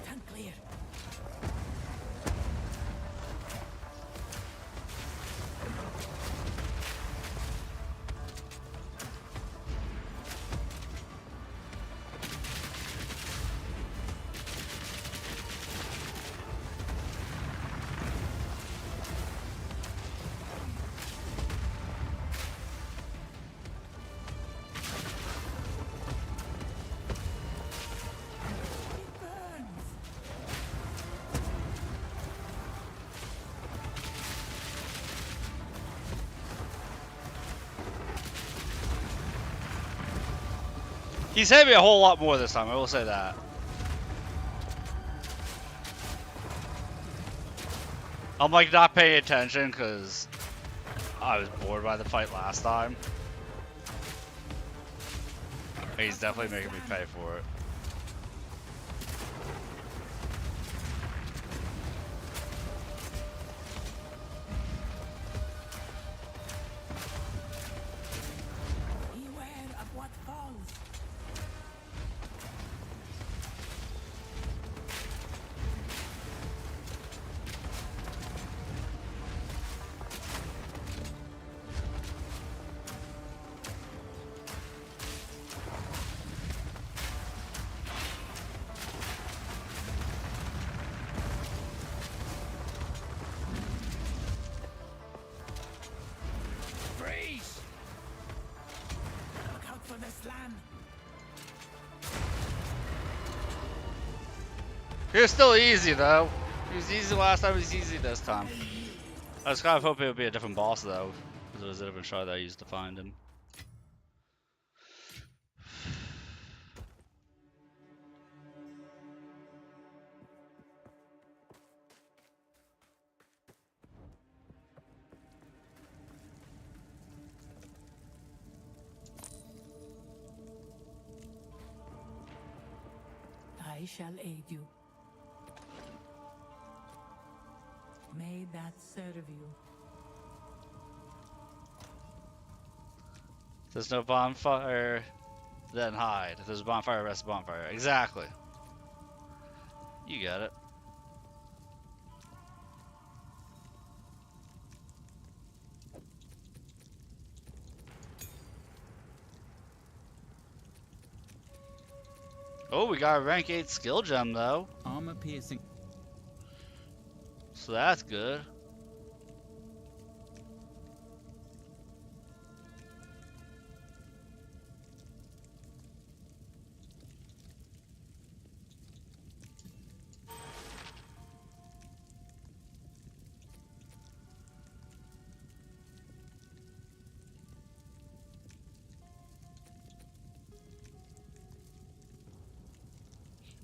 Stand clear. It burns. He's hit me a whole lot more this time, I will say that. I'm like not paying attention because I was bored by the fight last time. He's definitely making me pay for it. Beware of what falls. Freeze! Look out for the slam. He was still easy though. He was easy last time, he's easy this time. I was kind of hoping it would be a different boss though, because it was a different shot that I used to find him. I shall aid you. May that serve you. If there's no bonfire, then hide. If there's a bonfire, rest the bonfire. Exactly. You got it. Oh, we got a rank 8 skill gem though. armor-piercing. So that's good.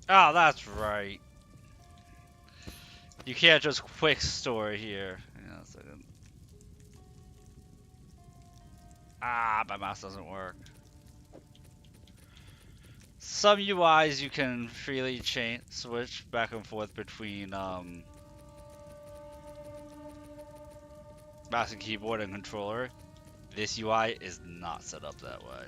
Oh, that's right. You can't just quick store here. Hang on a second. Ah, my mouse doesn't work. Some UIs you can freely switch back and forth between mouse and keyboard and controller. This UI is not set up that way.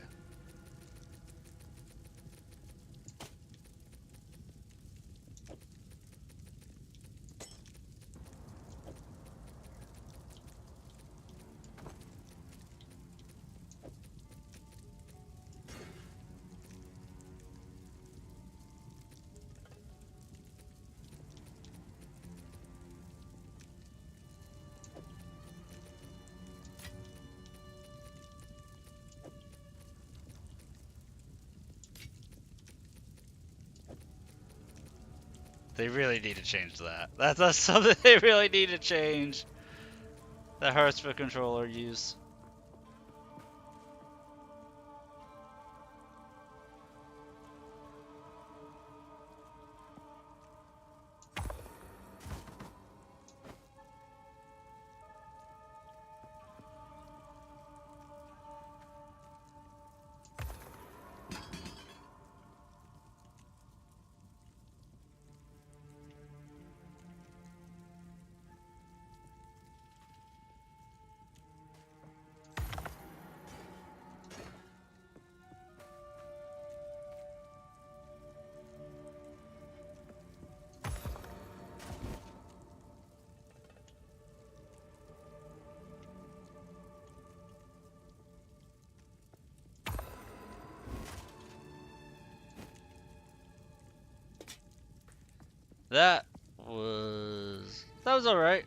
They really need to change that. That's something they really need to change. That hurts for controller use. That was alright.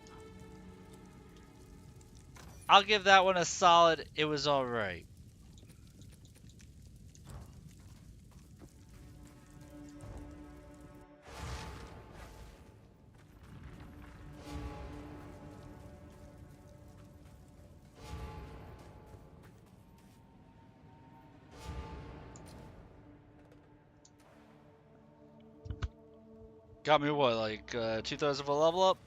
I'll give that one a solid, it was alright. Got me what, like 2/3 of a level up?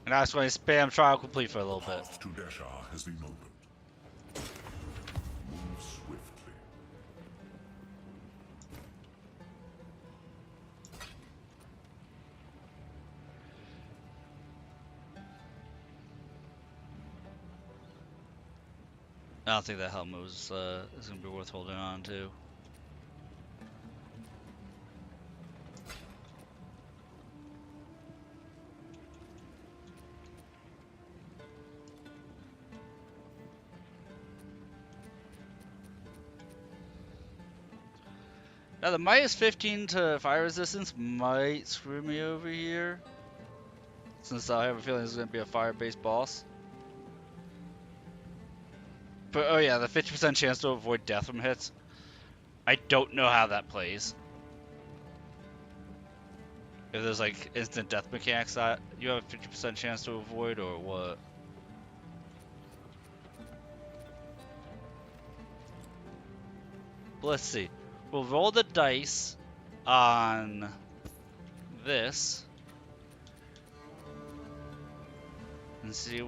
And that's when I spam trial complete for a little bit. Path to Deshar has been opened. Move swiftly. I don't think that helm is gonna be worth holding on to. Now the minus 15 to fire resistance might screw me over here, since I have a feeling this is gonna be a fire-based boss. But oh yeah, the 50% chance to avoid death from hits. I don't know how that plays. If there's like instant death mechanics that you have a 50% chance to avoid, or what? But let's see. We'll roll the dice on this and see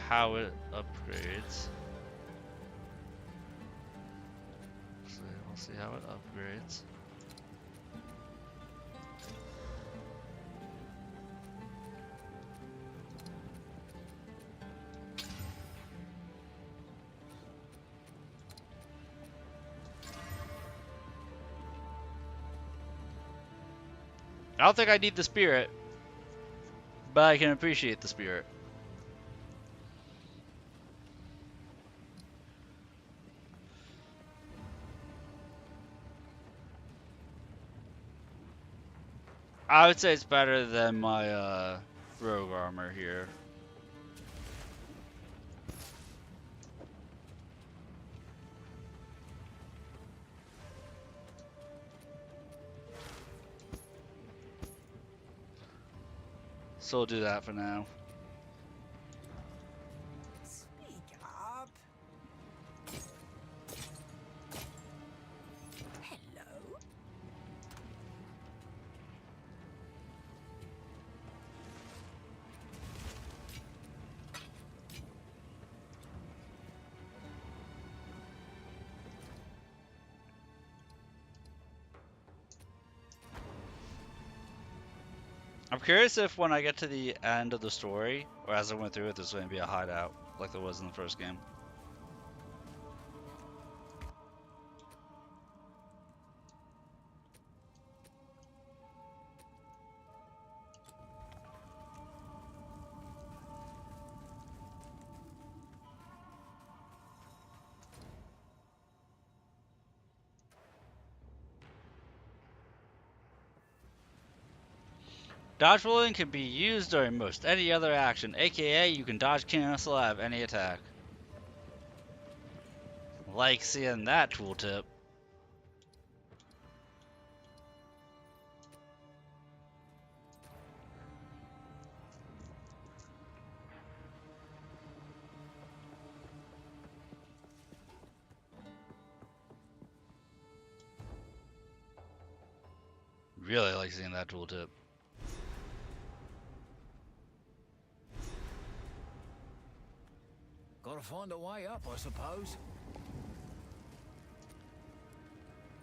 how it upgrades. So we'll see how it upgrades. I don't think I need the spirit, but I can appreciate the spirit. I would say it's better than my rogue armor here. So we'll do that for now. Speak up. Hello? I'm curious if when I get to the end of the story, or as I went through it, there's going to be a hideout like there was in the first game. Dodge rolling can be used during most any other action, aka you can dodge cancel out of any attack. Like seeing that tooltip. Really like seeing that tooltip. Gotta find a way up, I suppose.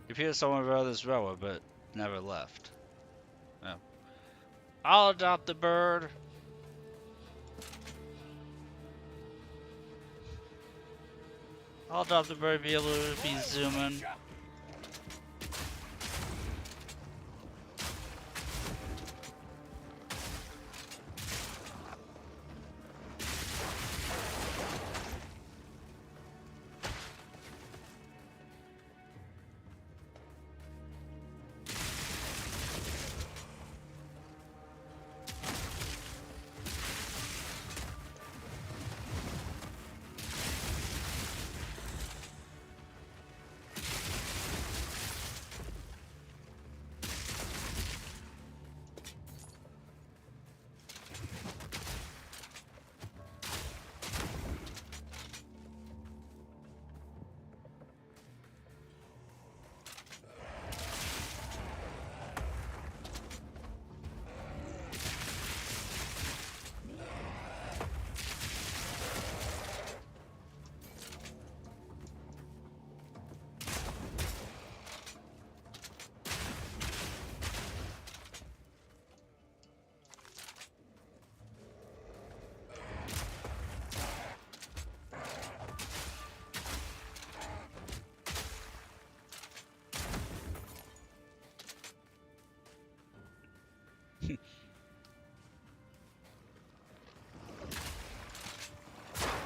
It appears someone rode this railroad but never left. Oh. I'll adopt the bird. I'll adopt the bird, be able to be zooming.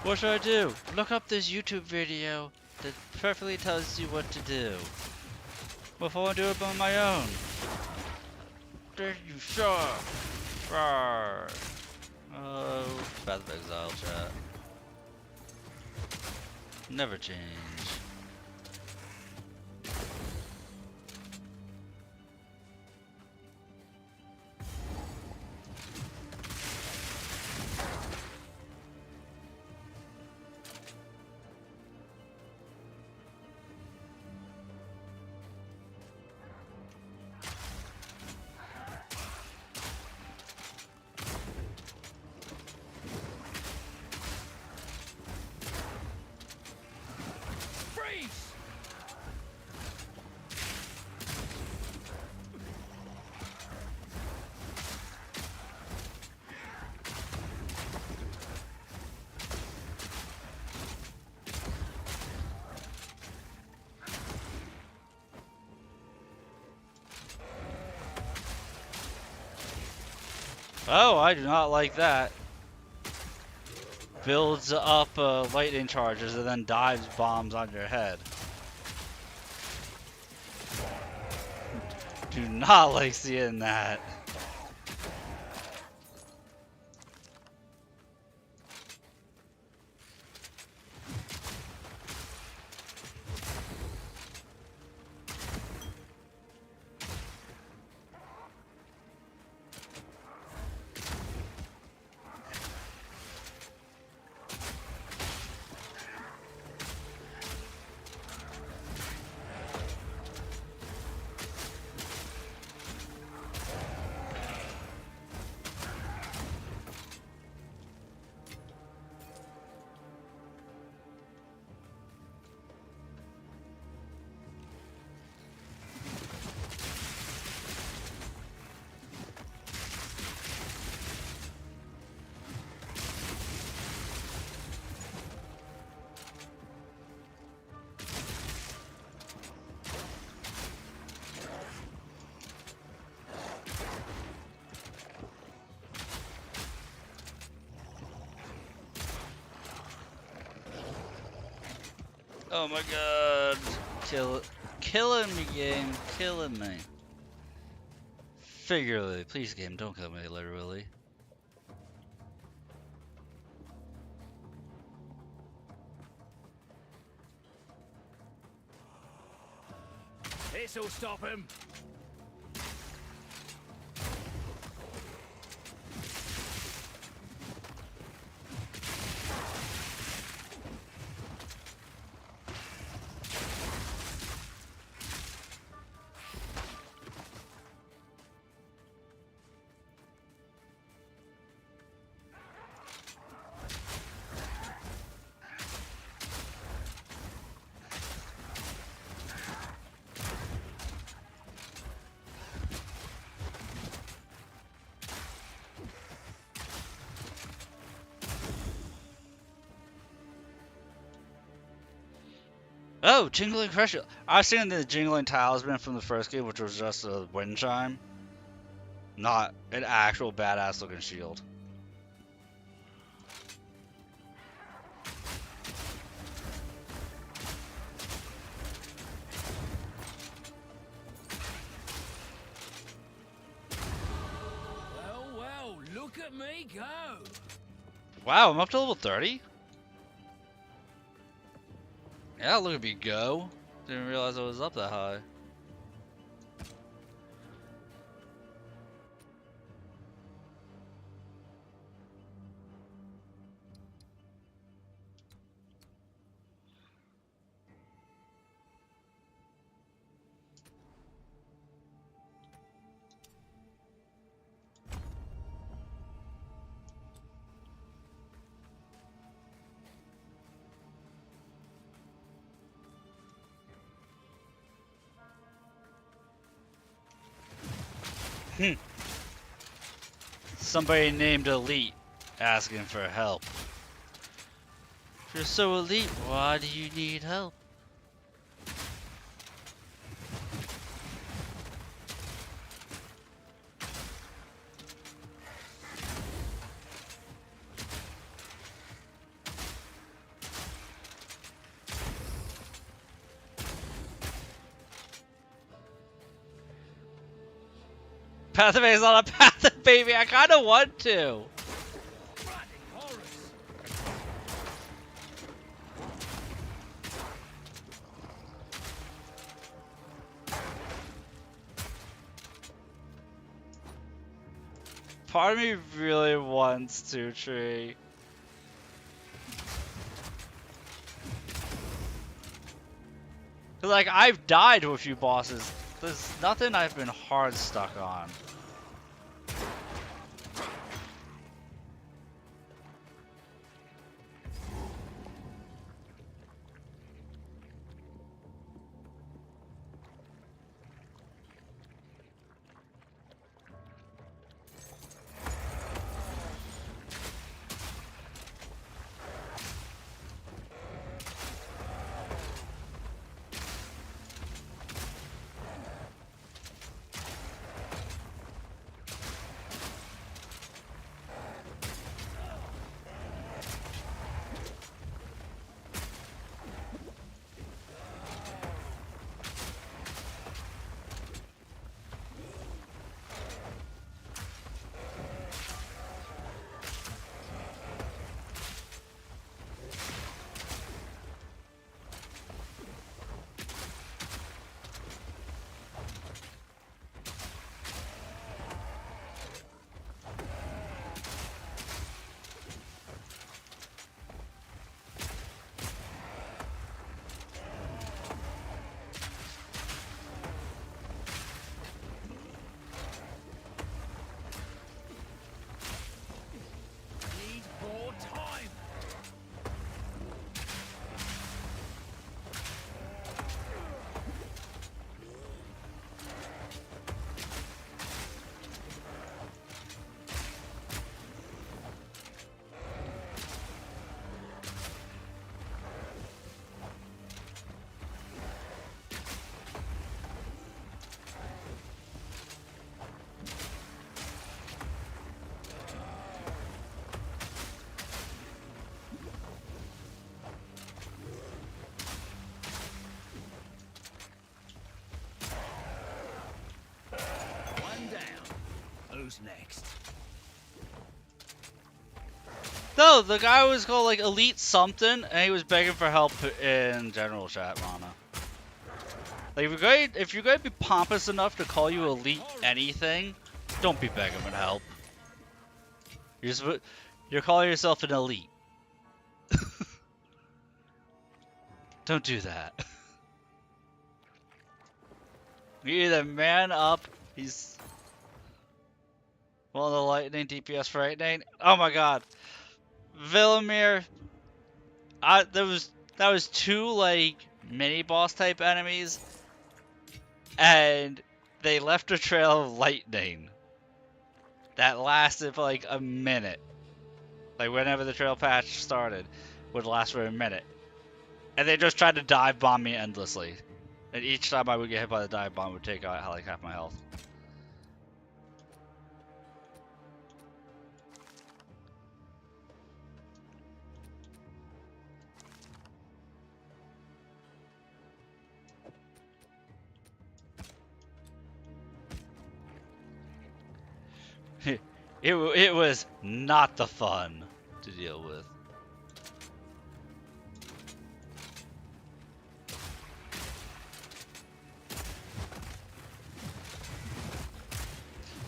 What should I do? Look up this YouTube video that perfectly tells you what to do. Before I do it on my own. There you sure. Rawr. Oh, Path of Exile chat. Never change. Oh, I do not like that. Builds up lightning charges and then dives bombs on your head. Do not like seeing that. Oh my god. Killing me, game. Killing me. Figuratively. Please, game, don't kill me literally. This'll stop him. Oh, Jingling Pressure. I was thinking the Jingling Talisman from the first game, which was just a wind chime. Not an actual badass looking shield. Well, look at me go. Wow, I'm up to level 30? Yeah, look at me go. Didn't realize I was up that high. Somebody named Elite asking for help. If you're so elite, why do you need help? Path of is not a path of baby. I kind of want to. Part of me really wants to, Tree. Like, I've died to a few bosses. There's nothing I've been hard stuck on. Who's next? No, the guy was called like Elite something, and he was begging for help in general chat, Rana. Like if you're going to be pompous enough to call you Elite anything, don't be begging for help. You're calling yourself an Elite. Don't do that. You either man up. He's one of the lightning DPS frightening. Oh my god. Villamir, that was two like mini boss type enemies, and they left a trail of lightning that lasted for like a minute. Like whenever the trail patch started, would last for a minute, and they just tried to dive bomb me endlessly, and each time I would get hit by the dive bomb, it would take out like half my health. It was not the fun to deal with.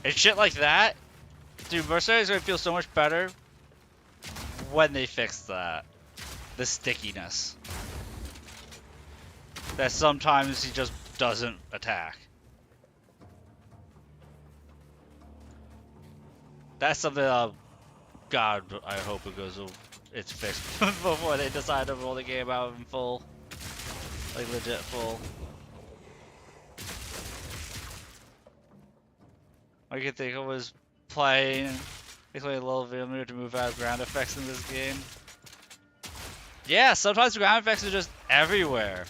And shit like that, dude, Mercenaries are gonna feel so much better when they fix that. The stickiness. That sometimes he just doesn't attack. That's something, God, I hope it's fixed before they decide to roll the game out in full. Like, legit full. I could think I was playing a little Villamir to move out of ground effects in this game. Yeah, sometimes ground effects are just everywhere.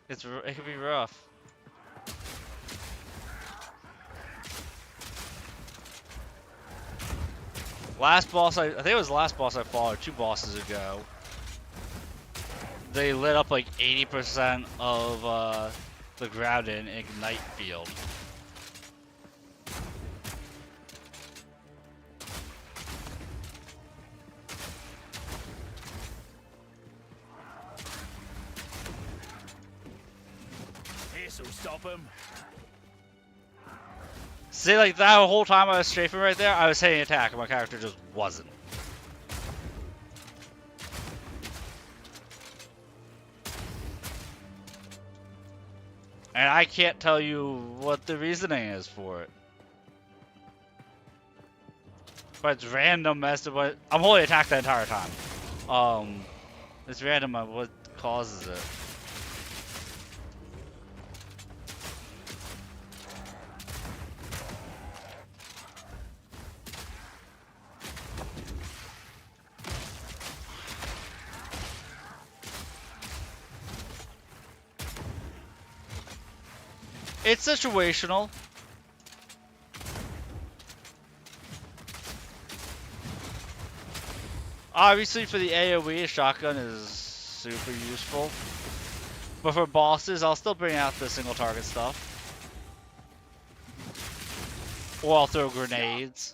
It can be rough. Last boss, I think it was the last boss I fought, or 2 bosses ago. They lit up like 80% of the ground in Ignite Field. This'll stop him. See, like that whole time I was strafing right there, I was hitting attack, and my character just wasn't. And I can't tell you what the reasoning is for it. But it's random as to what... I'm holding attack the entire time. It's random on what causes it. It's situational. Obviously for the AoE, a shotgun is super useful. But for bosses, I'll still bring out the single target stuff. Or I'll throw grenades.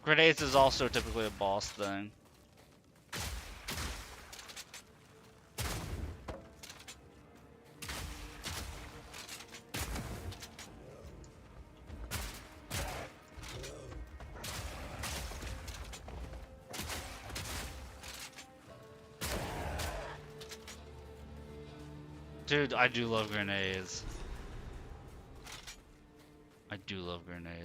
Grenades is also typically a boss thing. Dude, I do love grenades. I do love grenades.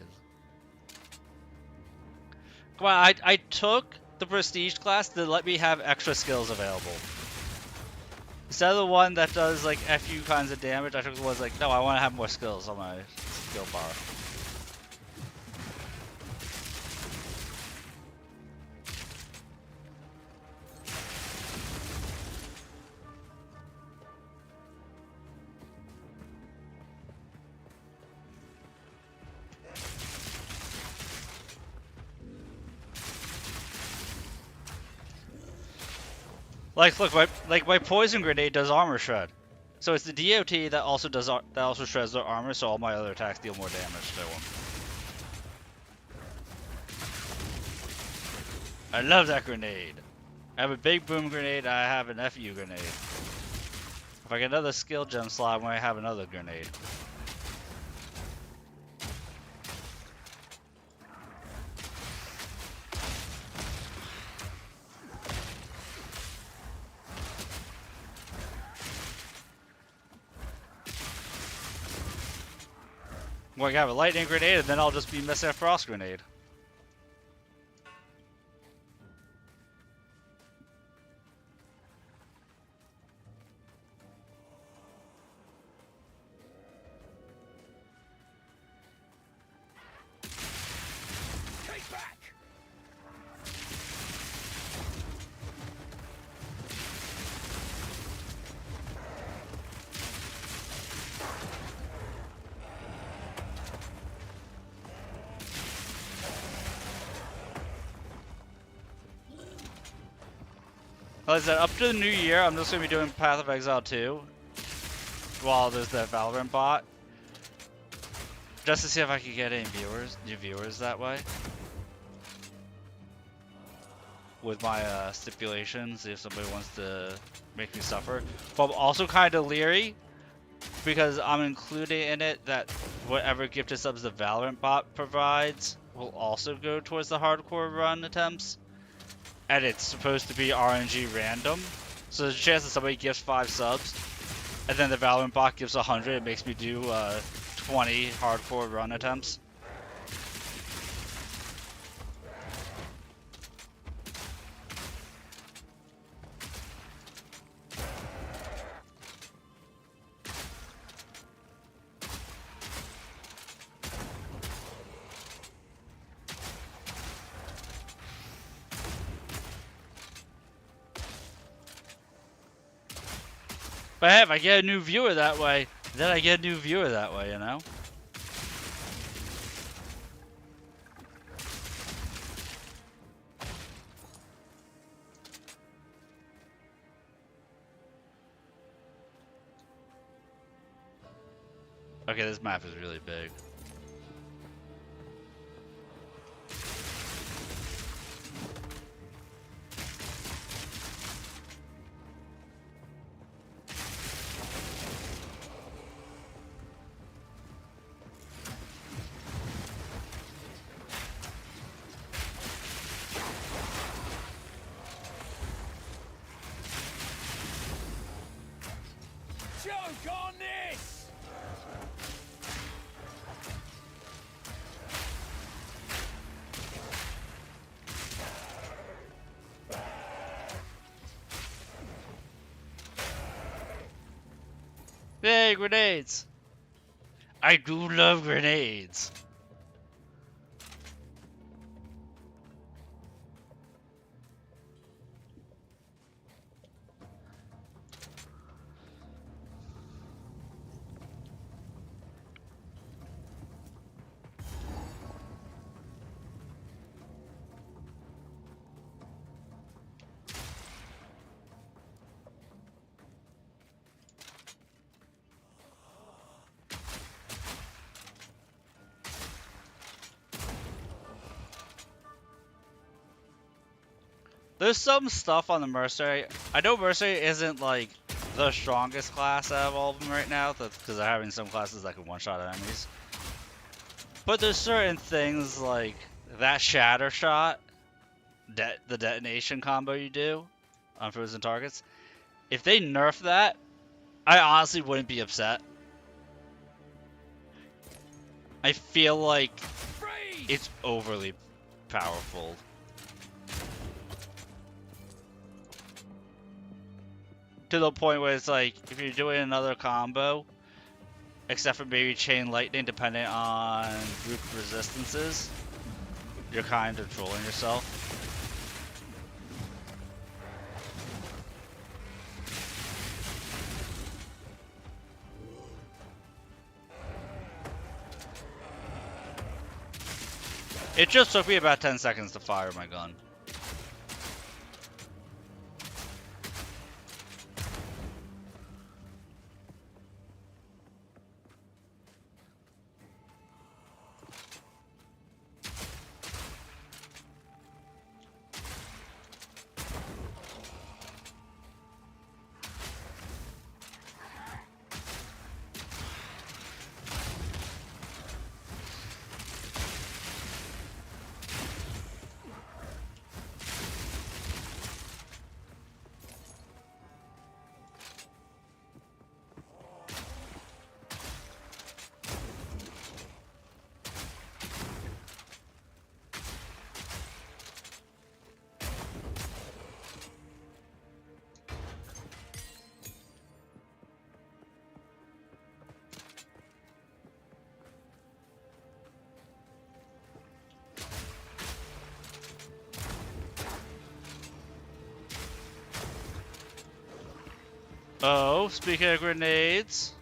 Come on, I took the prestige class to let me have extra skills available. Instead of the one that does like FU kinds of damage, I took the ones like, no, I want to have more skills on my skill bar. Like, look, my poison grenade does armor shred. So it's the DOT that also does that also shreds their armor, so all my other attacks deal more damage to them. I love that grenade. I have a big boom grenade, I have an FU grenade. If I get another skill gem slot, I'm going to have another grenade. Well, I have a lightning grenade, and then I'll just be missing a frost grenade. Like I said, up to the new year, I'm just going to be doing Path of Exile 2 while there's that Valorant bot. Just to see if I can get any new viewers that way. With my stipulations, if somebody wants to make me suffer. But I'm also kind of leery because I'm including in it that whatever gifted subs the Valorant bot provides will also go towards the hardcore run attempts. And it's supposed to be RNG random. So there's a chance that somebody gives 5 subs, and then the Valorant bot gives 100. It makes me do 20 hardcore run attempts. But hey, if I get a new viewer that way, then I get a new viewer that way, you know? Okay, this map is really big. Choke on this! Yay, grenades! I do love grenades! There's some stuff on the Mercenary. I know Mercenary isn't like the strongest class out of all of them right now, because they're having some classes that can one-shot enemies. But there's certain things like that Shatter Shot, the detonation combo you do on frozen targets. If they nerf that, I honestly wouldn't be upset. I feel like it's overly powerful. To the point where it's like, if you're doing another combo, except for maybe Chain Lightning, depending on group resistances, you're kind of trolling yourself. It just took me about 10 seconds to fire my gun. Oh, speaking of grenades.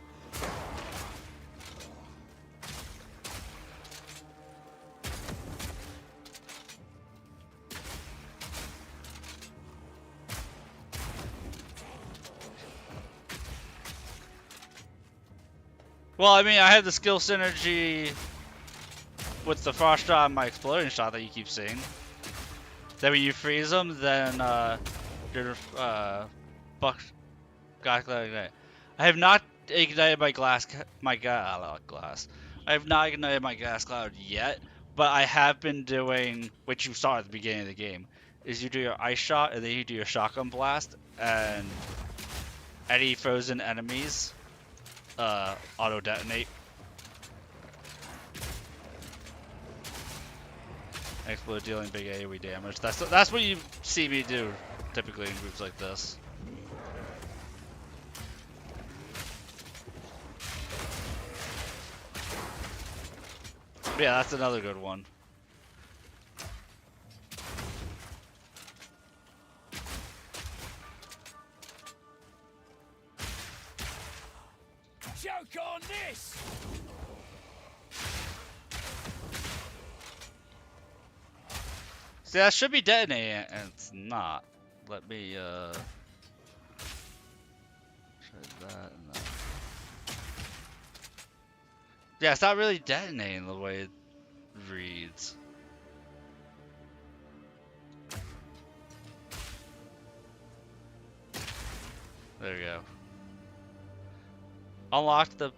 Well, I mean, I have the skill synergy with the frost shot and my exploding shot that you keep seeing. Then when you freeze them, then your buck got ignite. I have not ignited my glass. I have not ignited my gas cloud yet, but I have been doing, which you saw at the beginning of the game, is you do your ice shot and then you do your shotgun blast, and any frozen enemies auto detonate. Explode, dealing big AoE damage. That's what you see me do typically in groups like this. But yeah, that's another good one. Joke on this! See, that should be detonating, and it's not. Let me, try that and that. Yeah, it's not really detonating the way it reads. There we go. Unlock the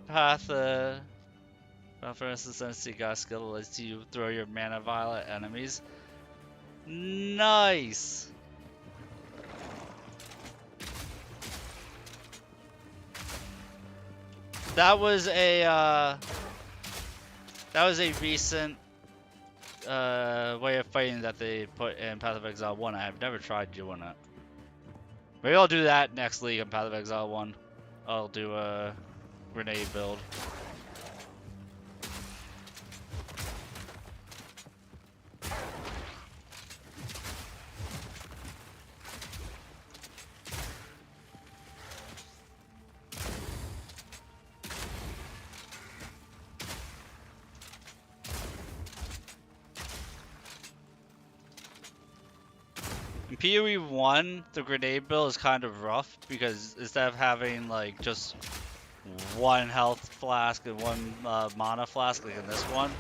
path, for instance, since you got a skill that lets you throw your mana vial at enemies. Nice! That was a recent way of fighting that they put in Path of Exile 1. I have never tried doing it. Maybe I'll do that next league in Path of Exile 1. I'll do a grenade build. In PoE 1, the grenade build is kind of rough because instead of having like just one health flask and one mana flask like in this one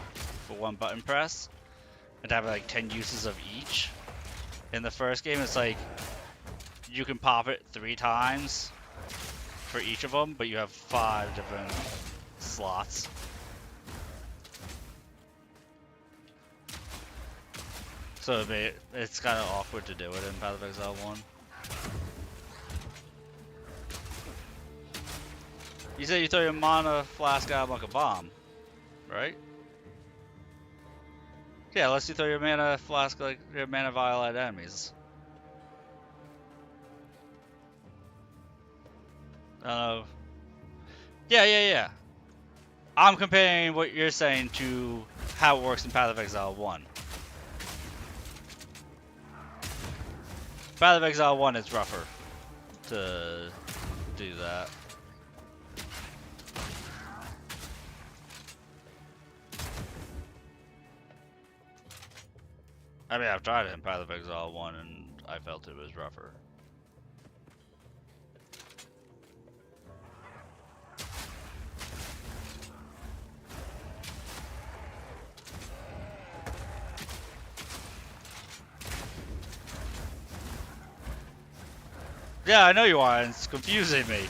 for one button press, and have like 10 uses of each. In the first game, it's like you can pop it 3 times for each of them, but you have 5 different slots. So it's kind of awkward to do it in Path of Exile 1. You said you throw your mana flask out like a bomb, right? Yeah, unless you throw your mana flask like your mana vial at enemies. Yeah. I'm comparing what you're saying to how it works in Path of Exile 1. Path of Exile 1 is rougher to do that. I mean, I've tried it in Path of Exile 1 and I felt it was rougher. Yeah, I know you are, and it's confusing me.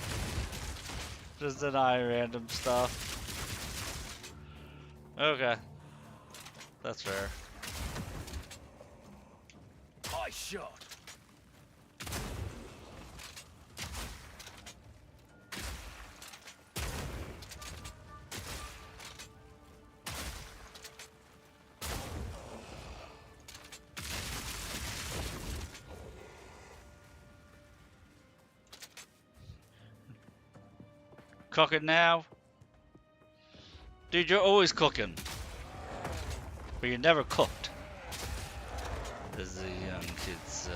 Just deny random stuff. Okay. That's fair. I shot. Cooking now? Dude, you're always cooking. But you're never cooked. As the young kids say.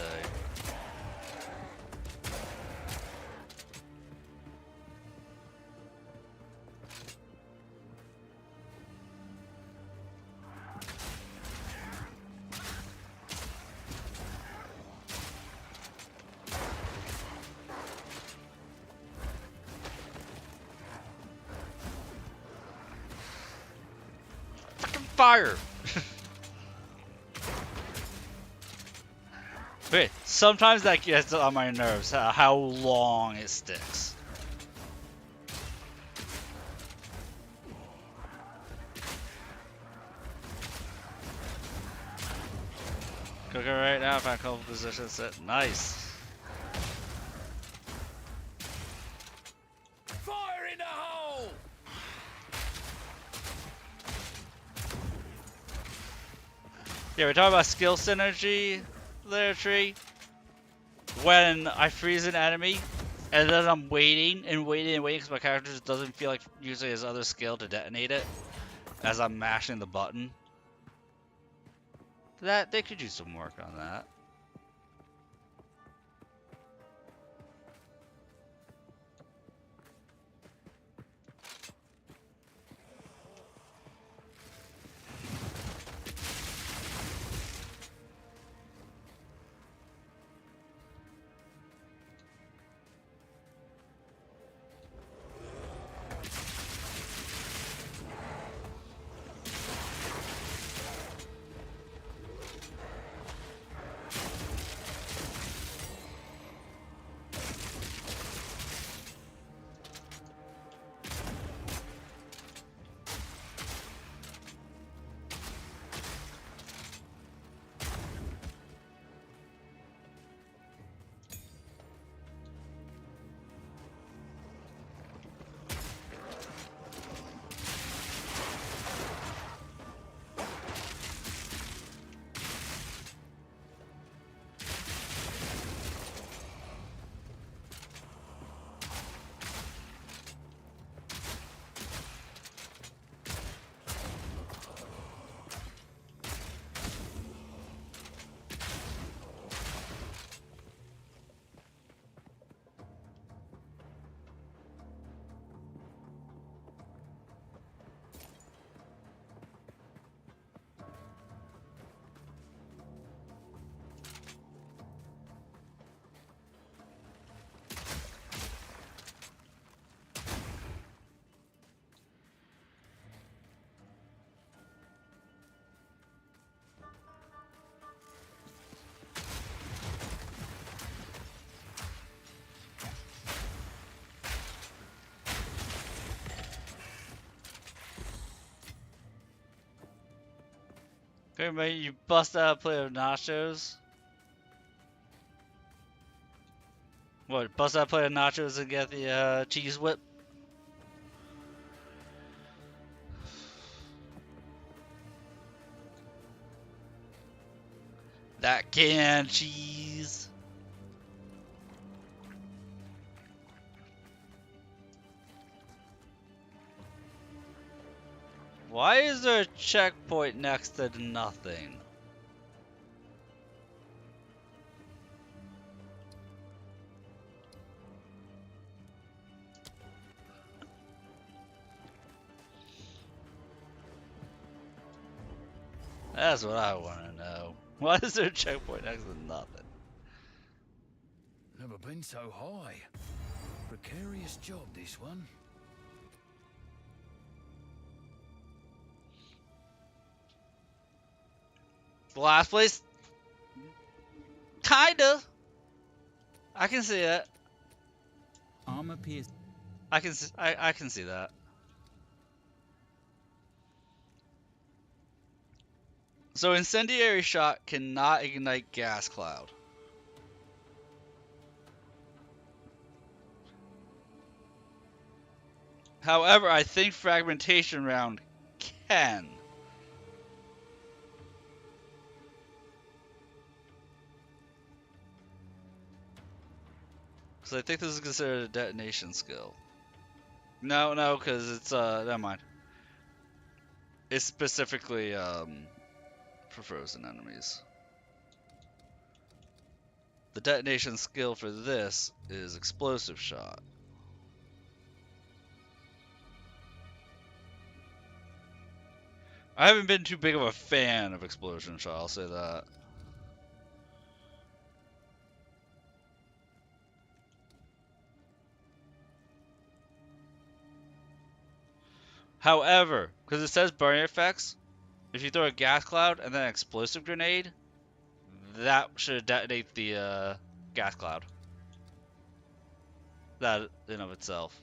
fire! Wait, sometimes that gets on my nerves, how long it sticks. Cooking right now, found a couple positions set. Nice. Fire in the hole! Yeah, we're talking about skill synergy there, Tree. When I freeze an enemy, and then I'm waiting and waiting and waiting because my character just doesn't feel like using his other skill to detonate it as I'm mashing the button. That they could use some work on that. Okay, mate, you bust out a plate of nachos. What, bust out a plate of nachos and get the cheese whip? That canned cheese. Why is there a checkpoint next to nothing? That's what I want to know. Why is there a checkpoint next to nothing? Never been so high. Precarious job, this one. The last place? Kinda. I can see that. Armor pierce. I can see that. So incendiary shot cannot ignite gas cloud. However, I think fragmentation round can. So I think this is considered a detonation skill. No, because it's never mind. It's specifically for frozen enemies. The detonation skill for this is explosive shot. I haven't been too big of a fan of explosion shot, I'll say that. However, because it says burning effects, If you throw a gas cloud and then an explosive grenade, that should detonate the gas cloud. That in of itself.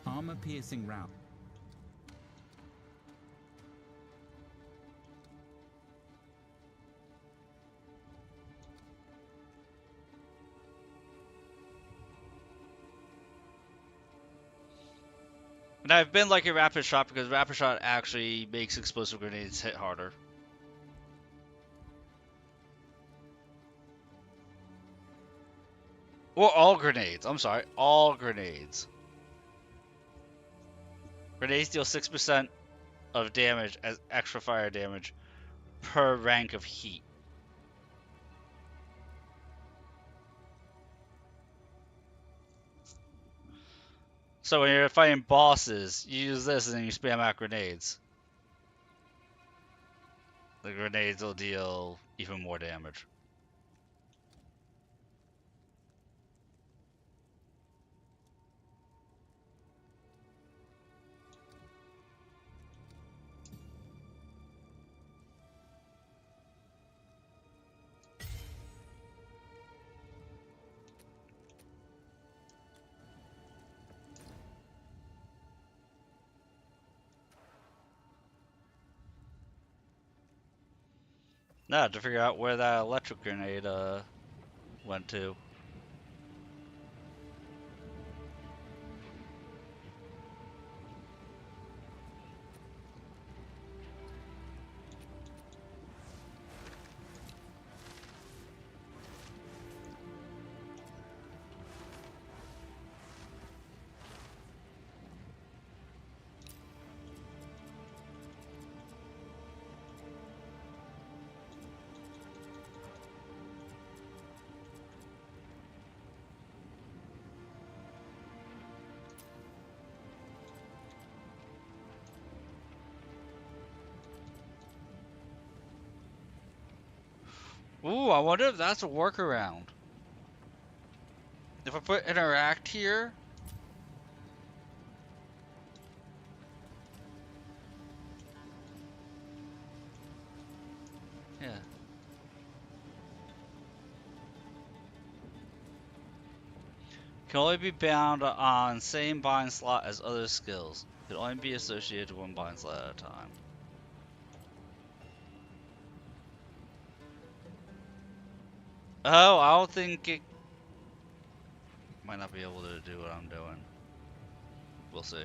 Armor-piercing round. And I've been like a rapid shot because rapid shot actually makes explosive grenades hit harder. Or all grenades. I'm sorry, all grenades. Grenades deal 6% of damage as extra fire damage per rank of heat. So when you're fighting bosses, you use this and then you spam out grenades. The grenades will deal even more damage. Now to figure out where that electric grenade went to. Ooh, I wonder if that's a workaround. If I put interact here. Yeah. Can only be bound on same bind slot as other skills. Can only be associated to one bind slot at a time. Oh, I don't think it might not be able to do what I'm doing. We'll see.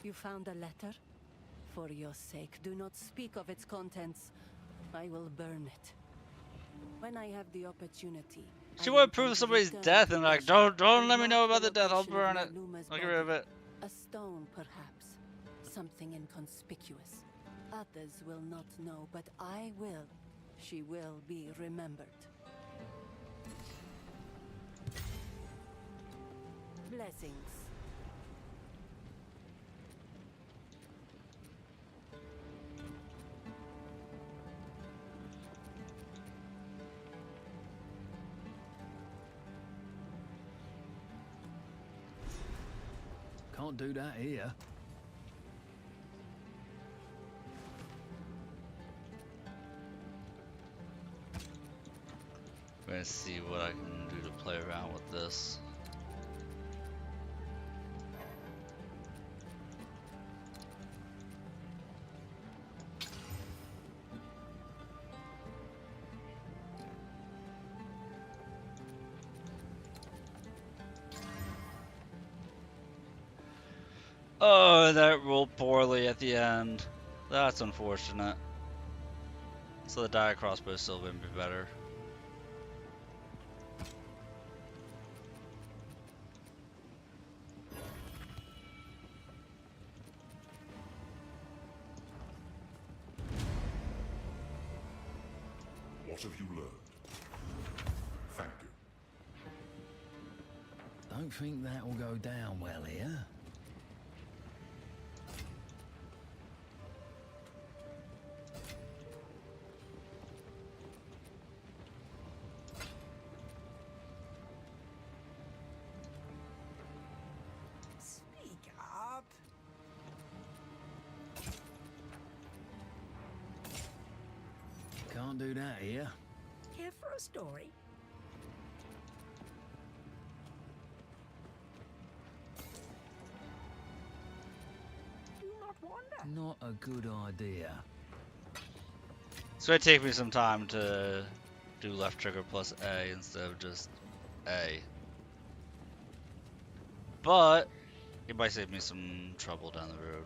You found a letter? For your sake, do not speak of its contents. I will burn it. When I have the opportunity. She would prove somebody's death and like, don't let me know about the death. I'll burn it. I'll get rid of it. A stone, perhaps. Something inconspicuous. Others will not know, but I will. She will be remembered. Blessings. Can't do that here. I'm gonna see what I can do to play around with this. Oh, that rolled poorly at the end. That's unfortunate. So the dire crossbow is still going to be better. What have you learned? Thank you. Don't think that will go down well here. Speak up. Can't do that here. Care for a story? Do not wander. Not a good idea. It's going to take me some time to do left trigger plus A instead of just A. But it might save me some trouble down the road.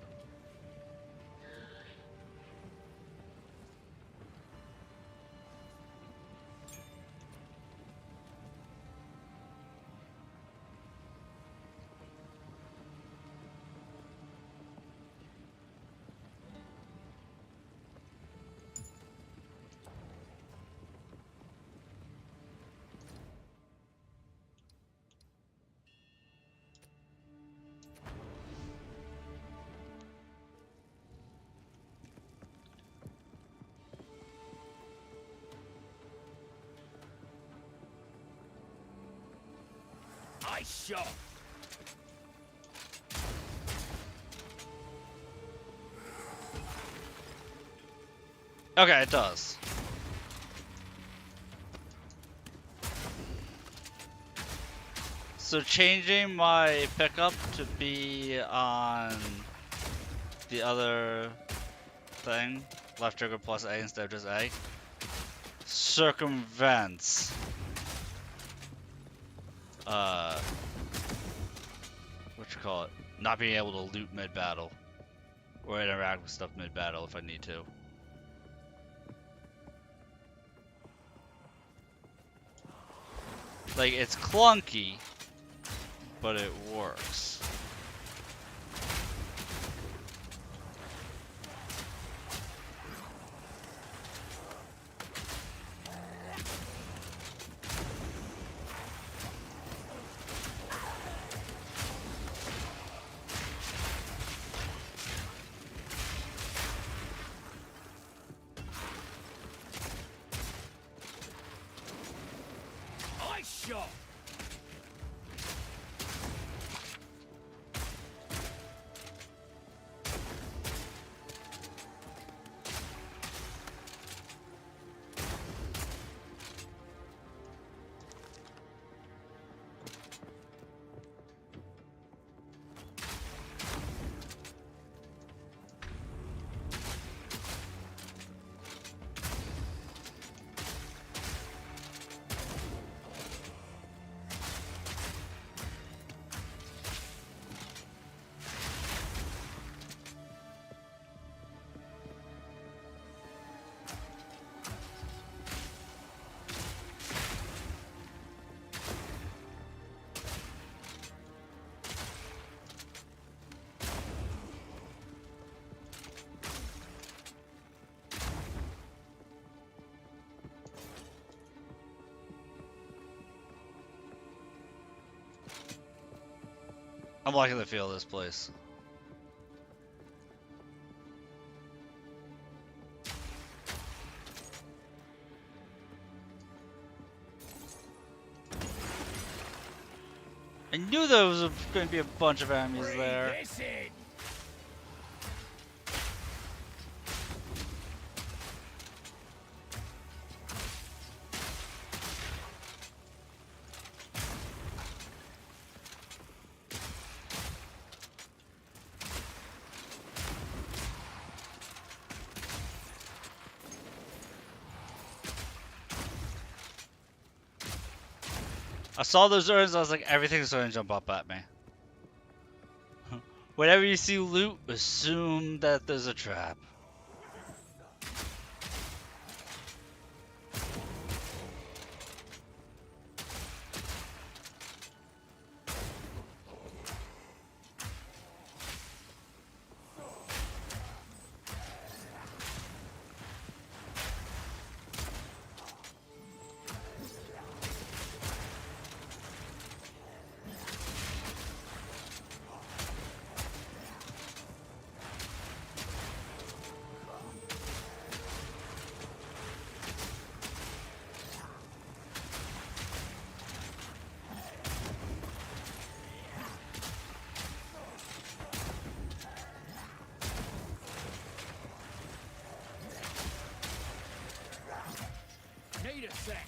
Nice shot. Okay, it does. So changing my pickup to be on the other thing, left trigger plus A instead of just A, circumvents what you call it, not being able to loot mid-battle or interact with stuff mid-battle if I need to. Like, it's clunky, but it works. Nice shot. I'm liking the feel of this place. I knew there was going to be a bunch of enemies there. This in. I saw those urns, I was like, everything's going to jump up at me. Whenever you see loot, assume that there's a trap. Need a sec.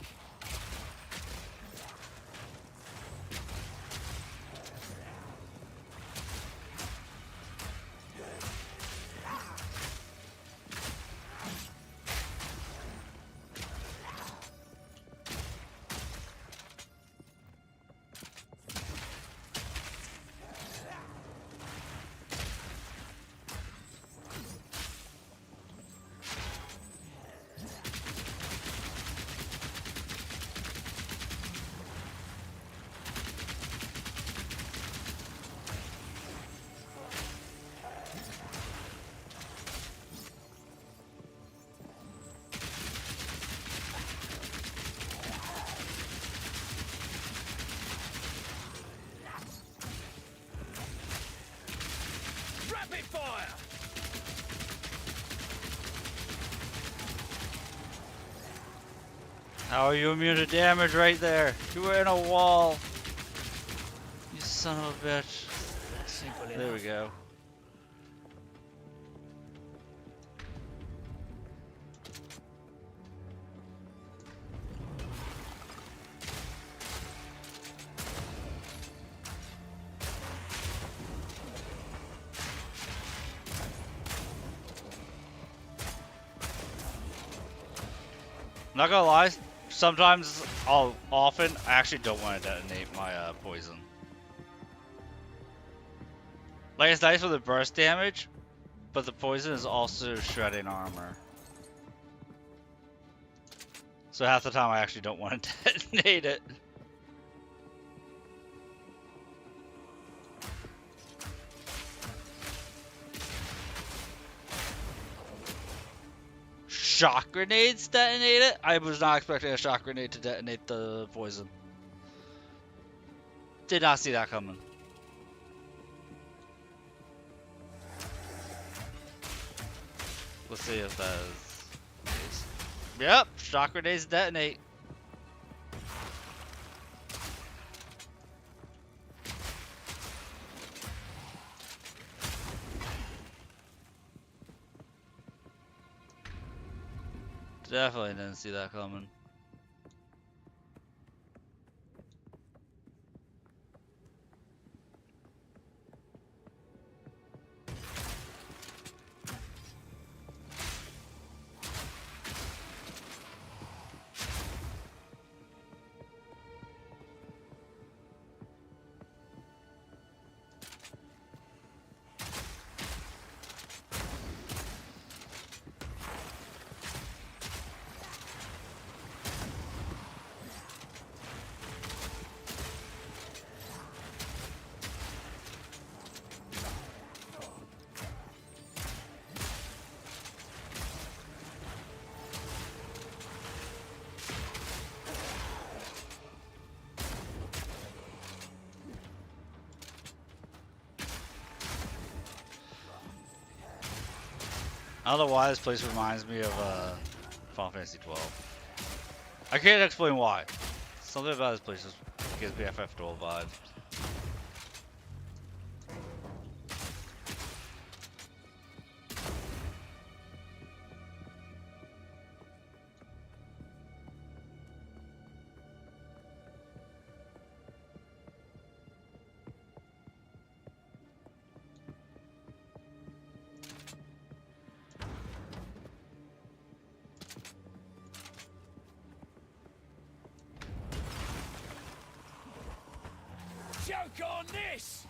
Rapid fire! How are you immune to damage right there? You were in a wall. You son of a bitch. There we go. Not gonna lie, sometimes often I actually don't want to detonate my poison. Like, it's nice with the burst damage, but the poison is also shredding armor. So half the time I actually don't want to detonate it. Shock grenades detonate it? I was not expecting a shock grenade to detonate the poison. Did not see that coming. Let's see if that is... Yep, shock grenades detonate. Definitely didn't see that coming. I don't know why this place reminds me of Final Fantasy 12. I can't explain why. Something about this place just gives me FF12 vibes. Joke on this!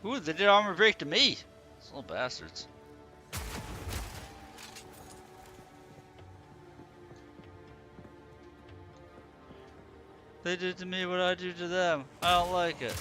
Ooh, they did armor break to me. Those little bastards. They did to me what I do to them. I don't like it.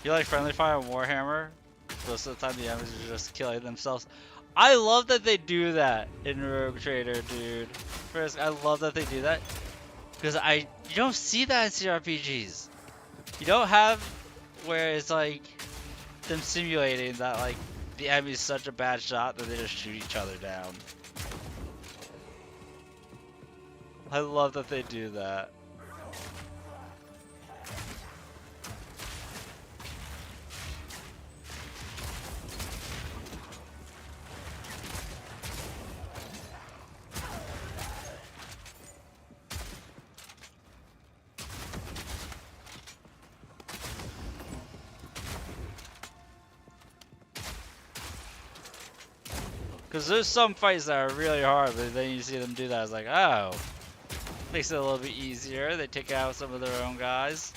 You like friendly fire on Warhammer? Most of the time the enemies are just killing themselves. I love that they do that in Rogue Trader, dude. First, I love that they do that. Because you don't see that in CRPGs. You don't have where it's like them simulating that like the enemy's such a bad shot that they just shoot each other down. I love that they do that. Because there's some fights that are really hard, but then you see them do that, it's like, oh. Makes it a little bit easier. They take out some of their own guys.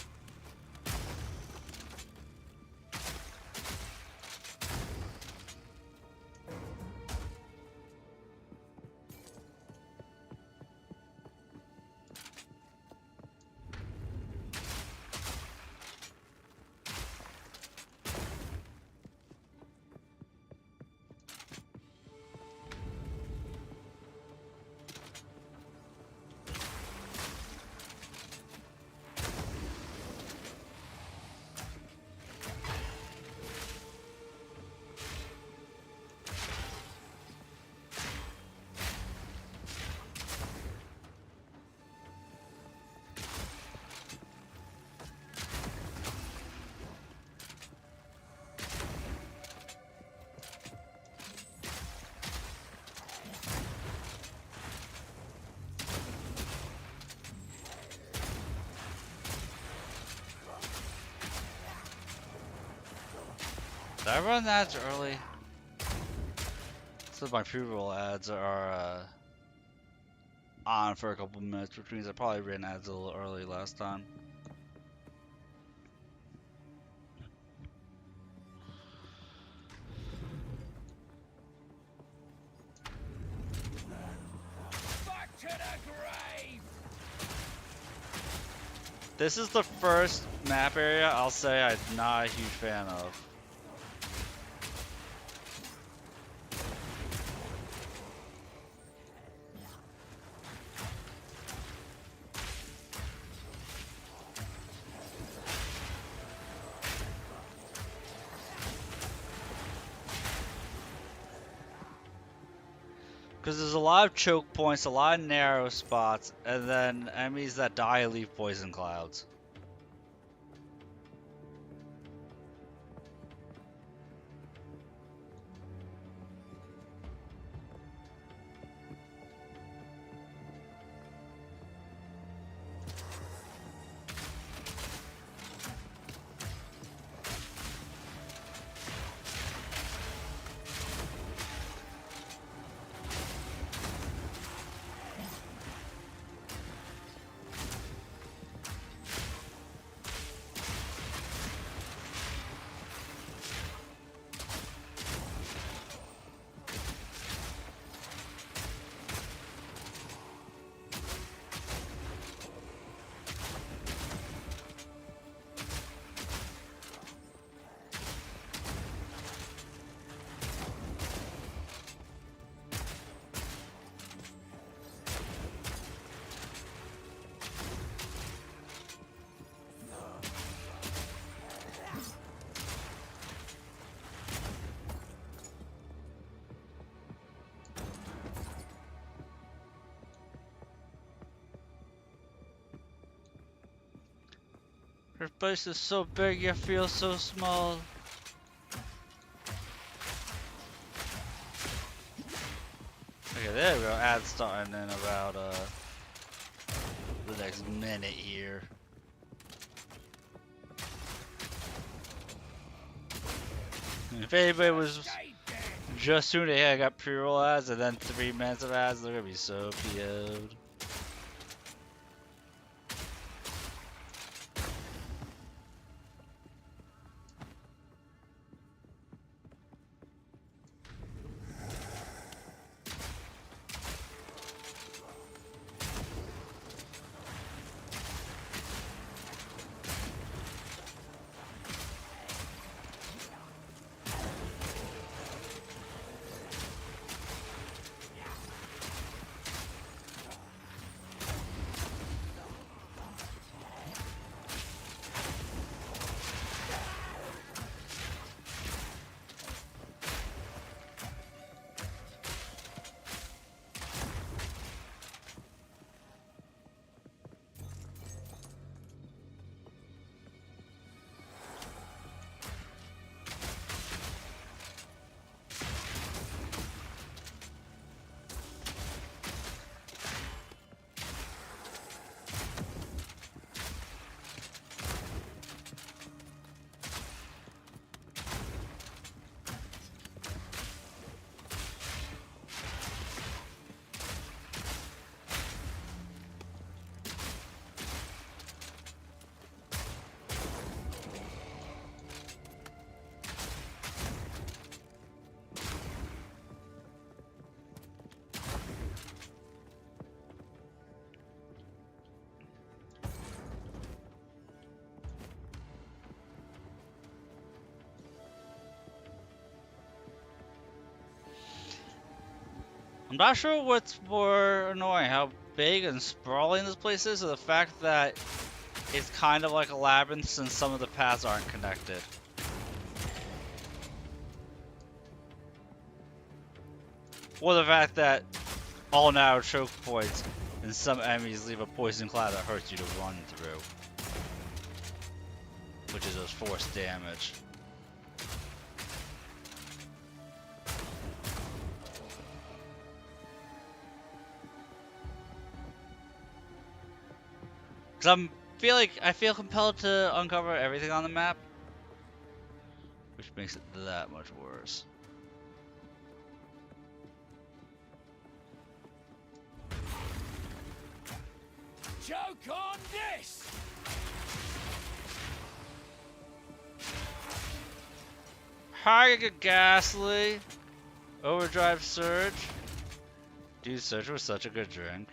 Did I run ads early? So my pre-roll ads are on for a couple minutes, which means I probably ran ads a little early last time. Back to the grave! This is the first map area I'll say I'm not a huge fan of. Because there's a lot of choke points, a lot of narrow spots, and then enemies that die leave poison clouds. Her place is so big, you feel so small. Okay, there we go. Ad starting in about the next minute here. If anybody was just tuning in, I got pre-roll ads and then 3 minutes of ads, they're gonna be so PO'd. I'm not sure what's more annoying, how big and sprawling this place is, or the fact that it's kind of like a labyrinth since some of the paths aren't connected. Or the fact that all narrow choke points and some enemies leave a poison cloud that hurts you to run through. Which is those force damage. Cause I feel compelled to uncover everything on the map, which makes it that much worse. Choke on this! Hi, Ghastly. Overdrive Surge. Dude, Surge was such a good drink.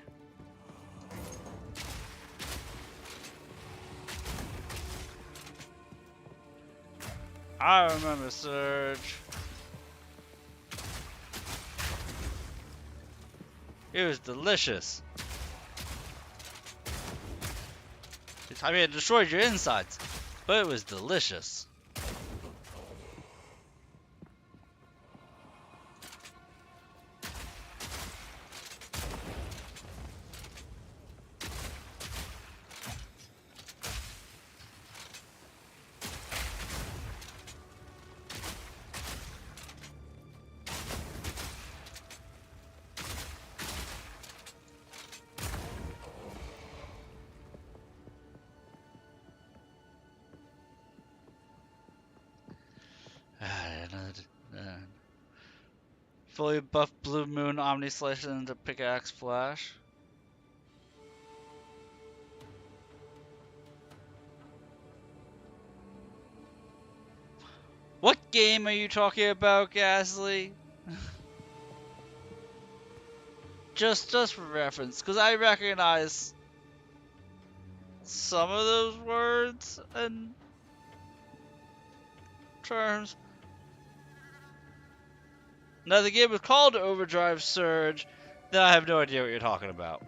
I remember Surge. It was delicious. I mean, it destroyed your insides, but it was delicious. Fully buffed Blue Moon Omni Slash into Pickaxe Flash. What game are you talking about, Ghastly? just for reference, because I recognize some of those words and terms. Now the game was called Overdrive Surge, then I have no idea what you're talking about.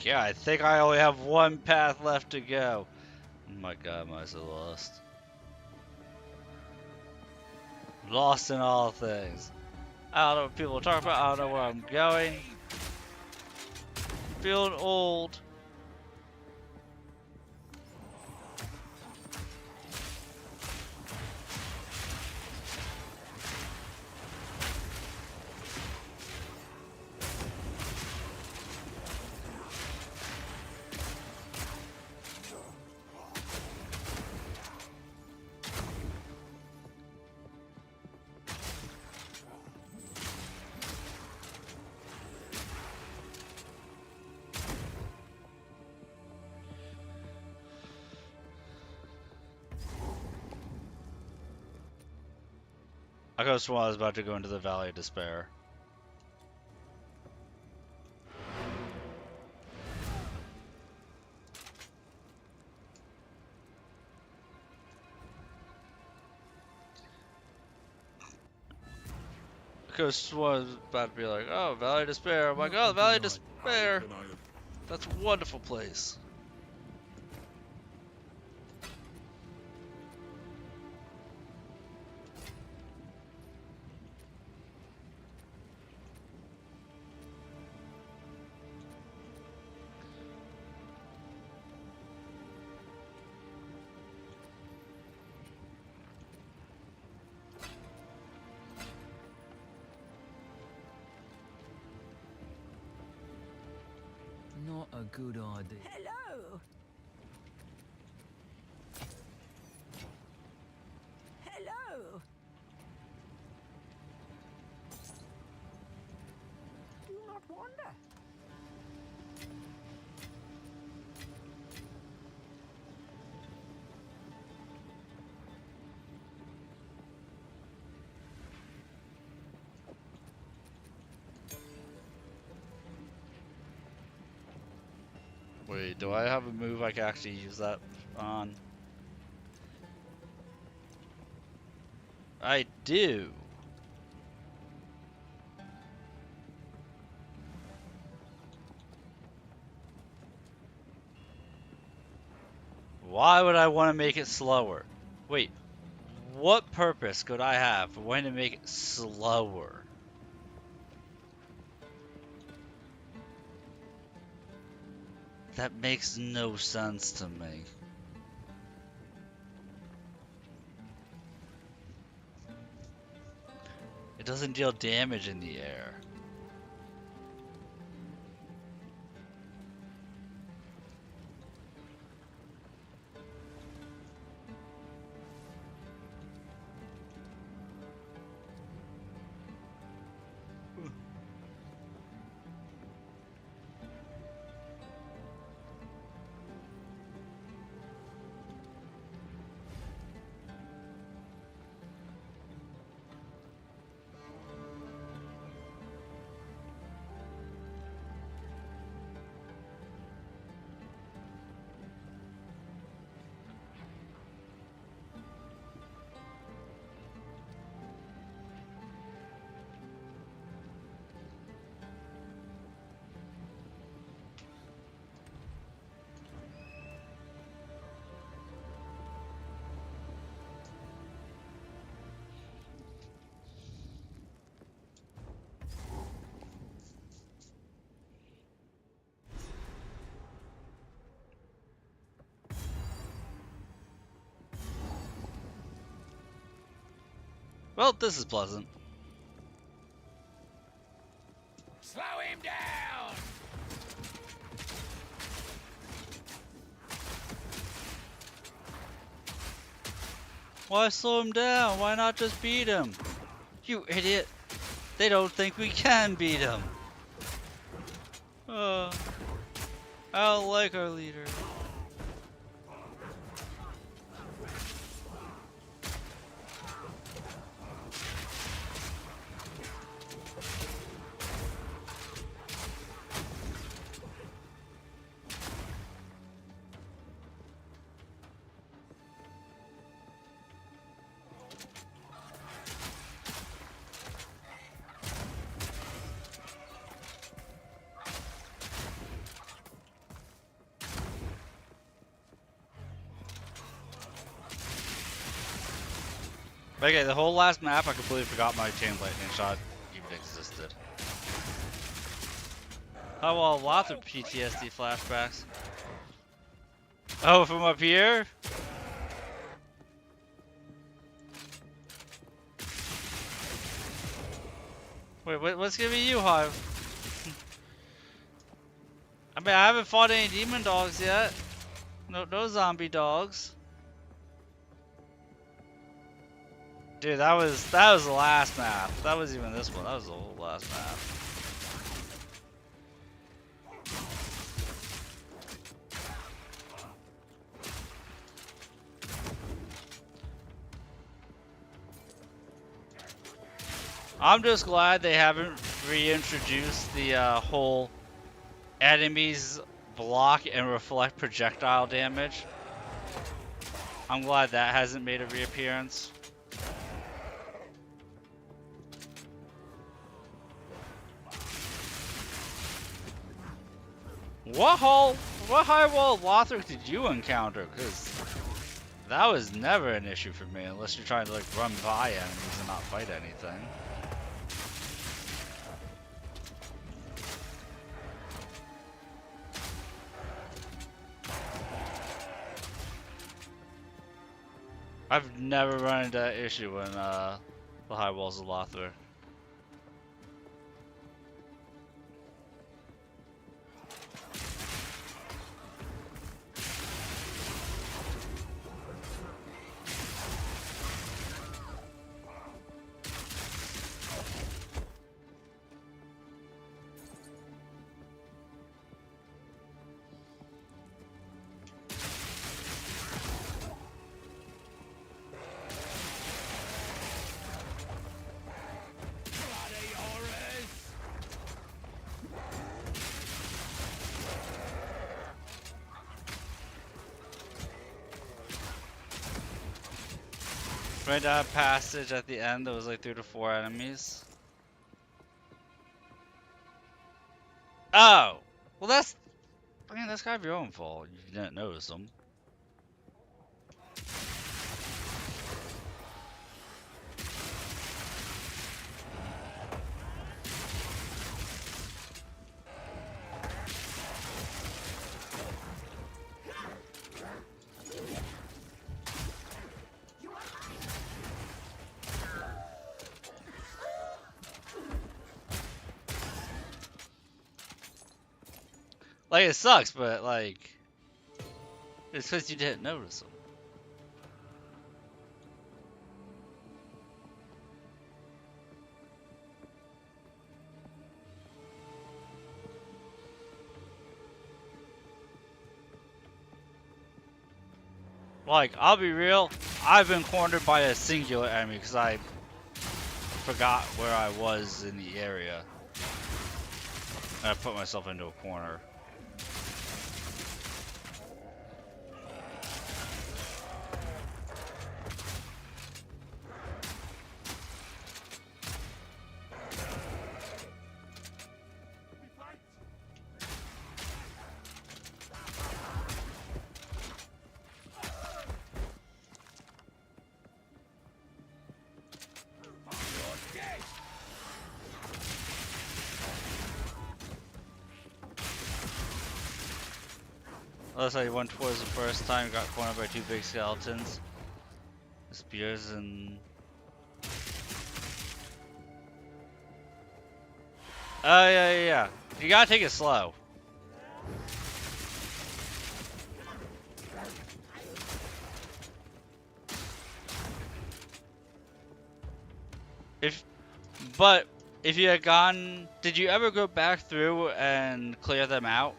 Yeah, I think I only have one path left to go. Oh my god, am I so lost? Lost in all things. I don't know what people are talking about. I don't know where I'm going. Feeling old. I could have sworn I was about to go into the Valley of Despair. I could have sworn I was about to be like, oh, Valley of Despair. I'm like, oh, Valley of Despair. That's a wonderful place. Not a good idea. Hello. Hello. Do not wander. Wait, do I have a move I can actually use that on? I do. Why would I want to make it slower? Wait, what purpose could I have for wanting to make it slower? That makes no sense to me. It doesn't deal damage in the air. Well, this is pleasant. Slow him down! Why slow him down? Why not just beat him? You idiot! They don't think we can beat him. I don't like our leader. Okay, the whole last map, I completely forgot my chain lightning shot even existed. Oh well, lots of PTSD flashbacks. Oh, from up here? Wait, what's giving you, Hive? I mean, I haven't fought any demon dogs yet. No zombie dogs. Dude, that was the last map. That was even this one. That was the whole last map. I'm just glad they haven't reintroduced the whole enemies block and reflect projectile damage. I'm glad that hasn't made a reappearance. What high wall of Lothric did you encounter? Because that was never an issue for me, unless you're trying to like run by enemies and not fight anything. I've never run into that issue in the high walls of Lothric. Right, that passage at the end, there was like 3 to 4 enemies. Oh! Well, that's kind of your own fault. You didn't notice them. Like, it sucks, but like, it's because you didn't notice them. Like, I'll be real, I've been cornered by a singular enemy because I forgot where I was in the area. And I put myself into a corner. That's how you went towards the first time, you got cornered by 2 big skeletons. Spears and... Oh, yeah. You gotta take it slow. But if you had gone... Did you ever go back through and clear them out?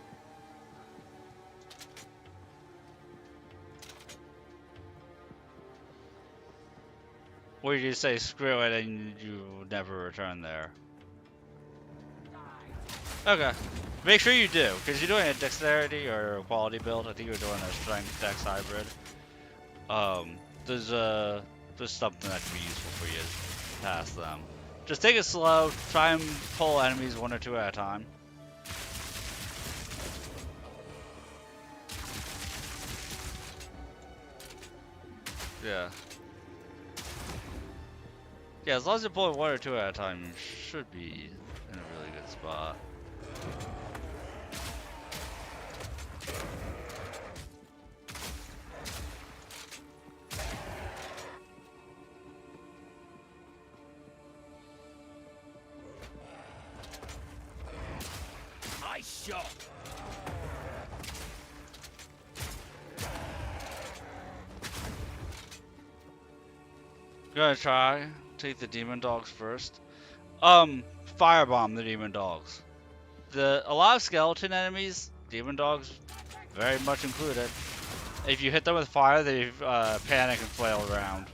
Or did you say screw it and you never return there? Okay. Make sure you do, because you're doing a dexterity or a quality build. I think you're doing a strength dex hybrid. There's something that can be useful for you past them. Just take it slow, try and pull enemies 1 or 2 at a time. Yeah. Yeah, as long as you're pulling 1 or 2 at a time, you should be in a really good spot. Nice shot. Gonna try take the demon dogs first. Firebomb the demon dogs. A lot of skeleton enemies, demon dogs, very much included. If you hit them with fire, they panic and flail around.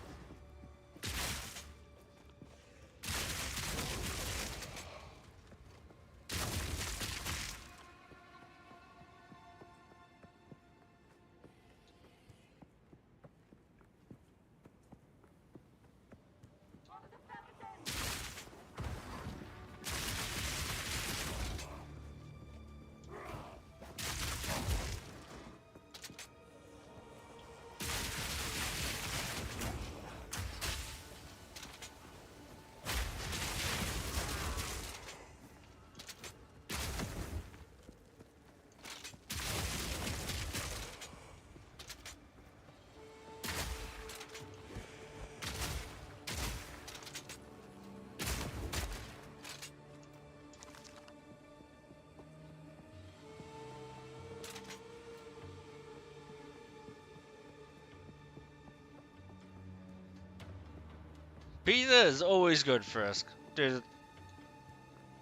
Pizza is always good, Frisk. Dude,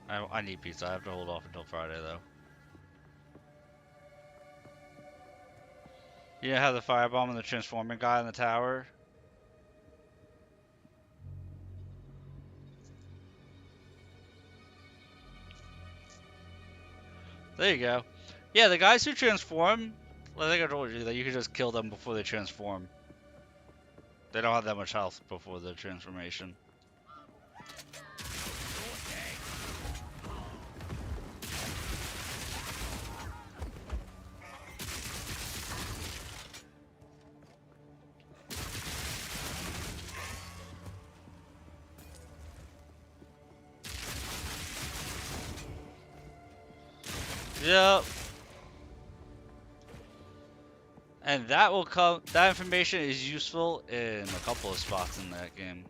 I need pizza. I have to hold off until Friday, though. You know how the firebomb and the transforming guy in the tower? There you go. Yeah, the guys who transform, I think I told you that you can just kill them before they transform. They don't have that much health before the transformation. Yep. And that will come. That information is useful in a couple of spots in that game.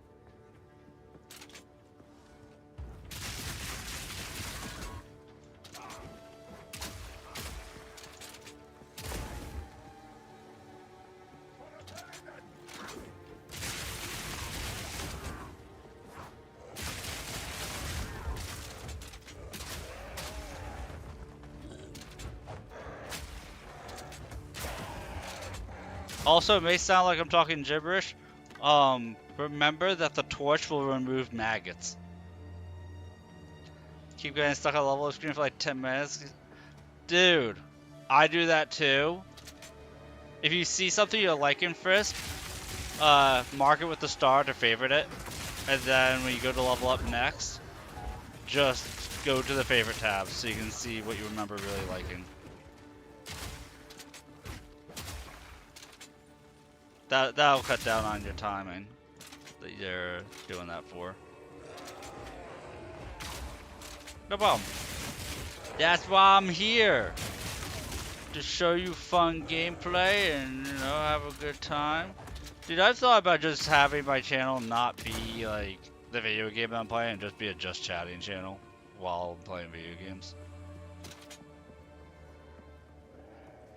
Also, it may sound like I'm talking gibberish. Remember that the torch will remove maggots. Keep getting stuck on a level of screen for like 10 minutes. Dude, I do that too. If you see something you like in Frisk, mark it with the star to favorite it. And then when you go to level up next, just go to the favorite tab so you can see what you remember really liking. That'll cut down on your timing that you're doing that for. No problem. That's why I'm here. To show you fun gameplay and, you know, have a good time. Dude, I've thought about just having my channel not be like the video game I'm playing and just be a just chatting channel while playing video games.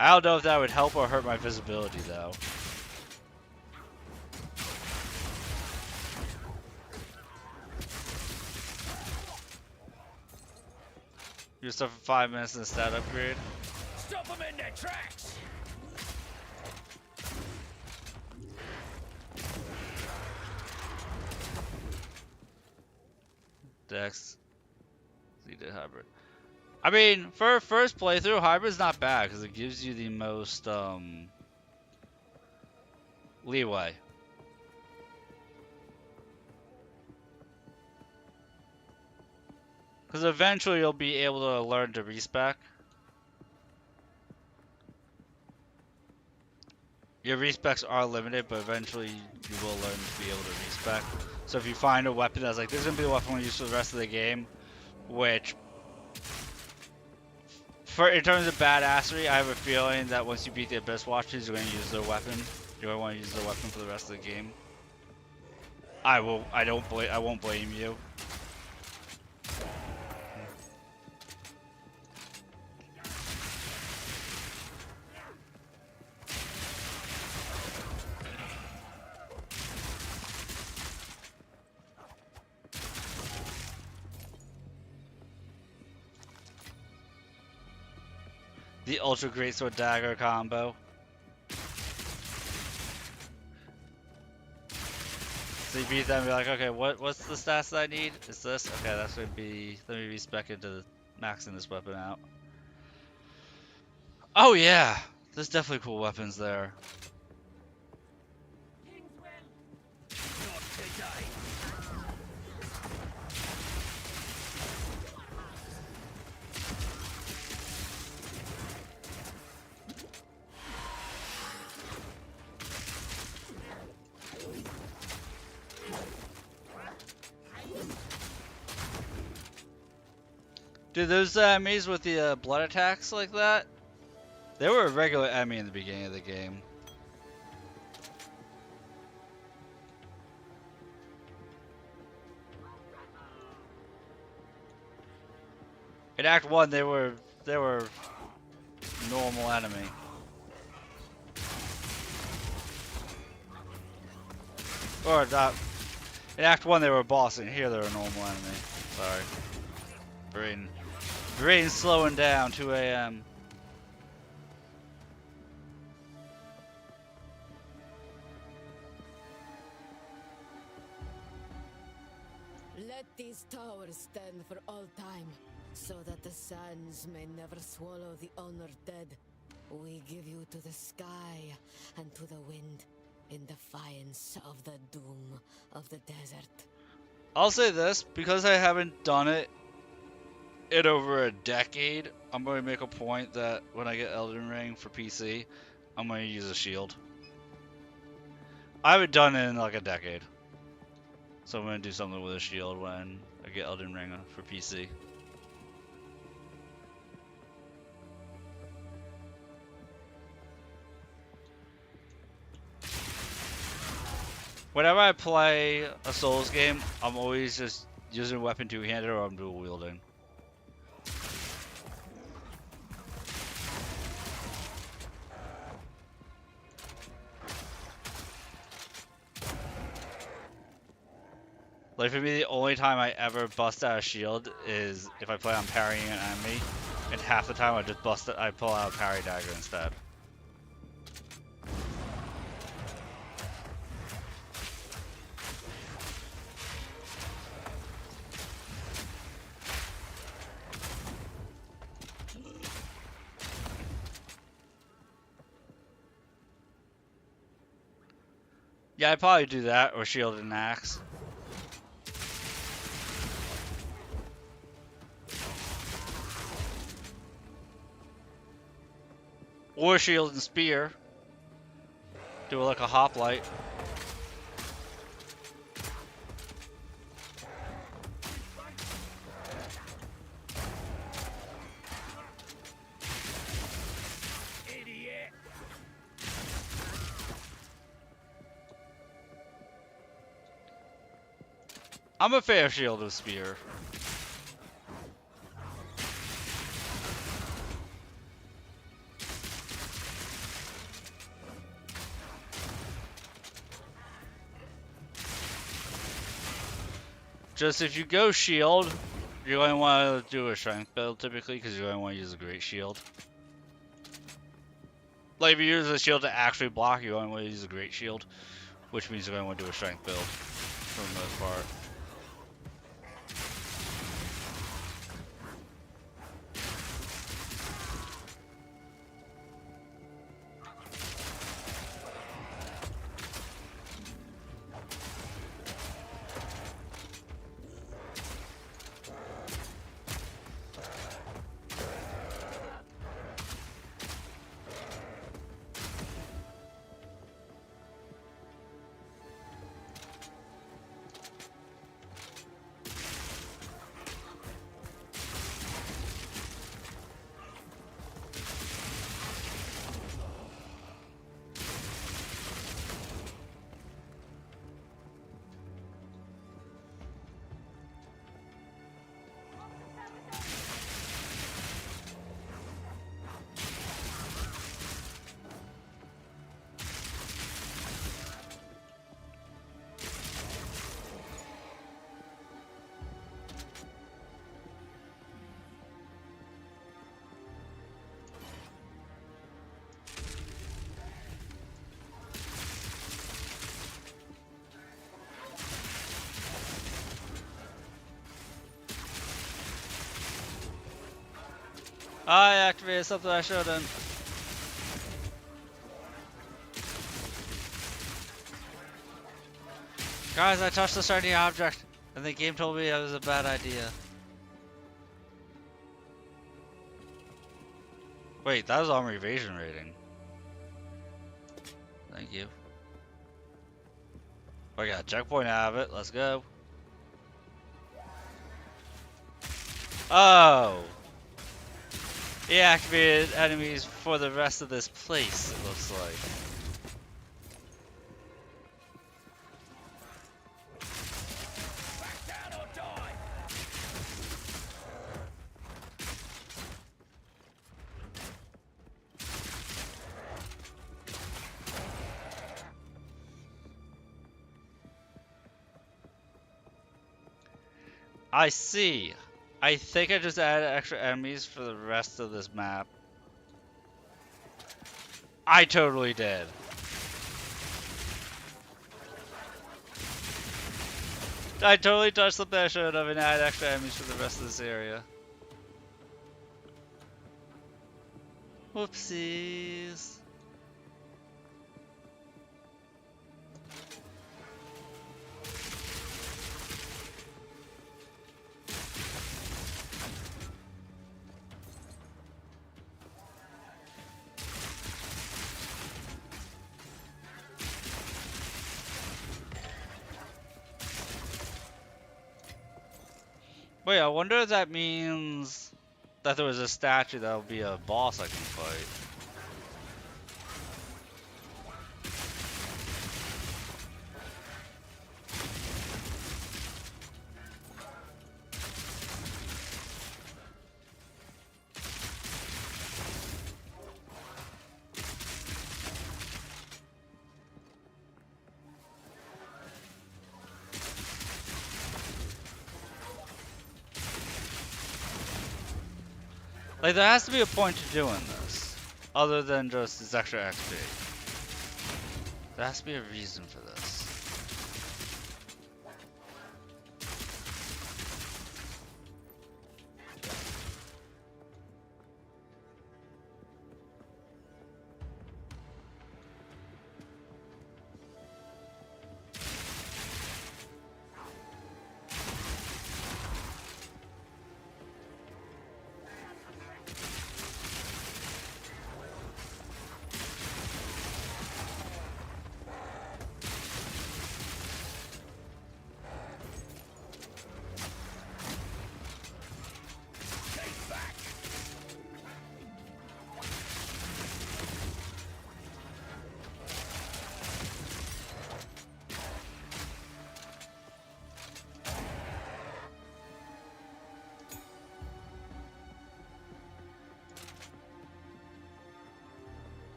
I don't know if that would help or hurt my visibility though. You're stuff for 5 minutes in the stat upgrade. Stop them in their tracks. Dex. So you did hybrid. I mean, for a first playthrough, hybrid's not bad because it gives you the most leeway. Because eventually you'll be able to learn to respec. Your respecs are limited, but eventually you will learn to be able to respec. So if you find a weapon that's like, this is gonna be the weapon we use for the rest of the game, which, in terms of badassery, I have a feeling that once you beat the Abyss Watchers, you're gonna use their weapon. You're gonna want to use their weapon for the rest of the game. I won't blame you. The Ultra Greatsword Dagger combo. So you beat them and be like, okay, what's the stats that I need? It's this? Okay, that's gonna be, let me respec into maxing this weapon out. Oh yeah! There's definitely cool weapons there. Dude, those enemies with the blood attacks like that, they were a regular enemy in the beginning of the game. In Act 1, they were normal enemy. Or not. In Act 1, they were a boss, and here they're a normal enemy. Sorry. Brain slowing down, 2 AM. Let these towers stand for all time, so that the sands may never swallow the honored dead. We give you to the sky and to the wind, in defiance of the doom of the desert. I'll say this, because I haven't done it in over a decade, I'm going to make a point that when I get Elden Ring for PC, I'm going to use a shield. I haven't done it in like a decade. So I'm going to do something with a shield when I get Elden Ring for PC. Whenever I play a Souls game, I'm always just using a weapon two-handed or I'm dual wielding. Like for me, the only time I ever bust out a shield is if I play on parrying an enemy, and half the time I just I pull out a parry dagger instead. Yeah, I'd probably do that, or shield and axe. Or shield and spear. Do it like a hoplite. Idiot. I'm a fair shield and spear. Just if you go shield, you're going to want to do a strength build typically because you're going to want to use a great shield. Like if you use a shield to actually block, you're going to want to use a great shield, which means you're going to want to do a strength build for the most part. I activated something I shouldn't. Guys, I touched the shiny object, and the game told me it was a bad idea. Wait, that was armor evasion rating. Thank you. I got a checkpoint out of it. Let's go. Oh! He activated enemies for the rest of this place, it looks like. Back down or die. I see. I think I just added extra enemies for the rest of this map. I totally did. I totally touched something I shouldn't have and added extra enemies for the rest of this area. Whoopsies. Wait, I wonder if that means that there was a statue that will be a boss I can fight. Like, there has to be a point to doing this, other than just this extra XP. There has to be a reason for this.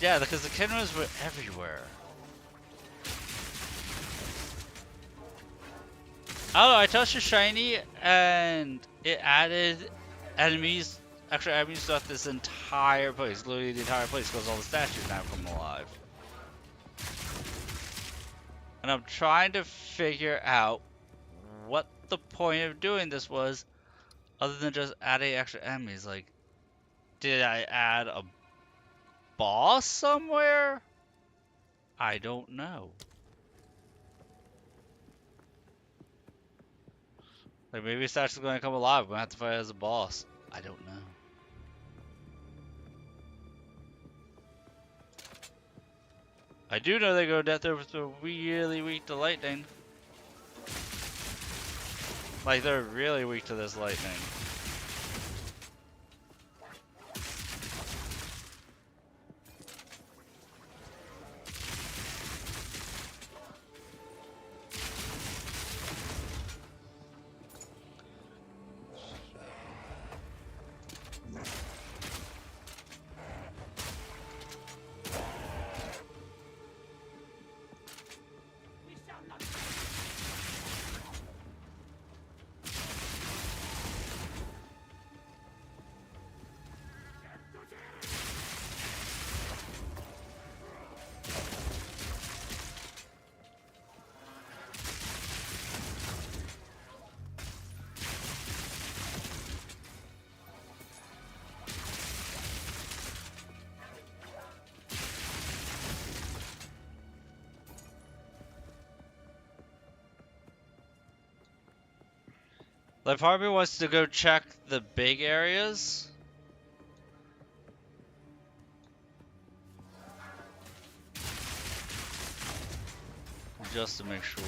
Yeah, because the Kenras were everywhere. I don't know, I touched a shiny and it added enemies, extra enemies throughout this entire place. Literally the entire place, because all the statues now come alive. And I'm trying to figure out what the point of doing this was, other than just adding extra enemies. Like, did I add a boss somewhere? I don't know. Like, maybe statues are going to come alive. We're going to have to fight as a boss. I don't know. I do know they go death over so really weak to lightning. Like, they're really weak to this lightning. Like, part of me wants to go check the big areas. Just to make sure.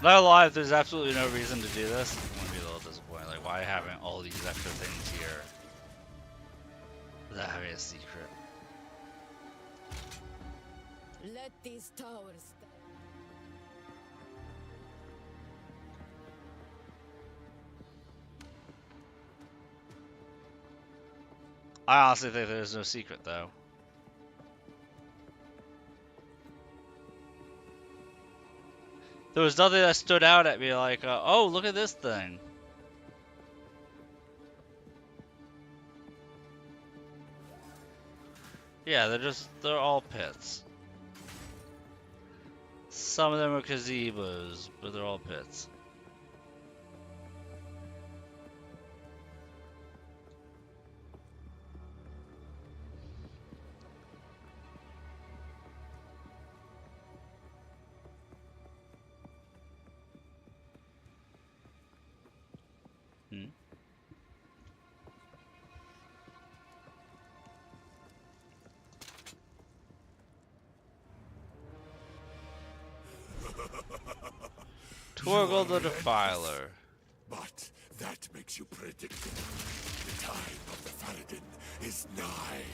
Not gonna lie, there's absolutely no reason to do this. I'm gonna be a little disappointed. Like, why haven't all these extra things here without having a secret? Let these towers I honestly think there's no secret, though. There was nothing that stood out at me like, oh, look at this thing. Yeah, they're all pits. Some of them are gazebos, but they're all pits. Hmm. Torgal the Defiler. But that makes you predictable. The time of the Faradin is nigh.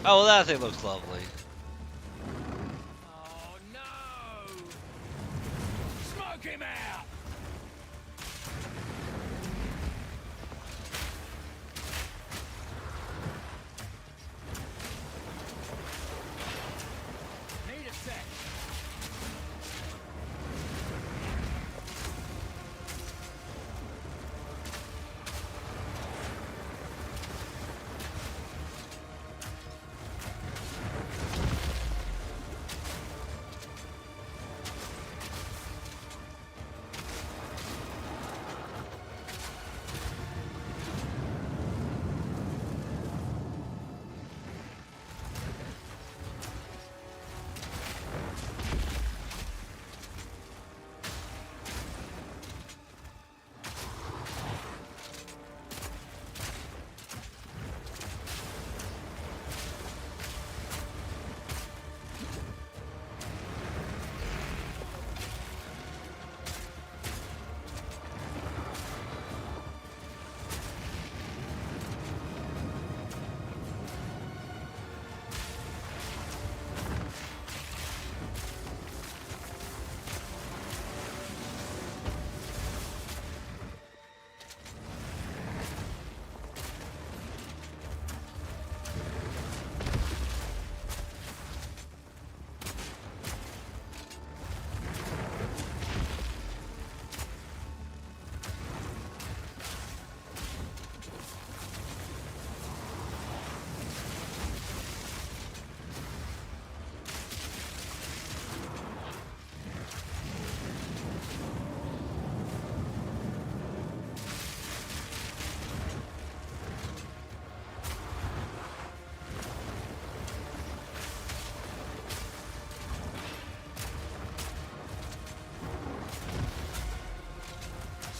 Oh, well, that thing looks lovely. Oh no! Smoke him out! Need a sec.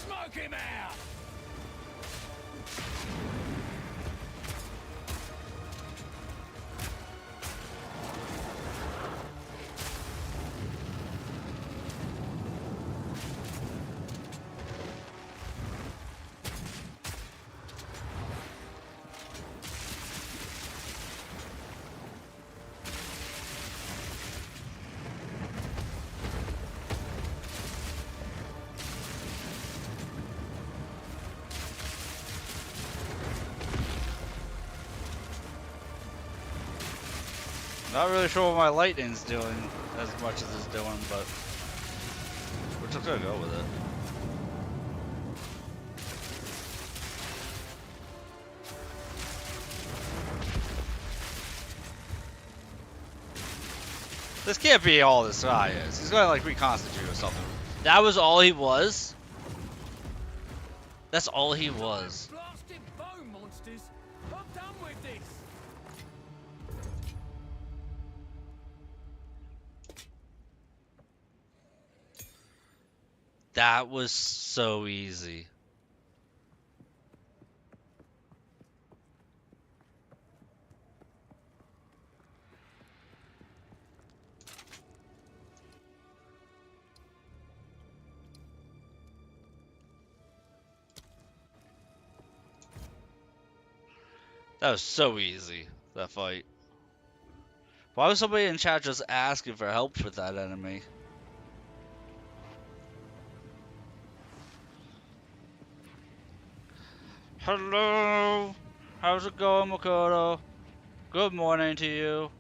Smoke him out! Not really sure what my lightning's doing as much as it's doing, but we're just gonna go with it. This can't be all this guy is. He's gonna like reconstitute or something. That was all he was? That's all he was. Blasted bone monsters! I'm done with this! That was so easy. That was so easy, that fight. Why was somebody in chat just asking for help with that enemy? Hello! How's it going, Makoto? Good morning to you.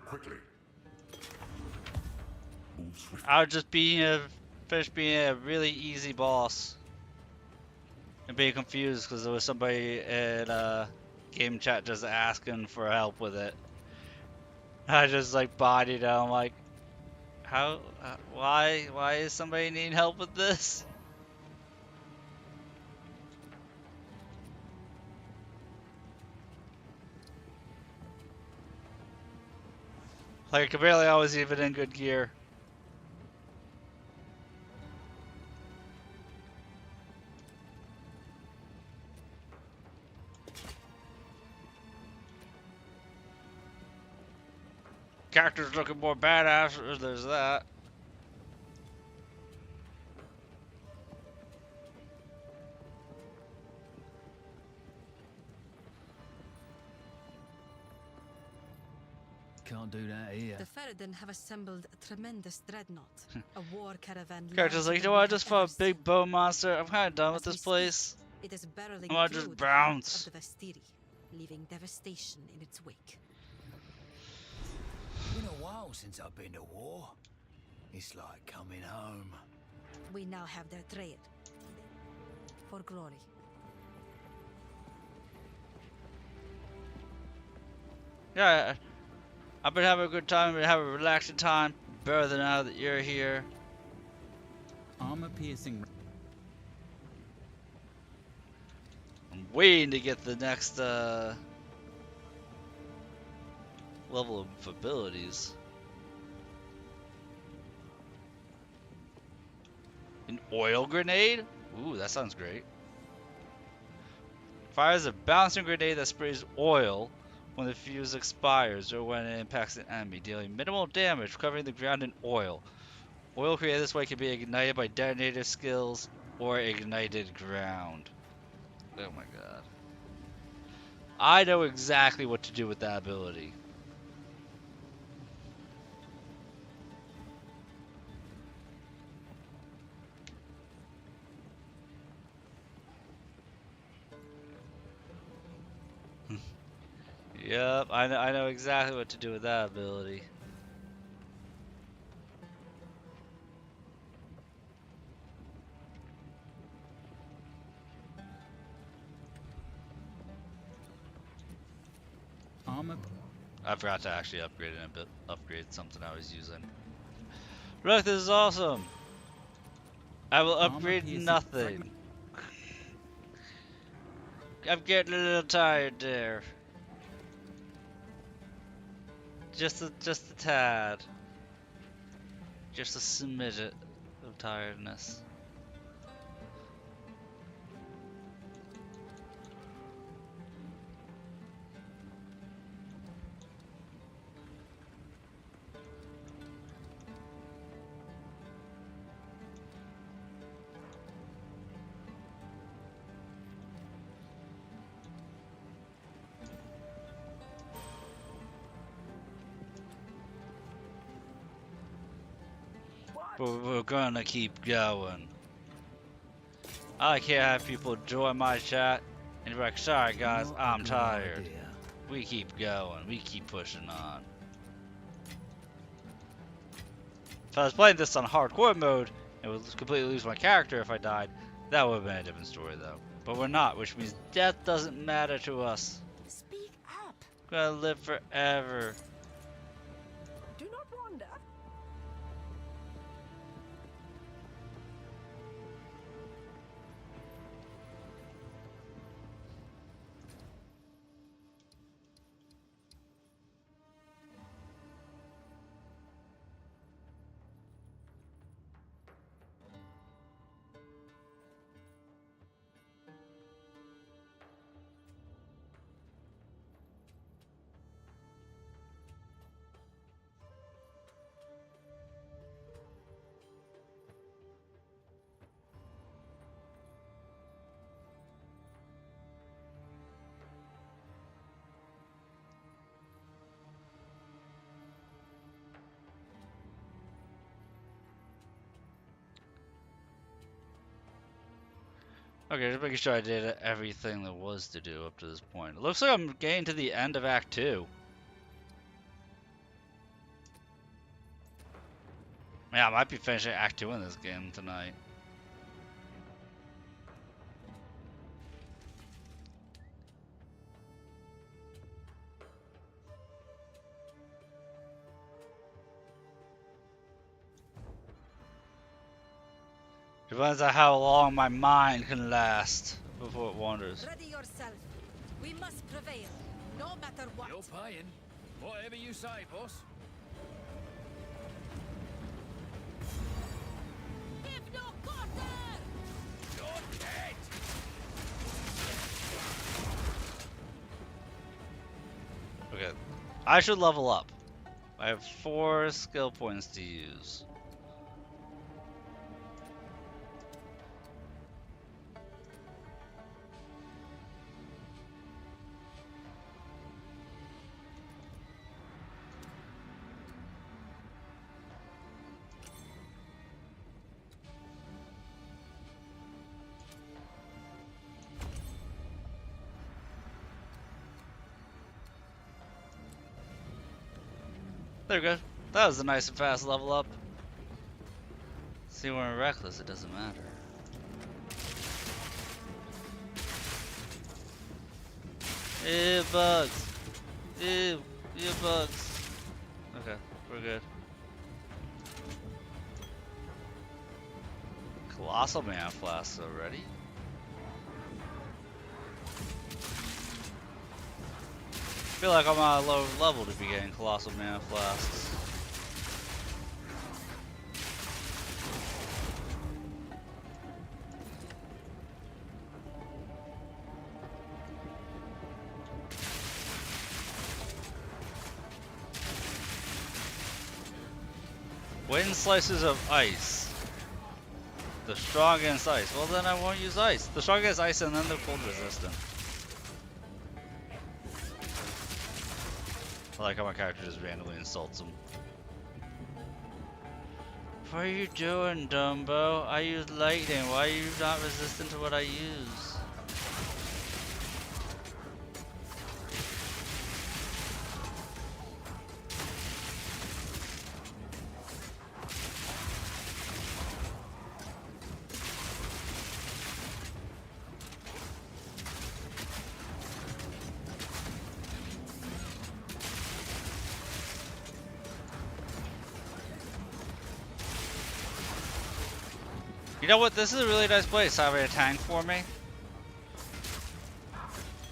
Quickly. Move swiftly. I was just finished being a really easy boss. And being confused because there was somebody in game chat just asking for help with it. I just like bodied it. I'm like, how? Why is somebody needing help with this? Like, apparently I was even in good gear. Characters looking more badass, there's that. Can't do that here. The Faradin have assembled a tremendous dreadnought, a war caravan. Characters like, you know what, I just fought a big bone monster. I'm kind of done with this place. It is barreling I want to through just the heart bounce. of the Vestiri, leaving devastation in its wake. Been a while since I've been to war. It's like coming home. We now have their trail. For glory. Yeah, I've been having a good time, been having a relaxing time. Better now that you're here. Armor piercing. I'm waiting to get the next level of abilities. An oil grenade? Ooh, that sounds great. Fires a bouncing grenade that sprays oil when the fuse expires or when it impacts an enemy, dealing minimal damage, covering the ground in oil. Oil created this way can be ignited by detonator skills or ignited ground. Oh my god. I know exactly what to do with that ability. Yep, I know exactly what to do with that ability. Armor. I forgot to actually upgrade it upgrade something I was using. Look, this is awesome. I will upgrade piercing nothing. I'm getting a little tired there. Just a tad. Just a smidget of tiredness. But we're gonna keep going. I can't have people join my chat And you're like, sorry guys, Not a I'm good tired. idea. We keep going, we keep pushing on. If I was playing this on hardcore mode and would completely lose my character if I died, that would have been a different story though. But we're not, which means death doesn't matter to us. Speak up. We're gonna live forever. Do not wander. Okay, just making sure I did everything there was to do up to this point. It looks like I'm getting to the end of Act 2. Yeah, I might be finishing Act 2 in this game tonight. Depends on how long my mind can last before it wanders. Ready yourself. We must prevail, no matter what. You're paying. Whatever you say, boss. Give no quarter! You're dead. Okay, I should level up. I have 4 skill points to use. There we go. That was a nice and fast level up. See, when we're reckless, it doesn't matter. Ew, bugs. Ew, bugs. Okay, we're good. Colossal Man Flask already? I feel like I'm on a low level to be getting Colossal Man Flasks. Wind slices of ice. The strong against ice. Well, then I won't use ice. The strong against ice and then the cold resistant. I like how my character just randomly insults him. What are you doing, Dumbo? I use lightning. Why are you not resistant to what I use? You know what? This is a really nice place having a tank for me.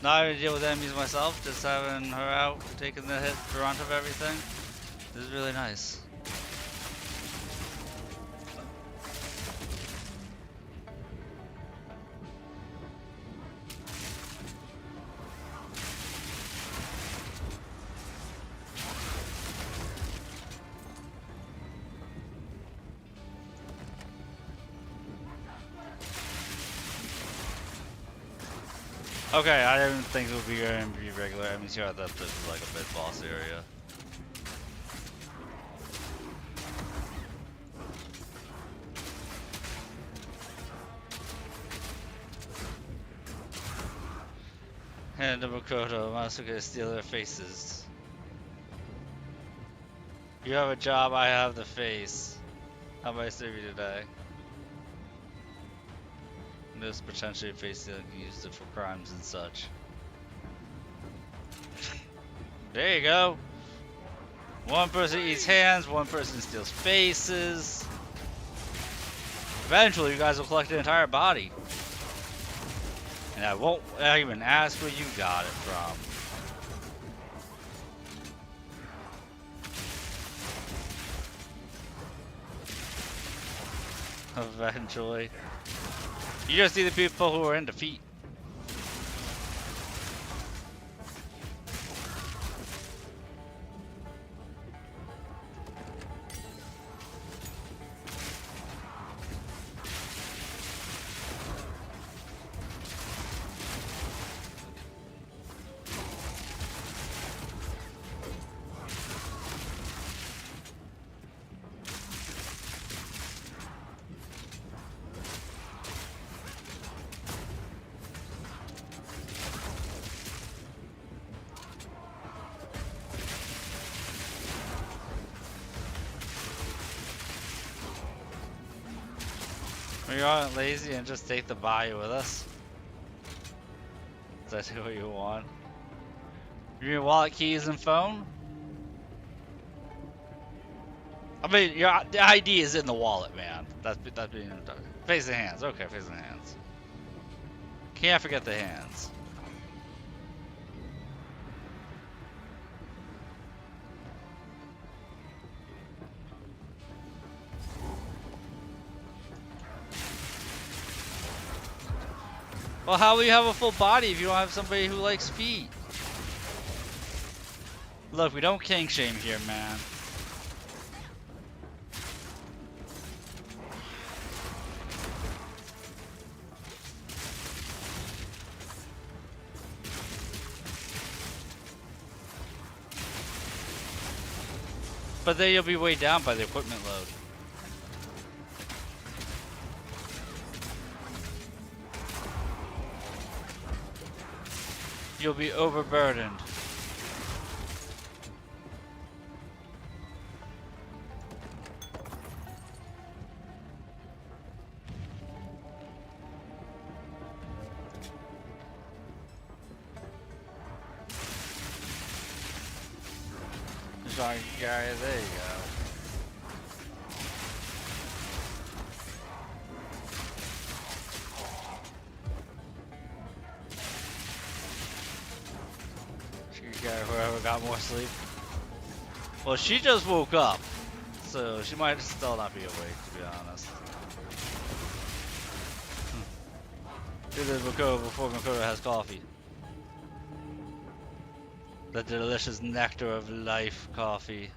Not having to deal with enemies myself, just having her out, taking the hit, brunt of everything. This is really nice. Okay, I didn't think it would be going to be regular enemies here. I thought this was like a mid-boss area. And the Makoto Masuke steal their faces. You have a job, I have the face. How may I serve you today? This potentially facing used it for crimes and such. There you go. One person eats hands, one person steals faces. Eventually, you guys will collect the entire body. And I won't even ask where you got it from. Eventually. You just see the people who are in defeat. We aren't lazy and just take the body with us. Is that what you want? Your wallet, keys, and phone? I mean, the ID is in the wallet, man. That's being face the hands. Okay, face the hands. Can't forget the hands. Well, how will you have a full body if you don't have somebody who likes feet? Look, we don't kink shame here, man. But then you'll be weighed down by the equipment load. You'll be overburdened. Sorry, guys, there you go. Whoever got more sleep. Well, she just woke up, so she might still not be awake, to be honest. Do the Makoto before Makoto has coffee. The delicious nectar of life coffee.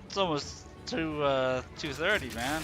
It's almost 2:30, man.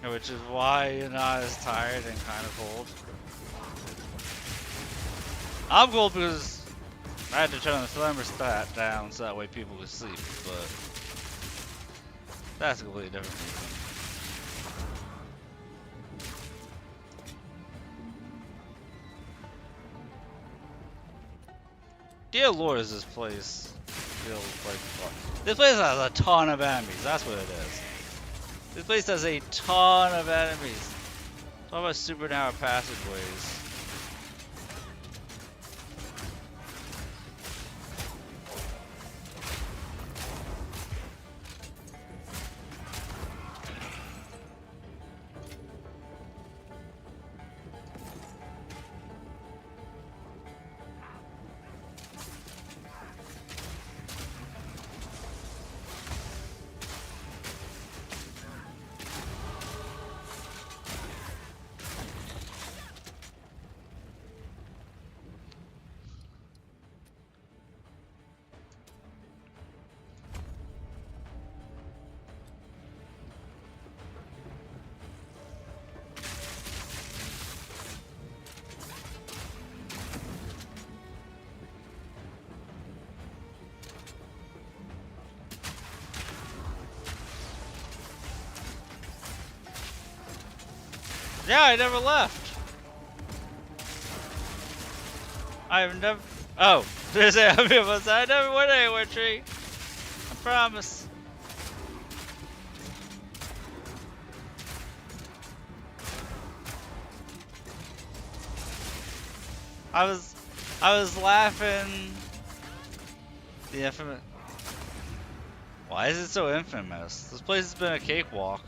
Which is why you're not as tired and kind of cold. I'm cold because I had to turn the thermostat down so that way people could sleep, but that's a completely different reason. Dear Lord, is this place feel like fun. This place has a ton of enemies, that's what it is. This place has a ton of enemies. Talk about super narrow passageways. Yeah, I never left. I've never. Oh, there's a. I never went anywhere, Tree. I promise. I was laughing. The infamous. Why is it so infamous? This place has been a cakewalk.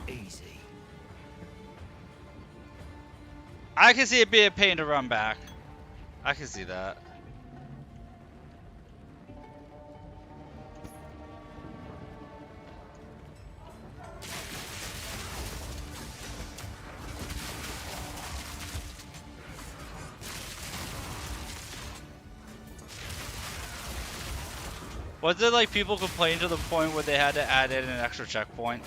Easy. I can see it being a pain to run back. I can see that. Was it like people complained to the point where they had to add in an extra checkpoint?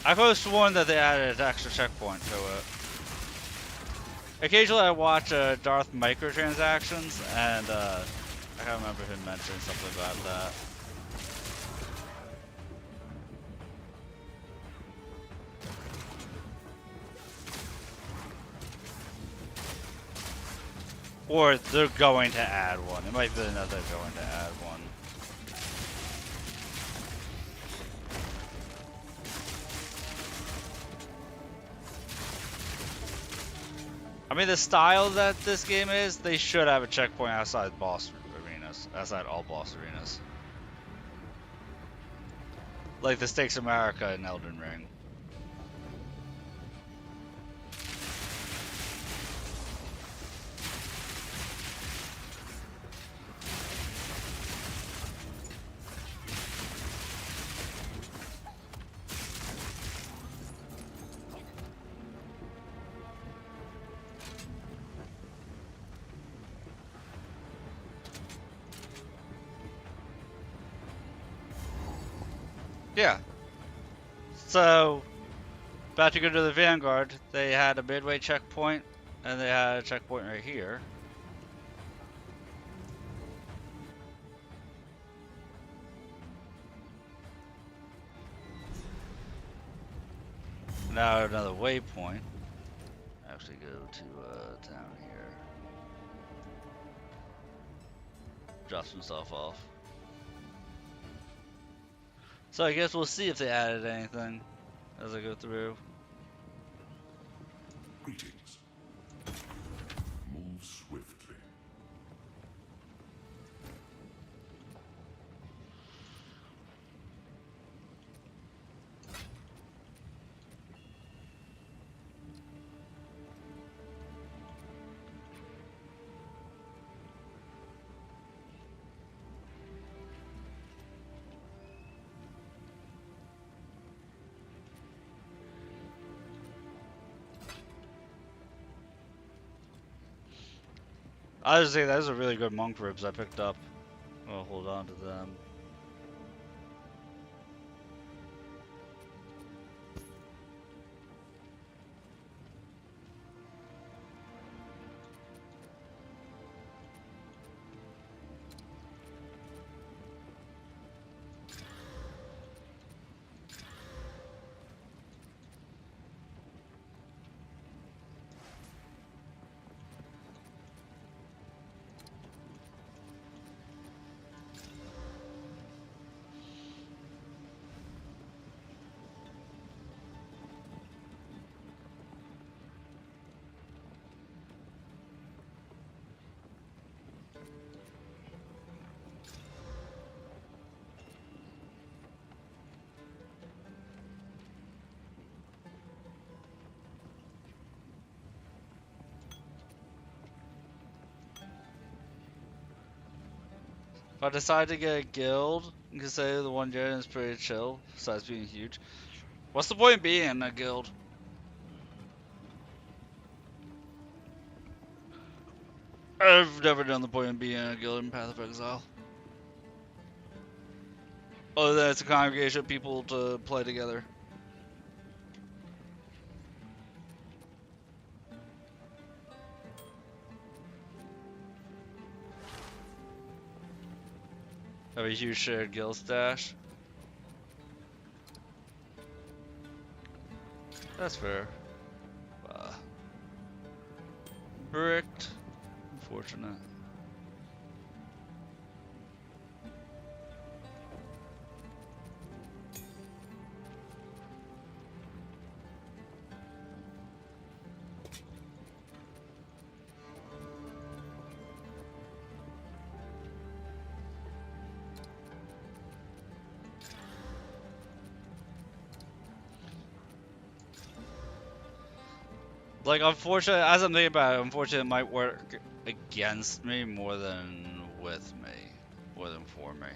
I could have sworn that they added an extra checkpoint to it. Occasionally I watch Darth microtransactions, and I can't remember him mentioning something about that. Or they're going to add one. It might be that they're going to add one. I mean, the style that this game is, they should have a checkpoint outside boss arenas, outside all boss arenas. Like the Stakes America in Elden Ring. Yeah. So, about to go to the Vanguard, they had a midway checkpoint, and they had a checkpoint right here. Now another waypoint. Actually go to down here. Drops himself off. So I guess we'll see if they added anything as I go through. Greetings. Move swiftly. I was saying those are really good monk ribs I picked up. I'll hold on to them. If I decide to get a guild, you can say the one gen is pretty chill, besides being huge. What's the point of being in a guild? I've never done the point of being in a guild in Path of Exile. Other than it's a congregation of people to play together. Have a huge shared guild stash. That's fair. Bricked. Unfortunate. Like, unfortunately, as I'm thinking about it, unfortunately, it might work against me more than with me, more than for me.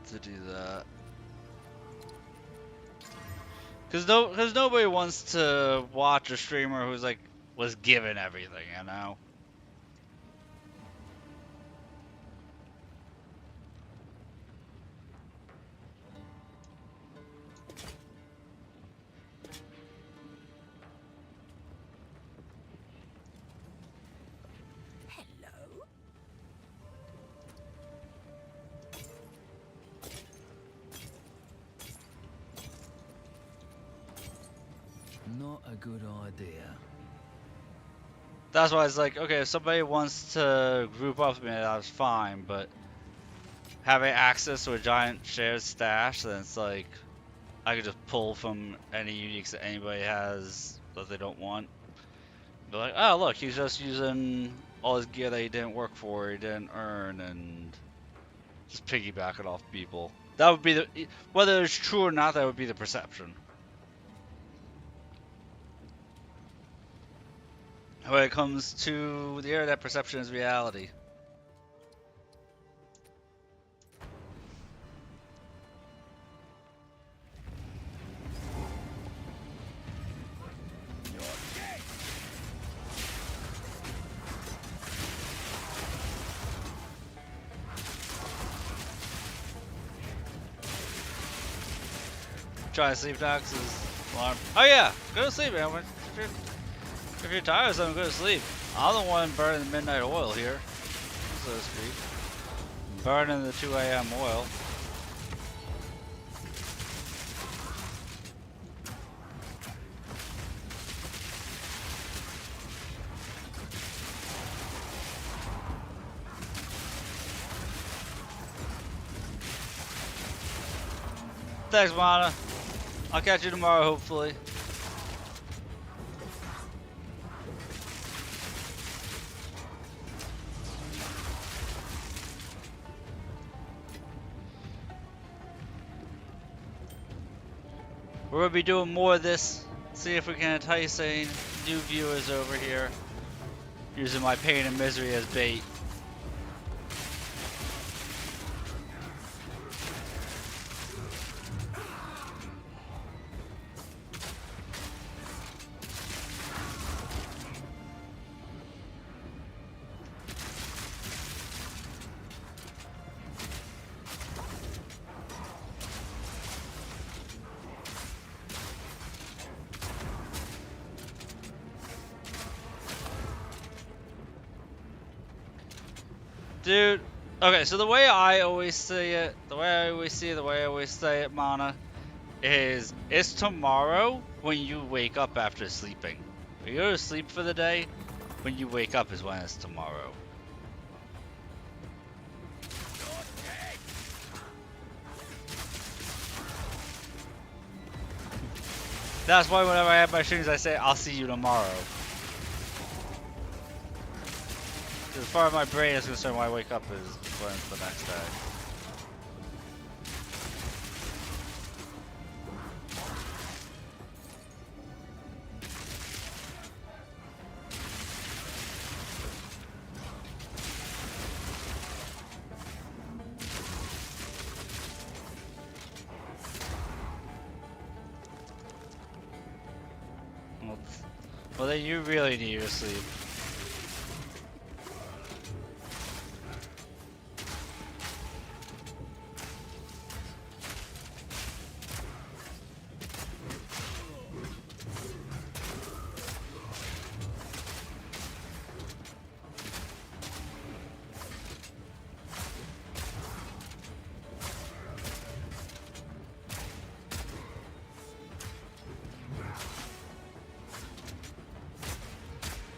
To do that. Cause nobody wants to watch a streamer who's like, was given everything, you know? Not a good idea. That's why it's like, okay, if somebody wants to group up with me, that's fine, but having access to a giant shared stash, then it's like, I could just pull from any uniques that anybody has that they don't want. Be like, oh look, he's just using all his gear that he didn't work for, he didn't earn, and just piggyback it off people. That would be the, whether it's true or not, that would be the perception. When it comes to the internet, perception is reality. Trying to sleep, Docs is alarm. Oh yeah, go to sleep, man. If you're tired of something, go to sleep. I'm the one burning the midnight oil here, so to speak. Burning the 2 AM oil. Thanks, Mana. I'll catch you tomorrow, hopefully. We're gonna be doing more of this. See if we can entice any new viewers over here. Using my pain and misery as bait. Dude, okay, so the way I always say it, the way I always see it, the way I always say it, Mana, is it's tomorrow when you wake up after sleeping. When you go to sleep for the day, when you wake up is when it's tomorrow. That's why whenever I have my streams, I say, I'll see you tomorrow. As far as my brain is concerned, when I wake up is when it's the next day. Well, then you really need to sleep.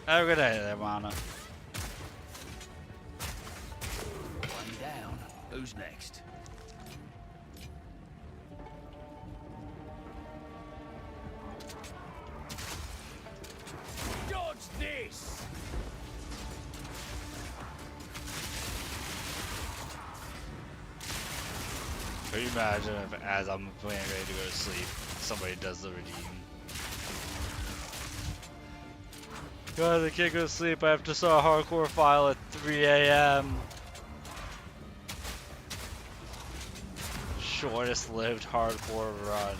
Have a good day there, Mana. One down. Who's next? Dodge this! Can you imagine if, as I'm getting ready to go to sleep, somebody does the redeem? God, I can't go to sleep. I have to start a hardcore file at 3 a.m. Shortest lived hardcore run.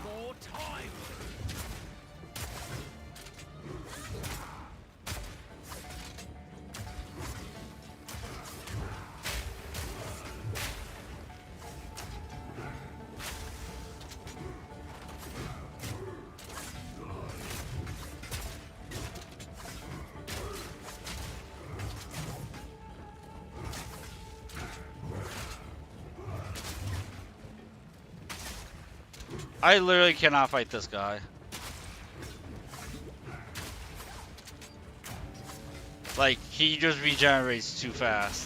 More time! I literally cannot fight this guy. Like, he just regenerates too fast.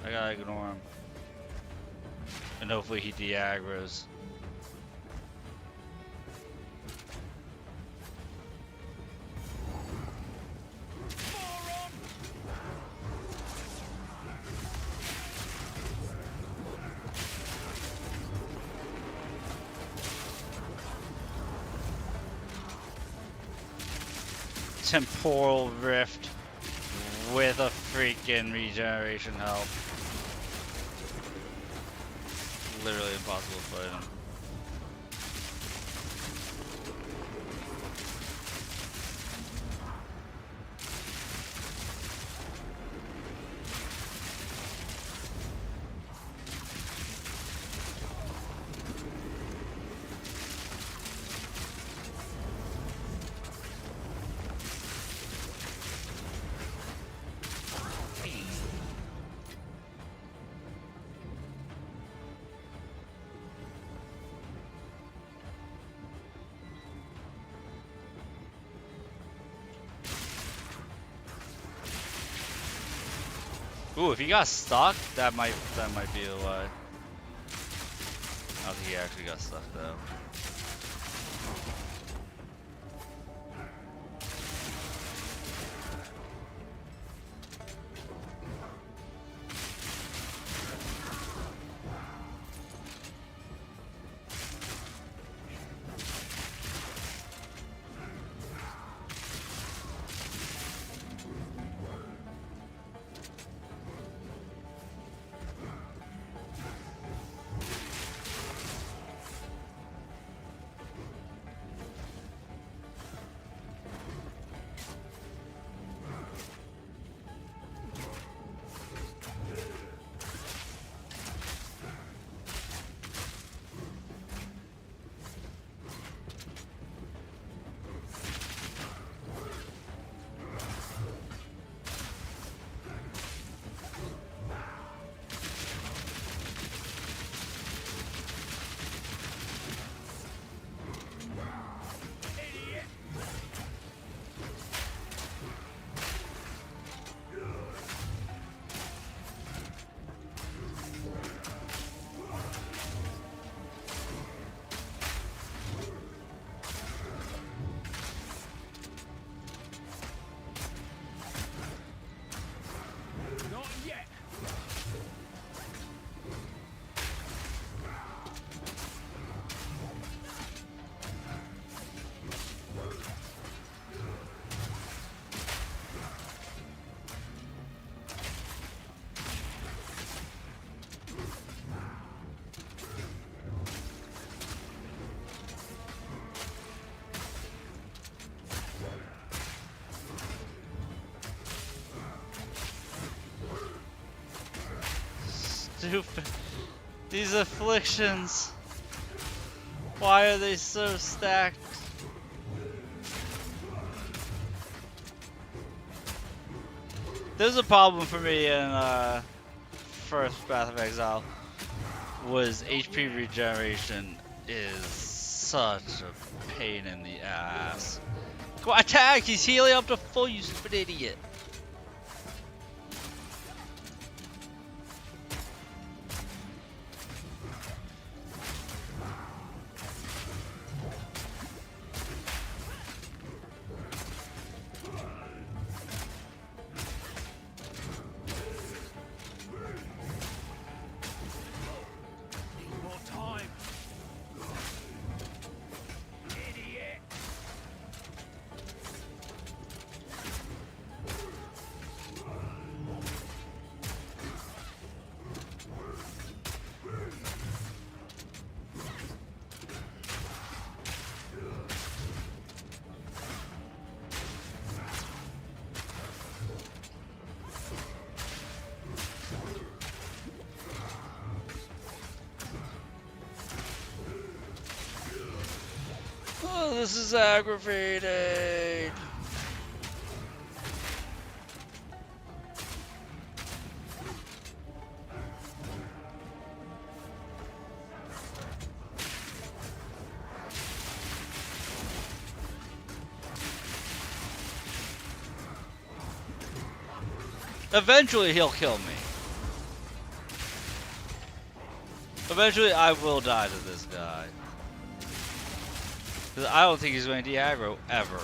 I gotta ignore him. And hopefully he de-aggroes. Temporal rift with a freaking regeneration help. Literally impossible to fight him. Ooh, if he got stuck, that might be the way. I don't think he actually got stuck though. stupid. These afflictions. Why are they so stacked? There's a problem for me in first Path of Exile. Was HP regeneration is such a pain in the ass. Go attack! He's healing up to full, you stupid idiot. More time. Idiot. Oh, this is aggravating. Eventually he'll kill me. Eventually I will die to this guy. 'Cause I don't think he's going to de-aggro ever.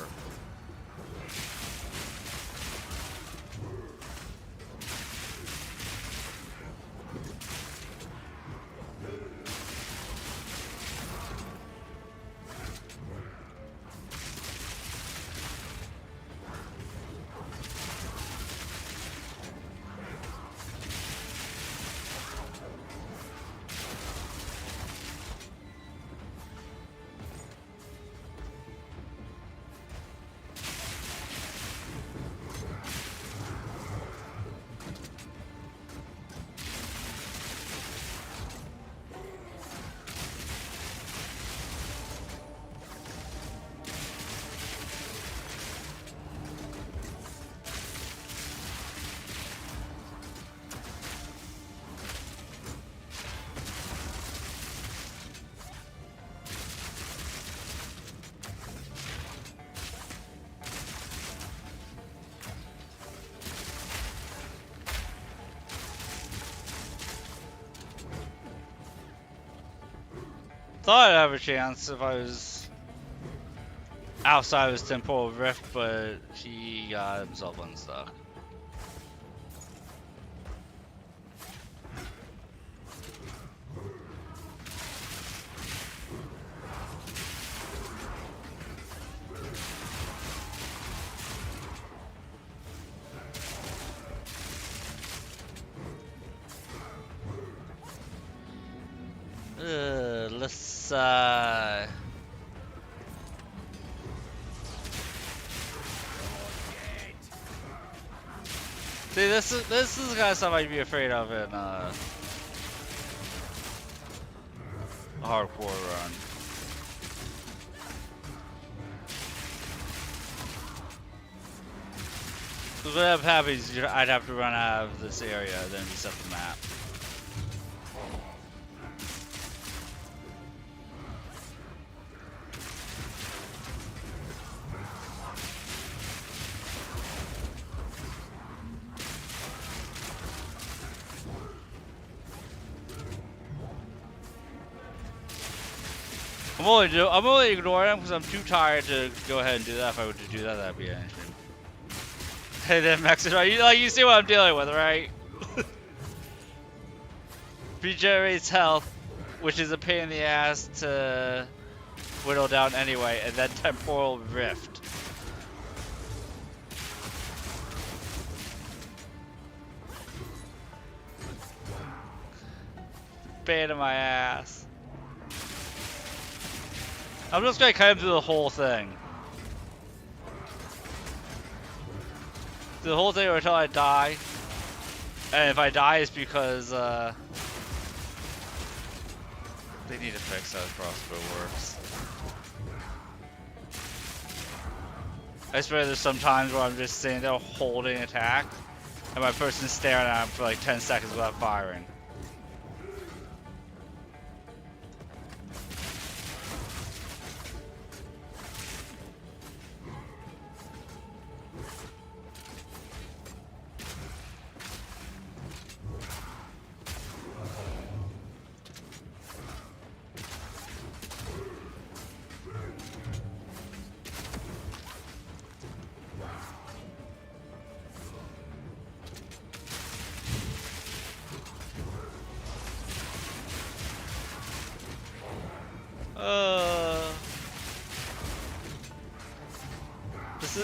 Thought I'd have a chance if I was outside of his temporal rift, but he got himself unstuck. Let's see, this is the kind of stuff I'd be afraid of in a hardcore run. Because what happens is I'd have to run out of this area and then reset the map. I'm only ignoring him because I'm too tired to go ahead and do that. If I were to do that, that'd be an issue. Hey then, Mexico, you see what I'm dealing with, right? Regenerates health, which is a pain in the ass to whittle down anyway, and then temporal rift. Pain in my ass. I'm just gonna cut him through the whole thing. The whole thing until I die. And if I die, it's because They need to fix how the crossbow works. I swear there's some times where I'm just sitting there holding attack, and my person's staring at him for like 10 seconds without firing.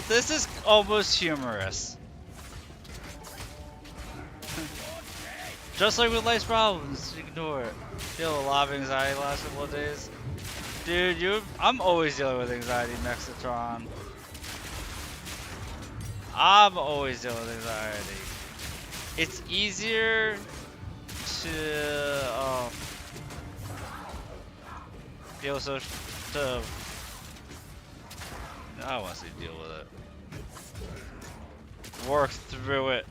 This is almost humorous. Just like with life's problems, ignore it. Feel a lot of anxiety the last couple of days. Dude, I'm always dealing with anxiety, Mexitron. I'm always dealing with anxiety. It's easier to deal with I don't want to say deal with it. Work through it.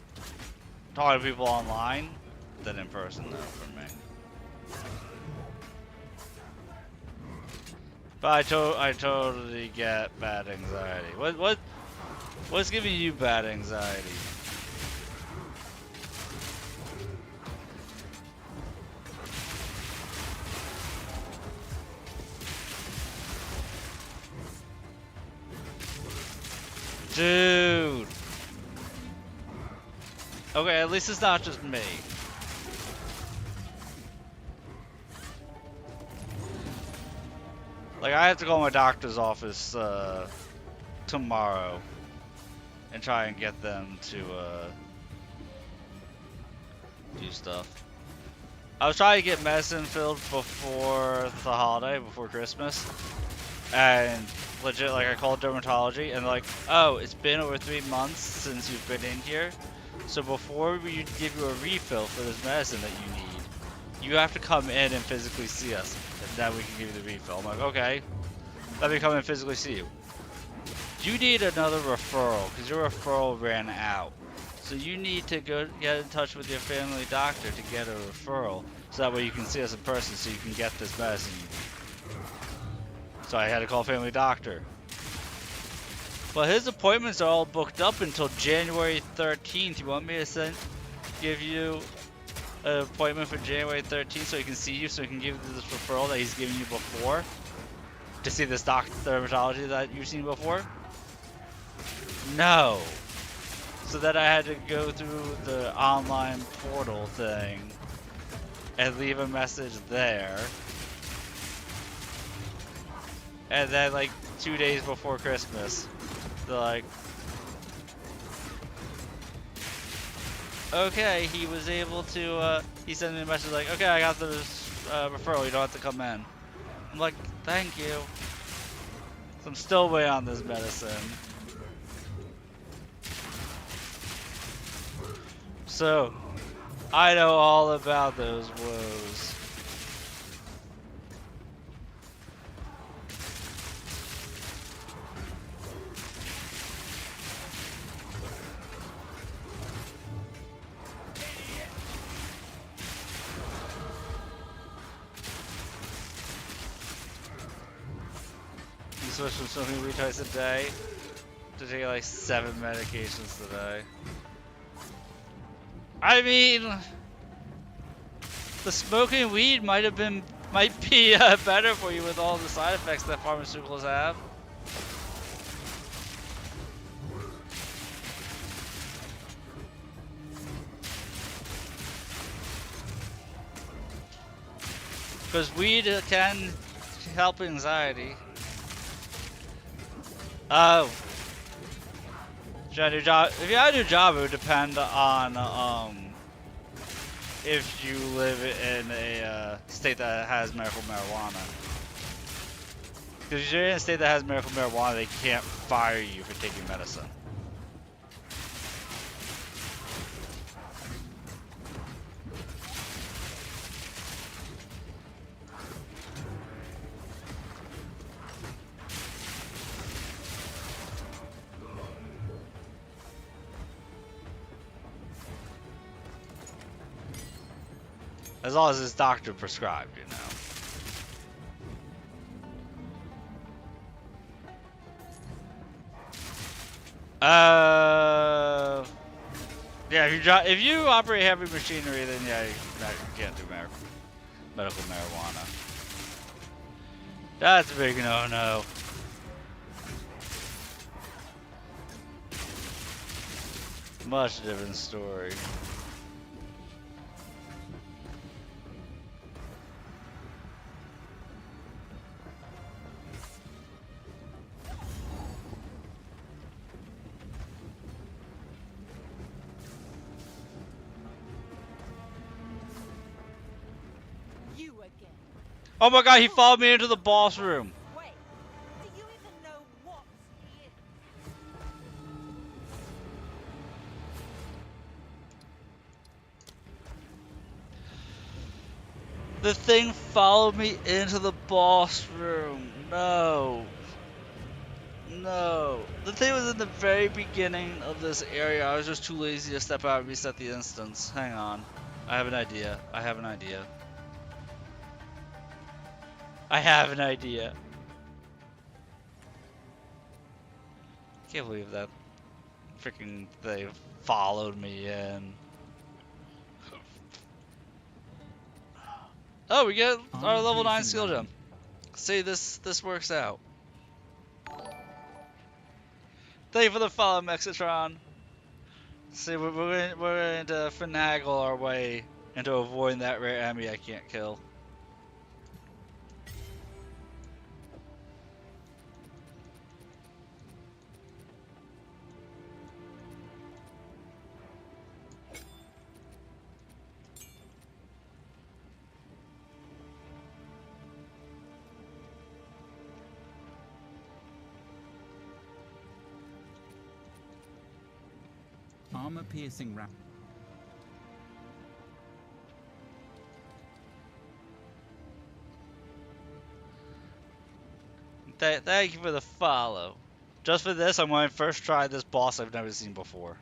Talking to people online than in person though for me. But I totally get bad anxiety. What's giving you bad anxiety? Dude. Okay, at least it's not just me. Like, I have to go to my doctor's office tomorrow and try and get them to do stuff. I was trying to get medicine filled before the holiday, before Christmas, and legit, like, I called dermatology and they're like, oh, it's been over 3 months since you've been in here, so before we give you a refill for this medicine that you need, you have to come in and physically see us, and then we can give you the refill. I'm like, okay, let me come and physically see you. You need another referral, because your referral ran out. So you need to go get in touch with your family doctor to get a referral, so that way you can see us in person so you can get this medicine you need. So I had to call family doctor. But his appointments are all booked up until January 13th. You want me to give you an appointment for January 13th so he can see you, so he can give you this referral that he's given you before? To see this dermatology that you've seen before? No. So then I had to go through the online portal thing and leave a message there. And then like 2 days before Christmas, they're like, okay, he was able to, he sent me a message like, okay, I got the referral, you don't have to come in. I'm like, thank you. So I'm still waiting on this medicine. So, I know all about those woes. You switch from smoking weed twice a day to take like 7 medications today. I mean, the smoking weed might be better for you with all the side effects that pharmaceuticals have. Because weed can help anxiety. Oh. If you had a new job, it would depend on if you live in a state that has medical marijuana. Because if you're in a state that has medical marijuana, they can't fire you for taking medicine. As long as it's doctor prescribed, you know. Yeah, if you operate heavy machinery, then yeah, you can't do medical marijuana. That's a big no-no. Much different story. You again. Oh my god, he followed me into the boss room. Wait, do you even know what he is? The thing followed me into the boss room. No. No. The thing was in the very beginning of this area. I was just too lazy to step out and reset the instance. Hang on. I have an idea. I have an idea. I have an idea. Can't believe that freaking thing followed me in. Oh, we get our level 9 skill gem. See, this works out. Thank you for the follow, Mexitron. See, we're going to finagle our way into avoiding that rare enemy I can't kill. Armor-piercing round. Thank you for the follow. Just for this, I'm going to first try this boss I've never seen before.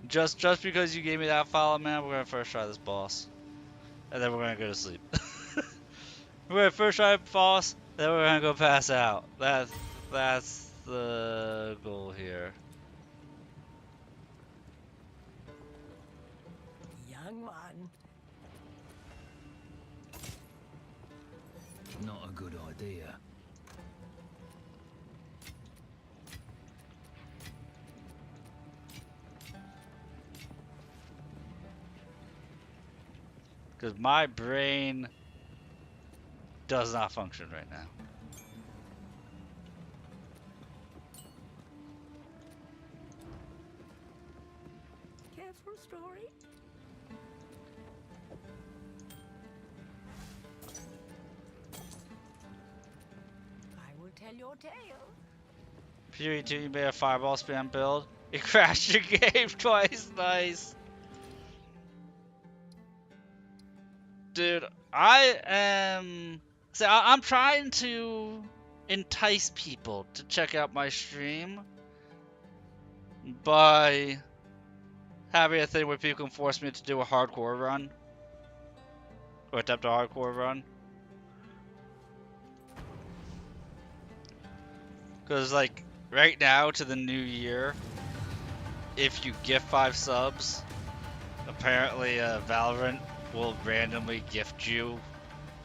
Just because you gave me that follow, man, we're going to first try this boss. And then we're going to go to sleep. We're going to first try the boss, then we're going to go pass out. That's the goal here. Young one. Not a good idea. Because my brain does not function right now. Careful, story. I will tell your tale. Fury 2, you made a fireball spam build. It crashed your game twice. Nice. Dude, I'm trying to entice people to check out my stream by having a thing where people can force me to do a hardcore run or attempt a hardcore run. Because like right now to the new year, if you gift 5 subs, apparently Valorant will randomly gift you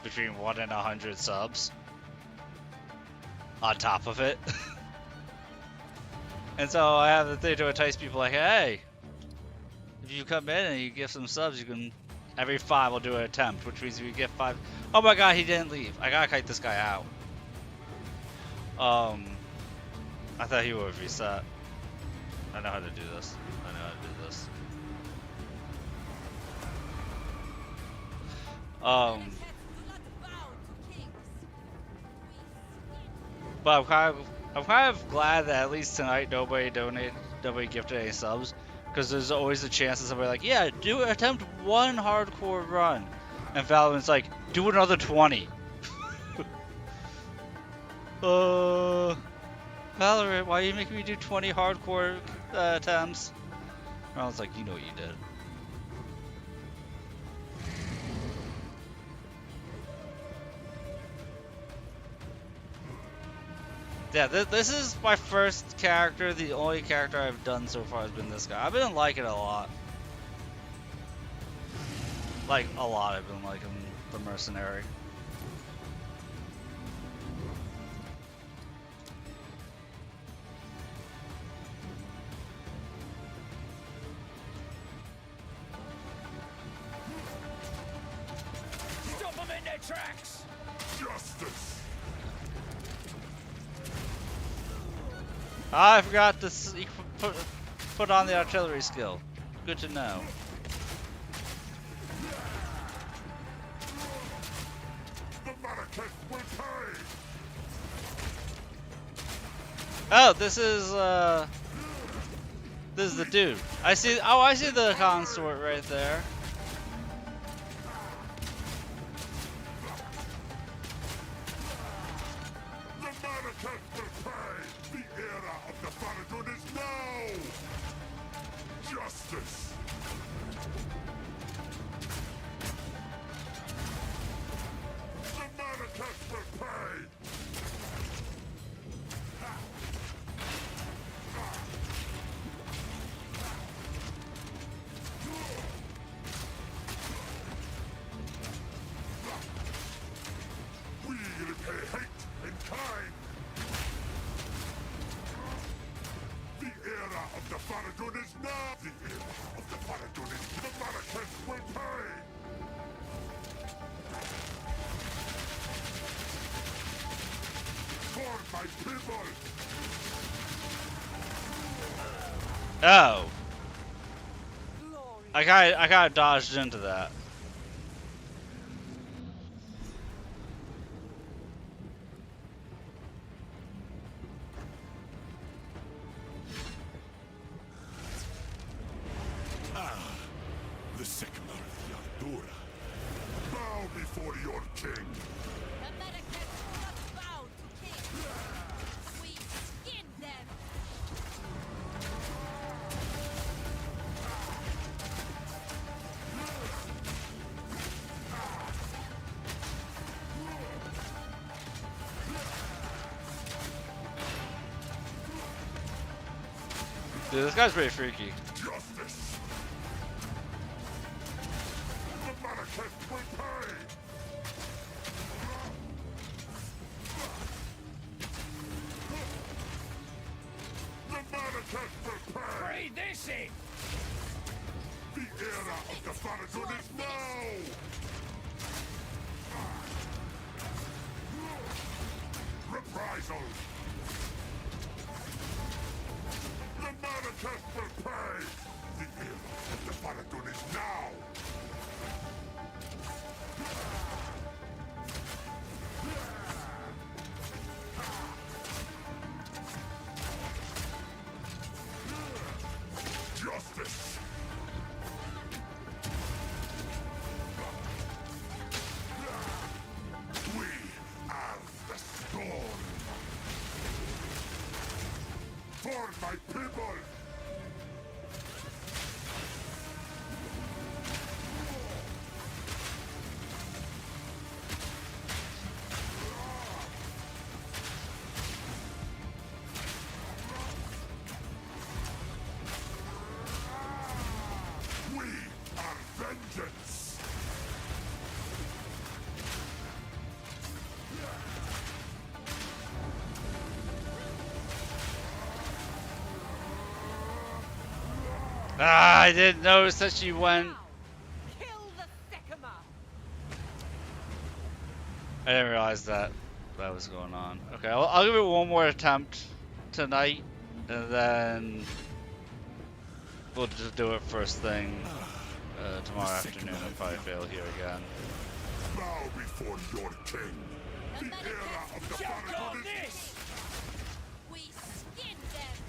between 1 and 100 subs on top of it. And so I have the thing to entice people like, hey, if you come in and you gift some subs, you can, every 5 will do an attempt, which means if you gift 5, oh my god, he didn't leave. I gotta kite this guy out. I thought he would reset. I know how to do this. I know how to do this. But I'm kind of glad that at least tonight nobody gifted any subs, because there's always a chance that somebody like, yeah, attempt 1 hardcore run, and Valorant's like, do another 20. Valorant, why are you making me do 20 hardcore attempts? I was like, you know what you did. Yeah, this is my first character. The only character I've done so far has been this guy. I've been liking it a lot. Like, a lot I've been liking the mercenary. Stop them in their tracks! Justice! I forgot to put on the artillery skill. Good to know. The Marrakech will pay! Oh, this is the dude. I see. Oh, I see the consort right there. The Marrakech will pay! The era of the Faradun is now! Justice! The Marrakech will pay! We repay hate in kind! The era of the Faradun is now! The era of the Faradun is the Marrakech will pay! For my people! Oh. I kinda dodged into that. The Sycamore of Yardura. Bow before your king! The Americans will not bow to king. We skin them. Dude, this guy's pretty freaky. Justice! The Marrakech will pay! The Marrakech will pay! Breathe this in! The era of the Faradun is now! Reprisal! The Marrakech will pay! The era of the Faradun is now! Justice! We are the storm! For my people! We are vengeance! Ah, I didn't notice that she went. Kill the Sycamore! I didn't realize that was going on. Okay, I'll give it one more attempt tonight, and then we'll just do it first thing tomorrow afternoon and probably fail here again. Bow before your king! The era of the Jump on Faradun is this! We skin them.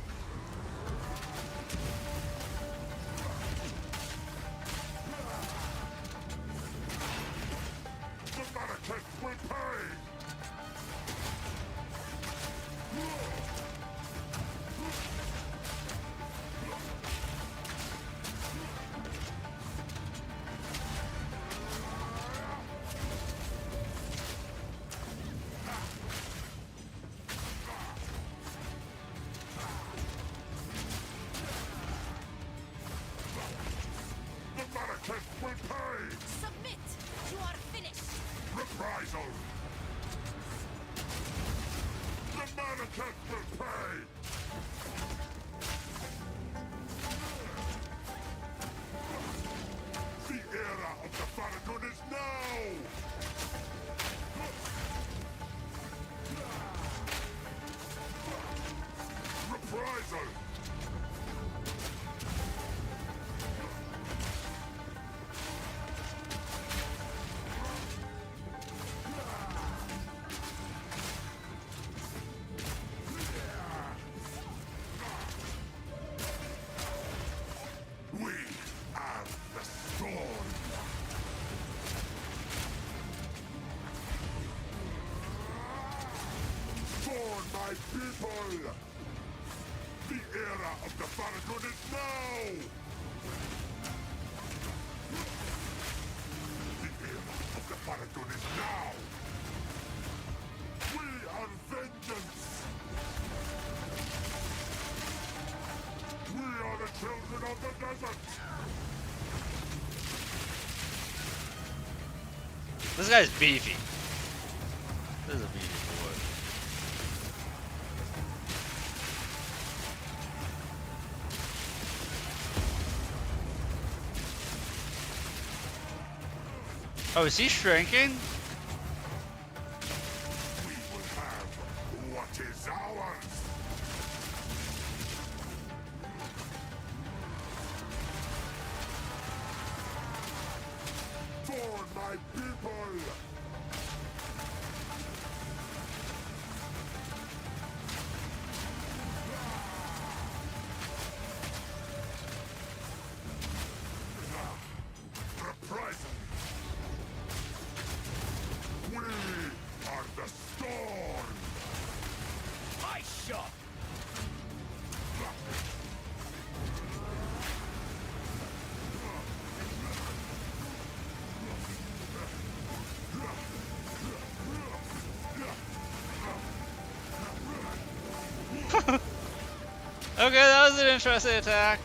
the Marrakech will pay! Marrakesh will pay! The era of the Faradun is now! Reprisal! We have the sword! For my people! The era of the Faradun is now! The era of the Faradun is now! We are vengeance! We are the children of the desert! This guy's beefy. This is a beefy boy. Oh, is he shrinking? We will have what is ours! For my people! Reprisal! We are the storm! Ice shot! Okay, that was an interesting attack.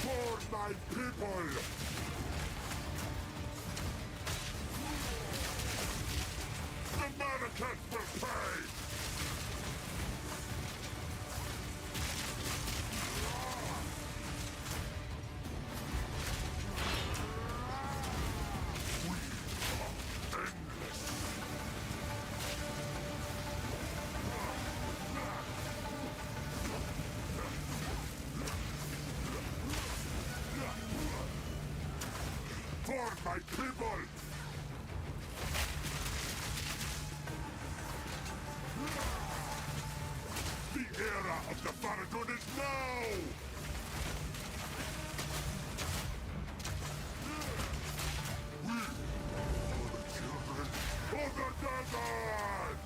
For my people! The Marrakesh will pay! We are endless! For my people! The era of the Faradun is now! We are the children of the desert!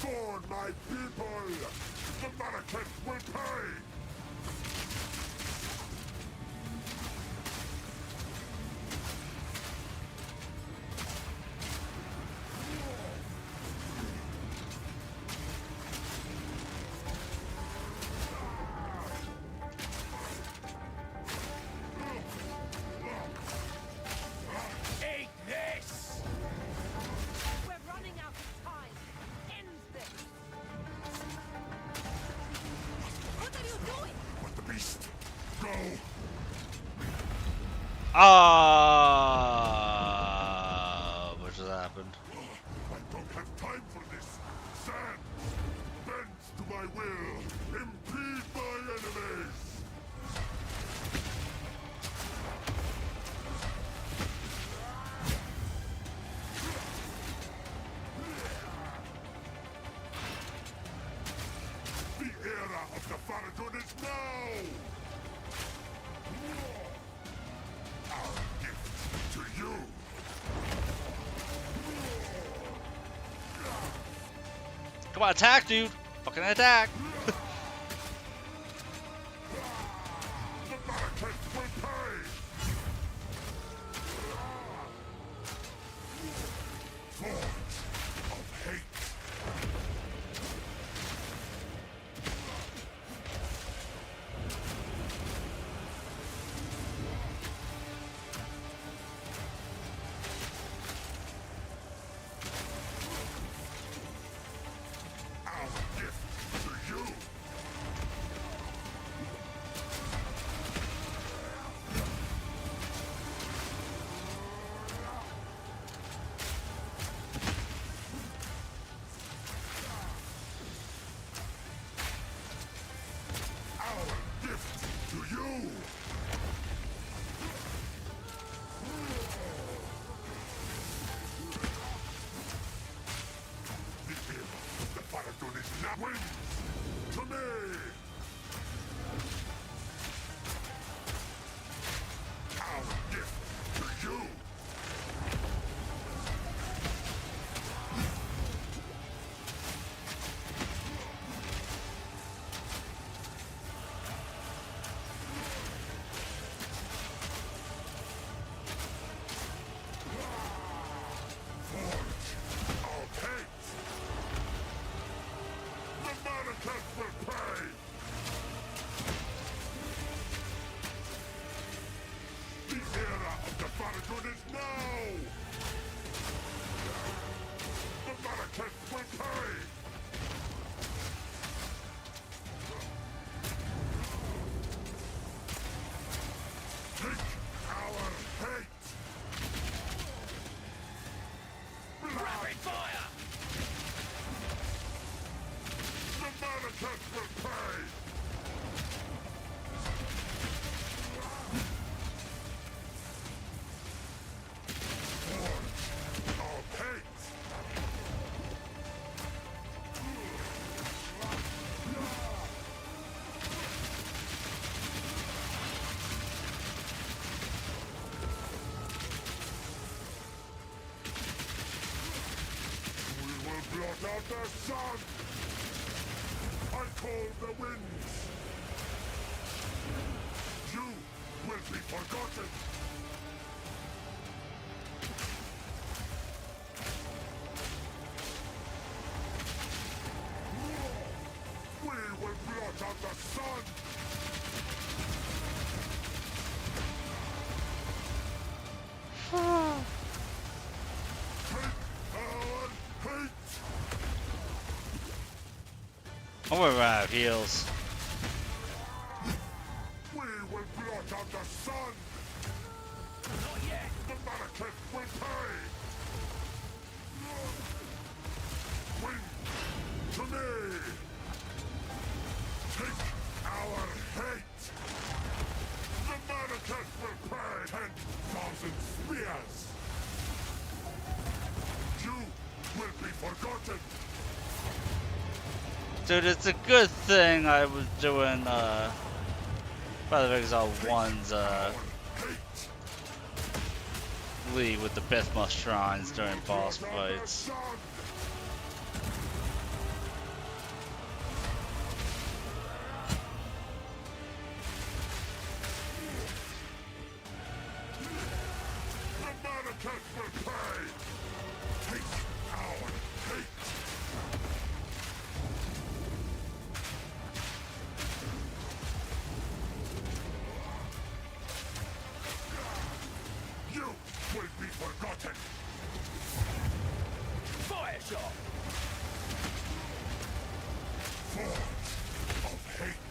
For my people! The Marrakesh will pay! Eat this! We're running out of time. End this. What are you doing? Let the beast go! What just happened? I don't have time for this! Sand! Bends to my will! Impede my enemies! now! Our gift to you! Come on, attack, dude! Fucking attack! The Malekith will pay! Forge of hate! Our gift to you! Our gift to you! The hero of the Paradon is now wins! To me! Our gift to you! Of hate! The Malekith will pay! The era of the Paradon is now! The Malekith will pay! Take our hate! Rapid fire! The Malekith will pay! Forge of hate! We will blot out the sun! I call the winds! You will be forgotten! We will blot out the sun! Take our hate! I'm gonna run out of heals. We will blot out the sun! Not yet! The Malekith will pay! Win to me! Take our hate! The Malekith will pay 10,000 spears! You will be forgotten! Dude, it's a good thing I was doing, Battle of Exile 1's, Hate! League with the Bithma Shrines during boss fights. The Malekith will pay! Take our hate! You will be forgotten! Fire shot! Forge of hate!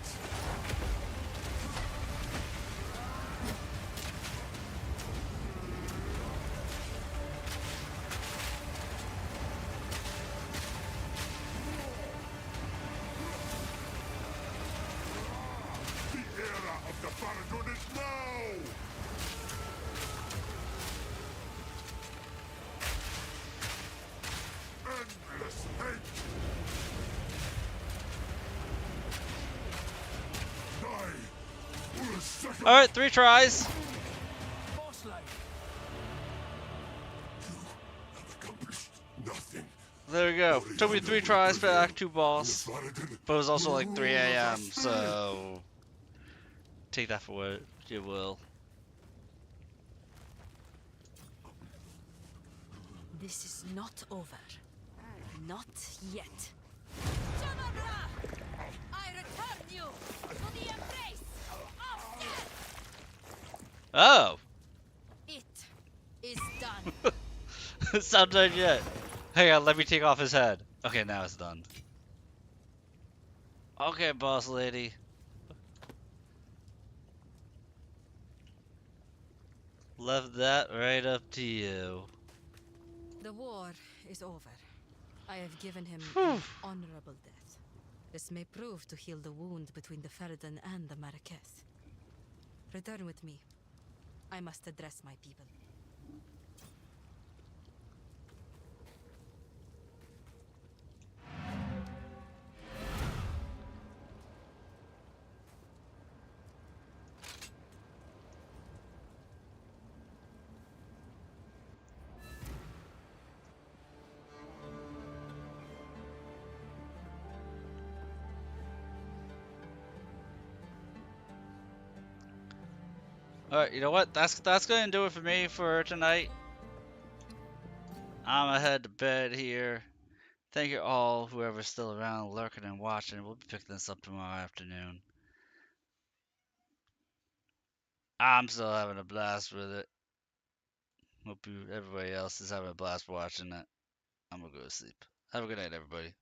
The era of the Paradon is now! End All right, 3 tries. Boss lady. Accomplished nothing. There we go. Took me 3 tries for Act 2 boss, Saladin, but it was also like 3 rule of a.m. Aspen. So take that for what you will. This is not over. Not yet. Jamabra! I return you to the embrace of death! Oh, It is done. it's not done yet. Hang on, let me take off his head. Okay, now it's done. Okay, boss lady. Left that right up to you. The war is over. I have given him Whew. an honorable death. This may prove to heal the wound between the Ferdan and the Marraketh. Return with me. I must address my people. Alright, you know what? That's gonna do it for me for tonight. I'm gonna head to bed here. Thank you all, whoever's still around, lurking and watching. We'll be picking this up tomorrow afternoon. I'm still having a blast with it. Hope everybody else is having a blast watching it. I'm gonna go to sleep. Have a good night, everybody.